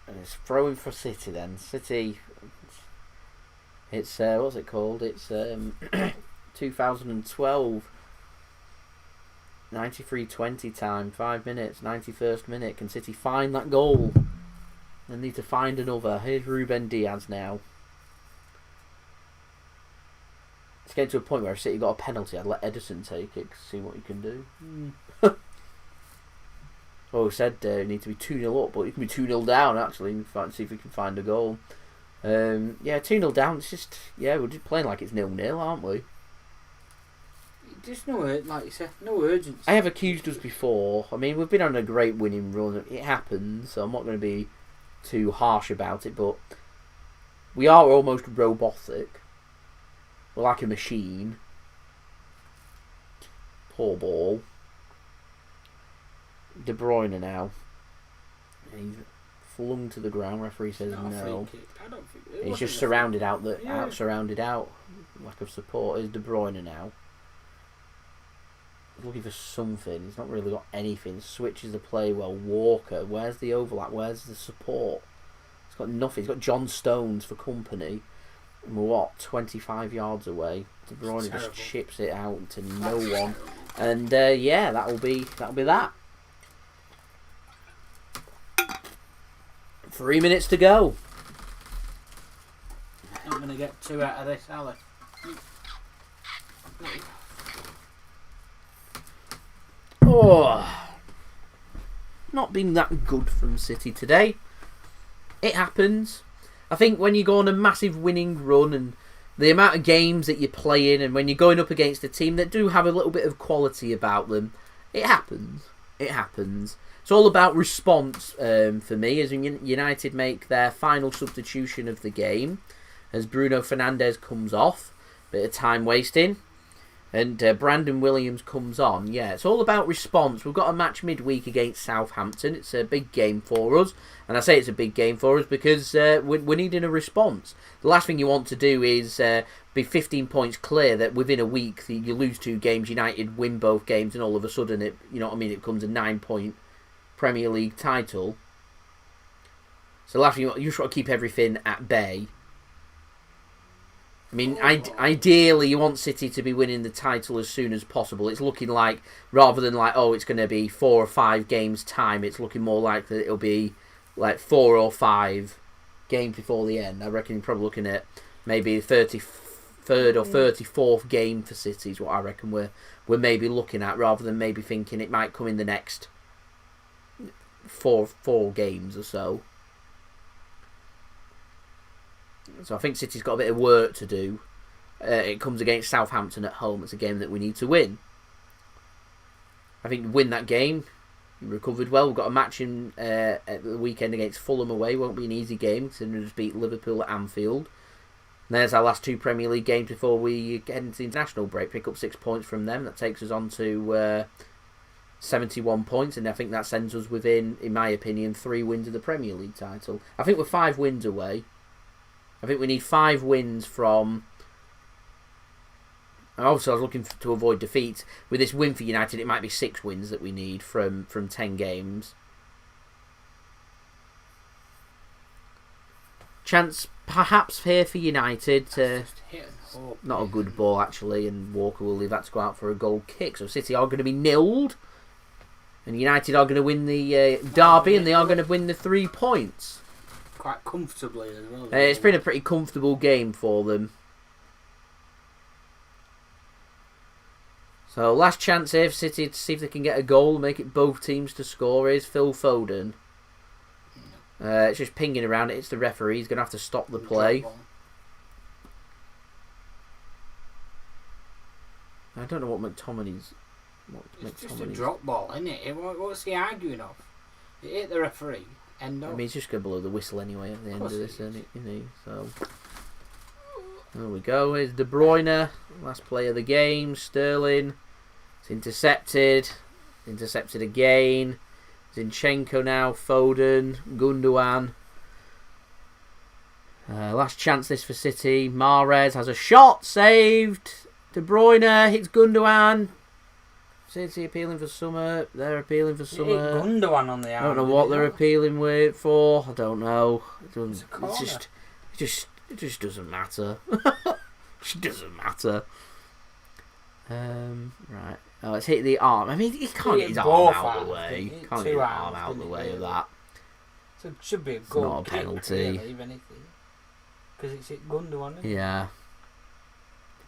And it's throwing for City then. City, it's, what's it called? It's 2012. 93-20 time, 5 minutes, 91st minute. Can City find that goal? They need to find another. Here's Ruben Dias now. It's getting to a point where if City got a penalty, I'd let Ederson take it, see what he can do. Oh, said you need to be 2-0 up, but you can be 2-0 down actually, and see if we can find a goal. 2-0 down, it's just, we're just playing like it's 0-0, aren't we? Just no, like you said, no urgency. I have accused us before. I mean, we've been on a great winning run. It happens, so I'm not going to be too harsh about it, but we are almost robotic. We're like a machine. Poor ball. De Bruyne now. He's flung to the ground. Referee says no. I don't think he's just surrounded out. Surrounded out. Lack of support. Is De Bruyne now. He's looking for something. He's not really got anything. Switches the play well. Walker. Where's the overlap? Where's the support? He's got nothing. He's got John Stones for company. And we're 25 yards away. De Bruyne just chips it out to no one. And that'll be that. 3 minutes to go. I'm going to get 2 out of this, Ali. Not been that good from City today. It happens. I think when you go on a massive winning run and the amount of games that you're playing and when you're going up against a team that do have a little bit of quality about them, it happens. It happens. It's all about response for me as United make their final substitution of the game. as Bruno Fernandes comes off. Bit of time wasting. And Brandon Williams comes on. Yeah, it's all about response. We've got a match midweek against Southampton. It's a big game for us. And I say it's a big game for us because we're needing a response. The last thing you want to do is be 15 points clear that within a week you lose 2 games, United win both games, and all of a sudden it becomes a 9-point Premier League title. So the last thing you just want to keep everything at bay. I mean, ideally, you want City to be winning the title as soon as possible. It's looking like, rather than like, it's going to be 4 or 5 games time, it's looking more like that it'll be like 4 or 5 games before the end. I reckon you're probably looking at maybe the 33rd or 34th game for City is what I reckon we're maybe looking at, rather than maybe thinking it might come in the next 4 games or so. So I think City's got a bit of work to do. It comes against Southampton at home. It's a game that we need to win. I think win that game. Recovered well. We've got a match in at the weekend against Fulham away. Won't be an easy game because we'll just beat Liverpool at Anfield. And there's our last 2 Premier League games before we get into the international break. Pick up 6 points from them. That takes us on to 71 points, and I think that sends us within, in my opinion, 3 wins of the Premier League title. I think we're 5 wins away. I think we need 5 wins from... Also, I was looking to avoid defeat. With this win for United, it might be 6 wins that we need from 10 games. Chance perhaps here for United to... Not a good ball, actually, and Walker will leave that to go out for a goal kick. So City are going to be nilled. And United are going to win the derby, and they are going to win the 3 points. Quite comfortably as well. It's been a pretty comfortable game for them. So last chance here for City to see if they can get a goal and make it both teams to score is Phil Foden. It's just pinging around. It's the referee. He's going to have to stop the play. I don't know what McTominay's... It's just a drop ball, isn't it? What's he arguing of? It hit the referee. I mean, he's just going to blow the whistle anyway at the end of this, isn't he? So, there we go. Here's De Bruyne, last play of the game. Sterling, it's intercepted. Intercepted again. Zinchenko now. Foden, Gundogan. Last chance this for City. Mahrez has a shot, saved. De Bruyne hits Gundogan. City appealing for summer. They're appealing for summer. Gundogan on the arm. I don't know what they're appealing for. I don't know. It just doesn't matter. It just doesn't matter. Right. Oh, it's hit the arm. I mean, he can't get his arm out of the way. Can't get his arm out of the way of that. So it should be a goal. It's not a penalty. Really, if anything. Because it's hit Gundogan. Yeah.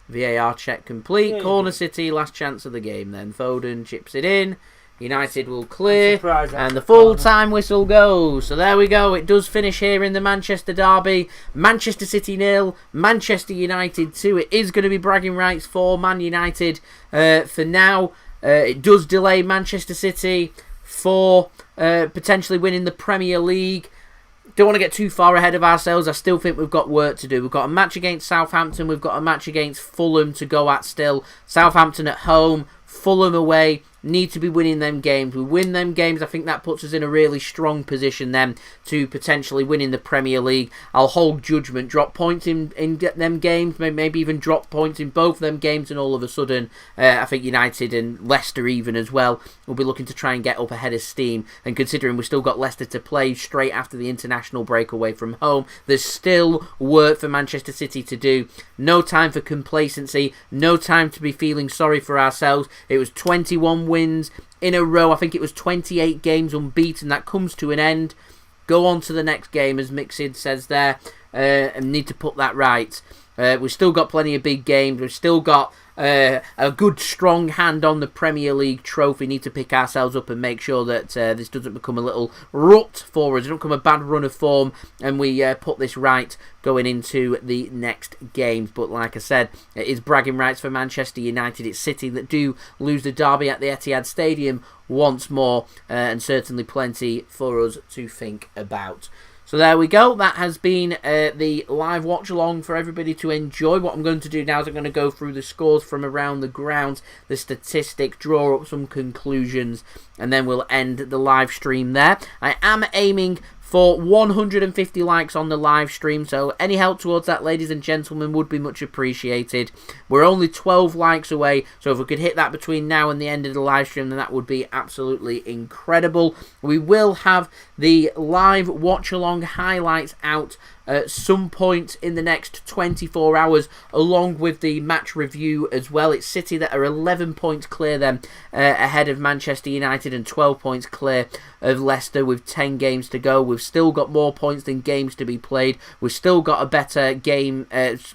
VAR check complete. Yeah, Corner City, last chance of the game then. Foden chips it in. United will clear. And the full-time whistle goes. So there we go. It does finish here in the Manchester derby. Manchester City 0. Manchester United 2. It is going to be bragging rights for Man United for now. It does delay Manchester City for potentially winning the Premier League. Don't want to get too far ahead of ourselves. I still think we've got work to do. We've got a match against Southampton. We've got a match against Fulham to go at still. Southampton at home, Fulham away. Need to be winning them games. We win them games, I think that puts us in a really strong position then to potentially win in the Premier League. I'll hold judgment, drop points in them games, maybe even drop points in both them games, and all of a sudden I think United and Leicester even as well will be looking to try and get up ahead of steam. And considering we've still got Leicester to play straight after the international break away from home, there's still work for Manchester City to do. No time for complacency, no time to be feeling sorry for ourselves. It was 21 wins in a row. I think it was 28 games unbeaten. That comes to an end. Go on to the next game, as Mixid says there, and need to put that right. We've still got plenty of big games. We've still got a good strong hand on the Premier League trophy. Need to pick ourselves up and make sure that this doesn't become a little rut for us. It doesn't become a bad run of form, and we put this right going into the next games. But like I said, it is bragging rights for Manchester United. It's City that do lose the derby at the Etihad Stadium once more, and certainly plenty for us to think about. So there we go. That has been the live watch-along for everybody to enjoy. What I'm going to do now is I'm going to go through the scores from around the grounds, the statistics, draw up some conclusions, and then we'll end the live stream there. I am aiming for 150 likes on the live stream, so any help towards that, ladies and gentlemen, would be much appreciated. We're only 12 likes away, so if we could hit that between now and the end of the live stream, then that would be absolutely incredible. We will have the live watch-along highlights out at some point in the next 24 hours, along with the match review as well. It's City that are 11 points clear then, ahead of Manchester United, and 12 points clear of Leicester with 10 games to go. We've still got more points than games to be played. We've still got a better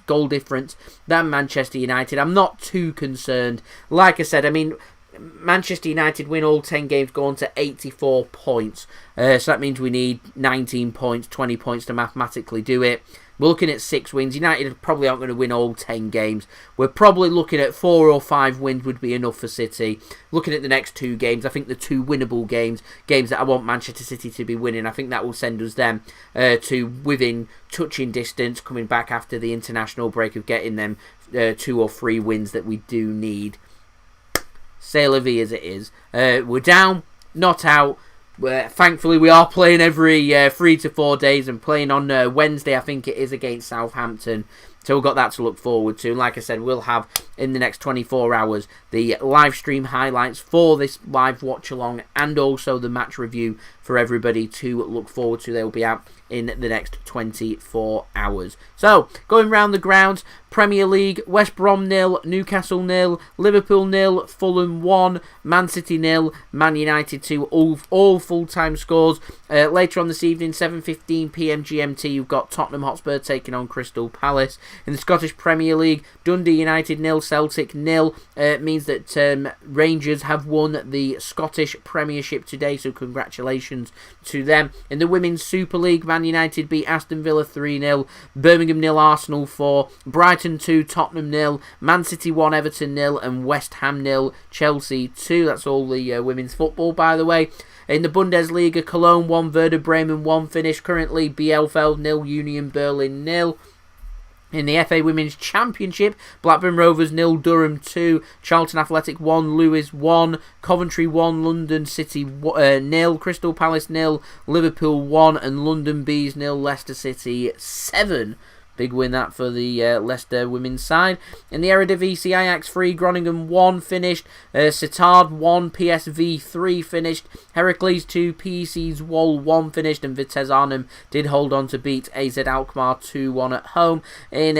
goal difference than Manchester United. I'm not too concerned. Like I said, I mean, Manchester United win all 10 games, go on to 84 points. So that means we need 19 points, 20 points to mathematically do it. We're looking at 6 wins. United probably aren't going to win all 10 games. We're probably looking at 4 or 5 wins would be enough for City. Looking at the next 2 games, I think the 2 winnable games that I want Manchester City to be winning, I think that will send us them to within touching distance, coming back after the international break, of getting them 2 or 3 wins that we do need. C'est la vie as it is. We're down, not out. Thankfully, we are playing every 3 to 4 days, and playing on Wednesday, I think it is, against Southampton. So we've got that to look forward to. And like I said, we'll have in the next 24 hours the live stream highlights for this live watch along, and also the match review for everybody to look forward to. They will be out in the next 24 hours. So, going round the grounds, Premier League, West Brom 0, Newcastle 0, Liverpool 0, Fulham 1, Man City 0, Man United 2, all full-time scores. Later on this evening, 7:15pm GMT, you've got Tottenham Hotspur taking on Crystal Palace. In the Scottish Premier League, Dundee United 0, Celtic 0. Means that Rangers have won the Scottish Premiership today, so congratulations to them. In the Women's Super League, Man United beat Aston Villa 3-0, Birmingham 0, Arsenal 4, Brighton 2, Tottenham 0, Man City 1, Everton 0, and West Ham 0, Chelsea 2. That's all the women's football, by the way. In the Bundesliga, Cologne 1, Werder Bremen 1 finish. Currently, Bielefeld 0, Union Berlin 0. In the FA Women's Championship, Blackburn Rovers 0, Durham 2, Charlton Athletic 1, Lewes 1, Coventry 1, London City 0, Crystal Palace 0, Liverpool 1, and London Bees 0, Leicester City 7. Big win that for the Leicester women's side. In the Eredivisie, Ajax 3, Groningen 1 finished. Sittard 1, PSV 3 finished. Heracles 2, PEC Zwolle 1 finished. And Vitesse Arnhem did hold on to beat AZ Alkmaar 2-1 at home. In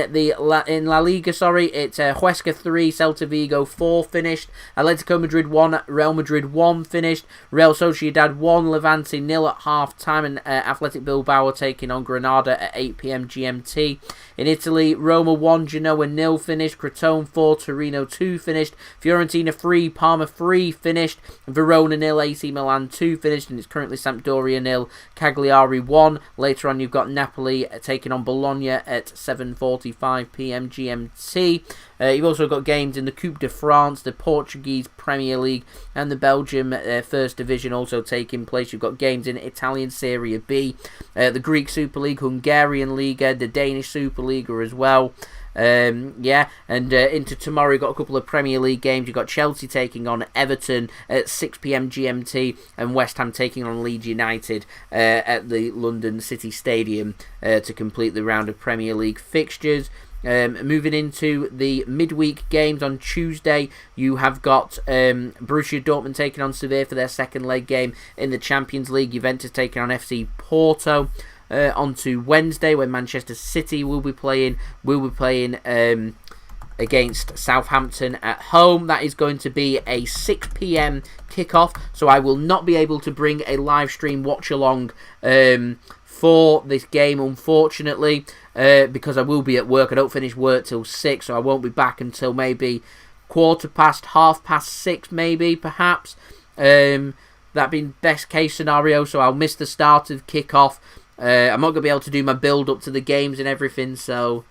La Liga, it's Huesca 3, Celta Vigo 4 finished. Atletico Madrid 1, Real Madrid 1 finished. Real Sociedad 1, Levante 0 at half-time. And Athletic Bilbao are taking on Granada at 8pm GMT. In Italy, Roma 1, Genoa 0 finished, Crotone 4, Torino 2 finished, Fiorentina 3, Parma 3 finished, Verona 0, AC Milan 2 finished, and it's currently Sampdoria 0, Cagliari 1. Later on, you've got Napoli taking on Bologna at 7:45pm GMT. You've also got games in the Coupe de France, the Portuguese Premier League, and the Belgium First Division also taking place. You've got games in Italian Serie B, the Greek Super League, Hungarian Liga, the Danish Superliga as well. Into tomorrow you've got a couple of Premier League games. You've got Chelsea taking on Everton at 6pm GMT, and West Ham taking on Leeds United at the London City Stadium to complete the round of Premier League fixtures. Moving into the midweek games on Tuesday, you have got Borussia Dortmund taking on Sevilla for their second leg game in the Champions League. Juventus taking on FC Porto. Onto Wednesday, when Manchester City will be playing against Southampton at home. That is going to be a 6pm kickoff, so I will not be able to bring a live stream watch along for this game, unfortunately, because I will be at work. I don't finish work till 6, so I won't be back until maybe 6:15, maybe, perhaps. That being best case scenario, so I'll miss the start of kickoff. I'm not going to be able to do my build up to the games and everything, so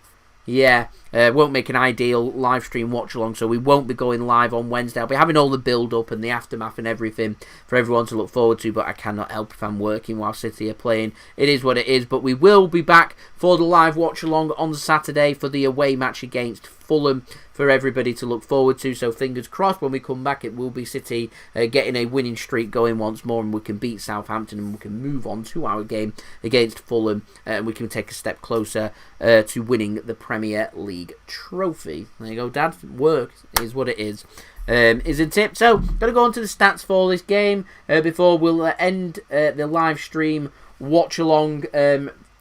Yeah, won't make an ideal live stream watch along, so we won't be going live on Wednesday. I'll be having all the build up and the aftermath and everything for everyone to look forward to, but I cannot help if I'm working while City are playing. It is what it is, but we will be back for the live watch along on Saturday for the away match against Fulham for everybody to look forward to. So fingers crossed when we come back it will be City getting a winning streak going once more, and we can beat Southampton and we can move on to our game against Fulham, and we can take a step closer to winning the Premier League trophy. There you go, Dad. Work is what it is. Isn't it? So, going to go on to the stats for this game before we'll end the live stream watch along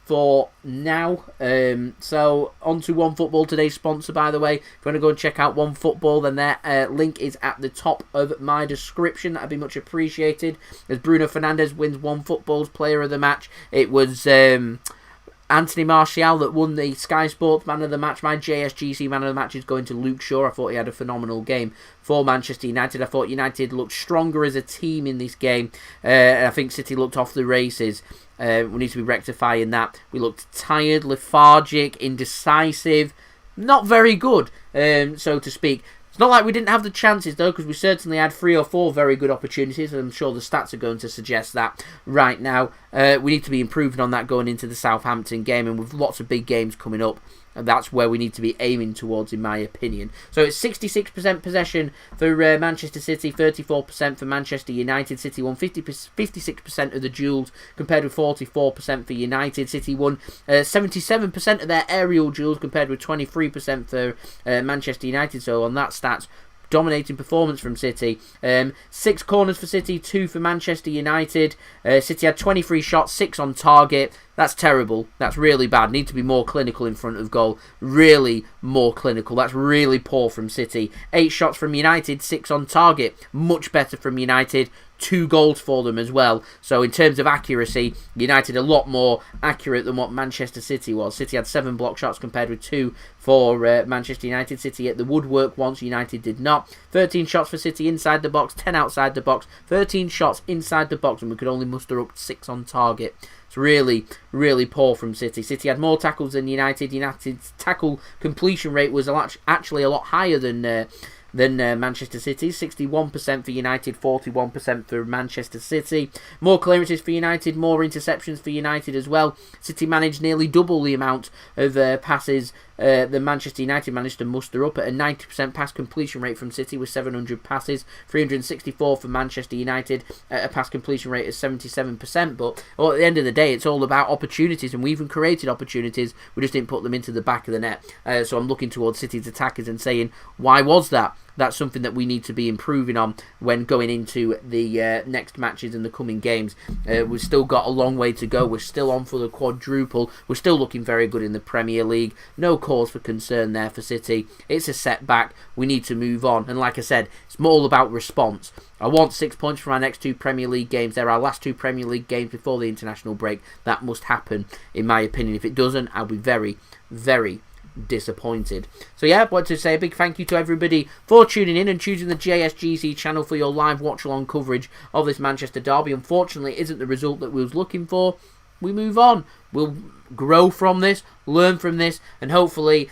for now. So, on to OneFootball, today's sponsor, by the way. If you want to go and check out OneFootball, then their link is at the top of my description. That'd be much appreciated. As Bruno Fernandes wins OneFootball's Player of the Match, it was Anthony Martial that won the Sky Sports Man of the Match. My JSGC Man of the Match is going to Luke Shaw. I thought he had a phenomenal game for Manchester United. I thought United looked stronger as a team in this game. I think City looked off the races. We need to be rectifying that. We looked tired, lethargic, indecisive. Not very good, so to speak. It's not like we didn't have the chances, though, because we certainly had 3 or 4 very good opportunities, and I'm sure the stats are going to suggest that right now. We need to be improving on that going into the Southampton game, and with lots of big games coming up, and that's where we need to be aiming towards, in my opinion. So it's 66% possession for Manchester City, 34% for Manchester United. City won 56% of the duels, compared with 44% for United. City won 77% of their aerial duels, compared with 23% for Manchester United. So on that stats, dominating performance from City. 6 corners for City, 2 for Manchester United. City had 23 shots, 6 on target. That's terrible. That's really bad. Need to be more clinical in front of goal. Really more clinical. That's really poor from City. 8 shots from United, 6 on target. Much better from United. 2 goals for them as well. So in terms of accuracy, United a lot more accurate than what Manchester City was. City had 7 block shots compared with 2 for Manchester United. City hit the woodwork once, United did not. 13 shots for City inside the box, 10 outside the box. 13 shots inside the box, and we could only muster up 6 on target. It's really, really poor from City. City had more tackles than United. United's tackle completion rate was actually a lot higher than Manchester City. 61% for United, 41% for Manchester City. More clearances for United, more interceptions for United as well. City managed nearly double the amount of passes that Manchester United managed to muster up at a 90% pass completion rate from City with 700 passes, 364 for Manchester United at a pass completion rate of 77%. But at the end of the day, it's all about opportunities, and we even created opportunities, we just didn't put them into the back of the net. So I'm looking towards City's attackers and saying, why was that? That's something that we need to be improving on when going into the next matches in the coming games. We've still got a long way to go. We're still on for the quadruple. We're still looking very good in the Premier League. No cause for concern there for City. It's a setback. We need to move on. And like I said, it's more all about response. I want 6 points from our next 2 Premier League games. They're our last 2 Premier League games before the international break. That must happen, in my opinion. If it doesn't, I'll be very, very disappointed. So yeah, I want to say a big thank you to everybody for tuning in and choosing the JSGC channel for your live watch along coverage of this Manchester derby. Unfortunately, it isn't the result that we was looking for. We move on. We'll grow from this, learn from this, and hopefully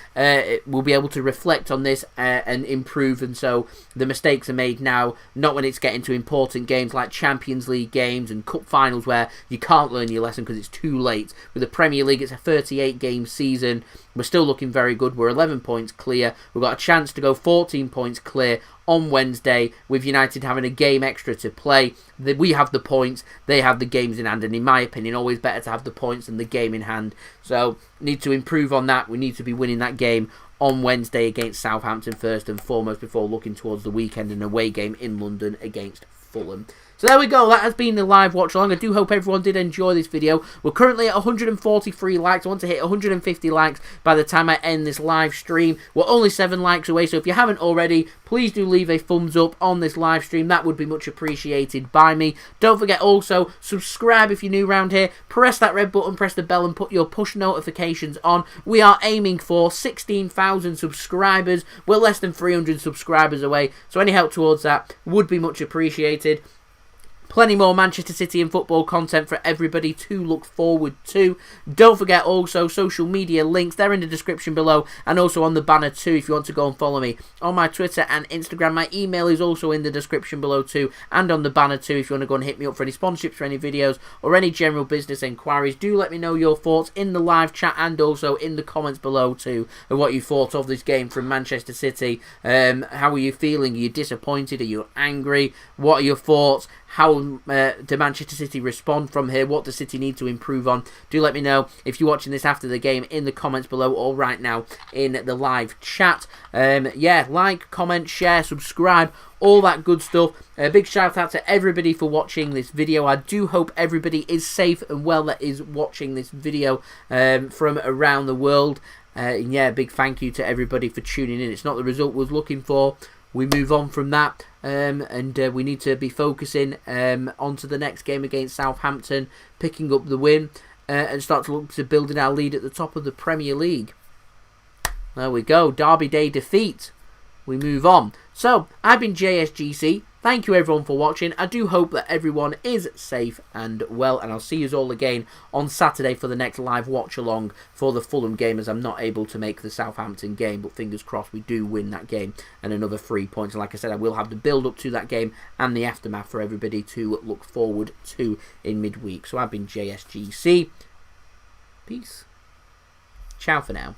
we'll be able to reflect on this and improve. And so the mistakes are made now, not when it's getting to important games like Champions League games and cup finals where you can't learn your lesson because it's too late. With the Premier League, it's a 38 game season. We're still looking very good. We're 11 points clear. We've got a chance to go 14 points clear on Wednesday, with United having a game extra to play. We have the points, they have the games in hand, and in my opinion, always better to have the points than the game in hand. So, need to improve on that. We need to be winning that game on Wednesday against Southampton first and foremost before looking towards the weekend, an away game in London against Fulham. So there we go, that has been the live watch along. I do hope everyone did enjoy this video. We're currently at 143 likes. I want to hit 150 likes by the time I end this live stream. We're only 7 likes away, so if you haven't already, please do leave a thumbs up on this live stream. That would be much appreciated by me. Don't forget also, subscribe if you're new around here. Press that red button, press the bell and put your push notifications on. We are aiming for 16,000 subscribers. We're less than 300 subscribers away, so any help towards that would be much appreciated. Plenty more Manchester City and football content for everybody to look forward to. Don't forget also social media links, they're in the description below and also on the banner too if you want to go and follow me on my Twitter and Instagram. My email is also in the description below too and on the banner too if you want to go and hit me up for any sponsorships for any videos or any general business inquiries. Do let me know your thoughts in the live chat and also in the comments below too of what you thought of this game from Manchester City. How are you feeling? Are you disappointed? Are you angry? What are your thoughts? How do Manchester City respond from here? What does City need to improve on? Do let me know if you're watching this after the game in the comments below or right now in the live chat. Yeah, like, comment, share, subscribe, all that good stuff. A big shout out to everybody for watching this video. I do hope everybody is safe and well that is watching this video from around the world. Yeah, big thank you to everybody for tuning in. It's not the result we was looking for. We move on from that, and we need to be focusing onto the next game against Southampton, picking up the win, and start to look to building our lead at the top of the Premier League. There we go, Derby Day defeat. We move on. So, I've been JSGC. Thank you everyone for watching. I do hope that everyone is safe and well, and I'll see you all again on Saturday for the next live watch along for the Fulham game, as I'm not able to make the Southampton game, but fingers crossed we do win that game and another 3 points. And like I said, I will have the build up to that game and the aftermath for everybody to look forward to in midweek. So I've been JSGC. Peace. Ciao for now.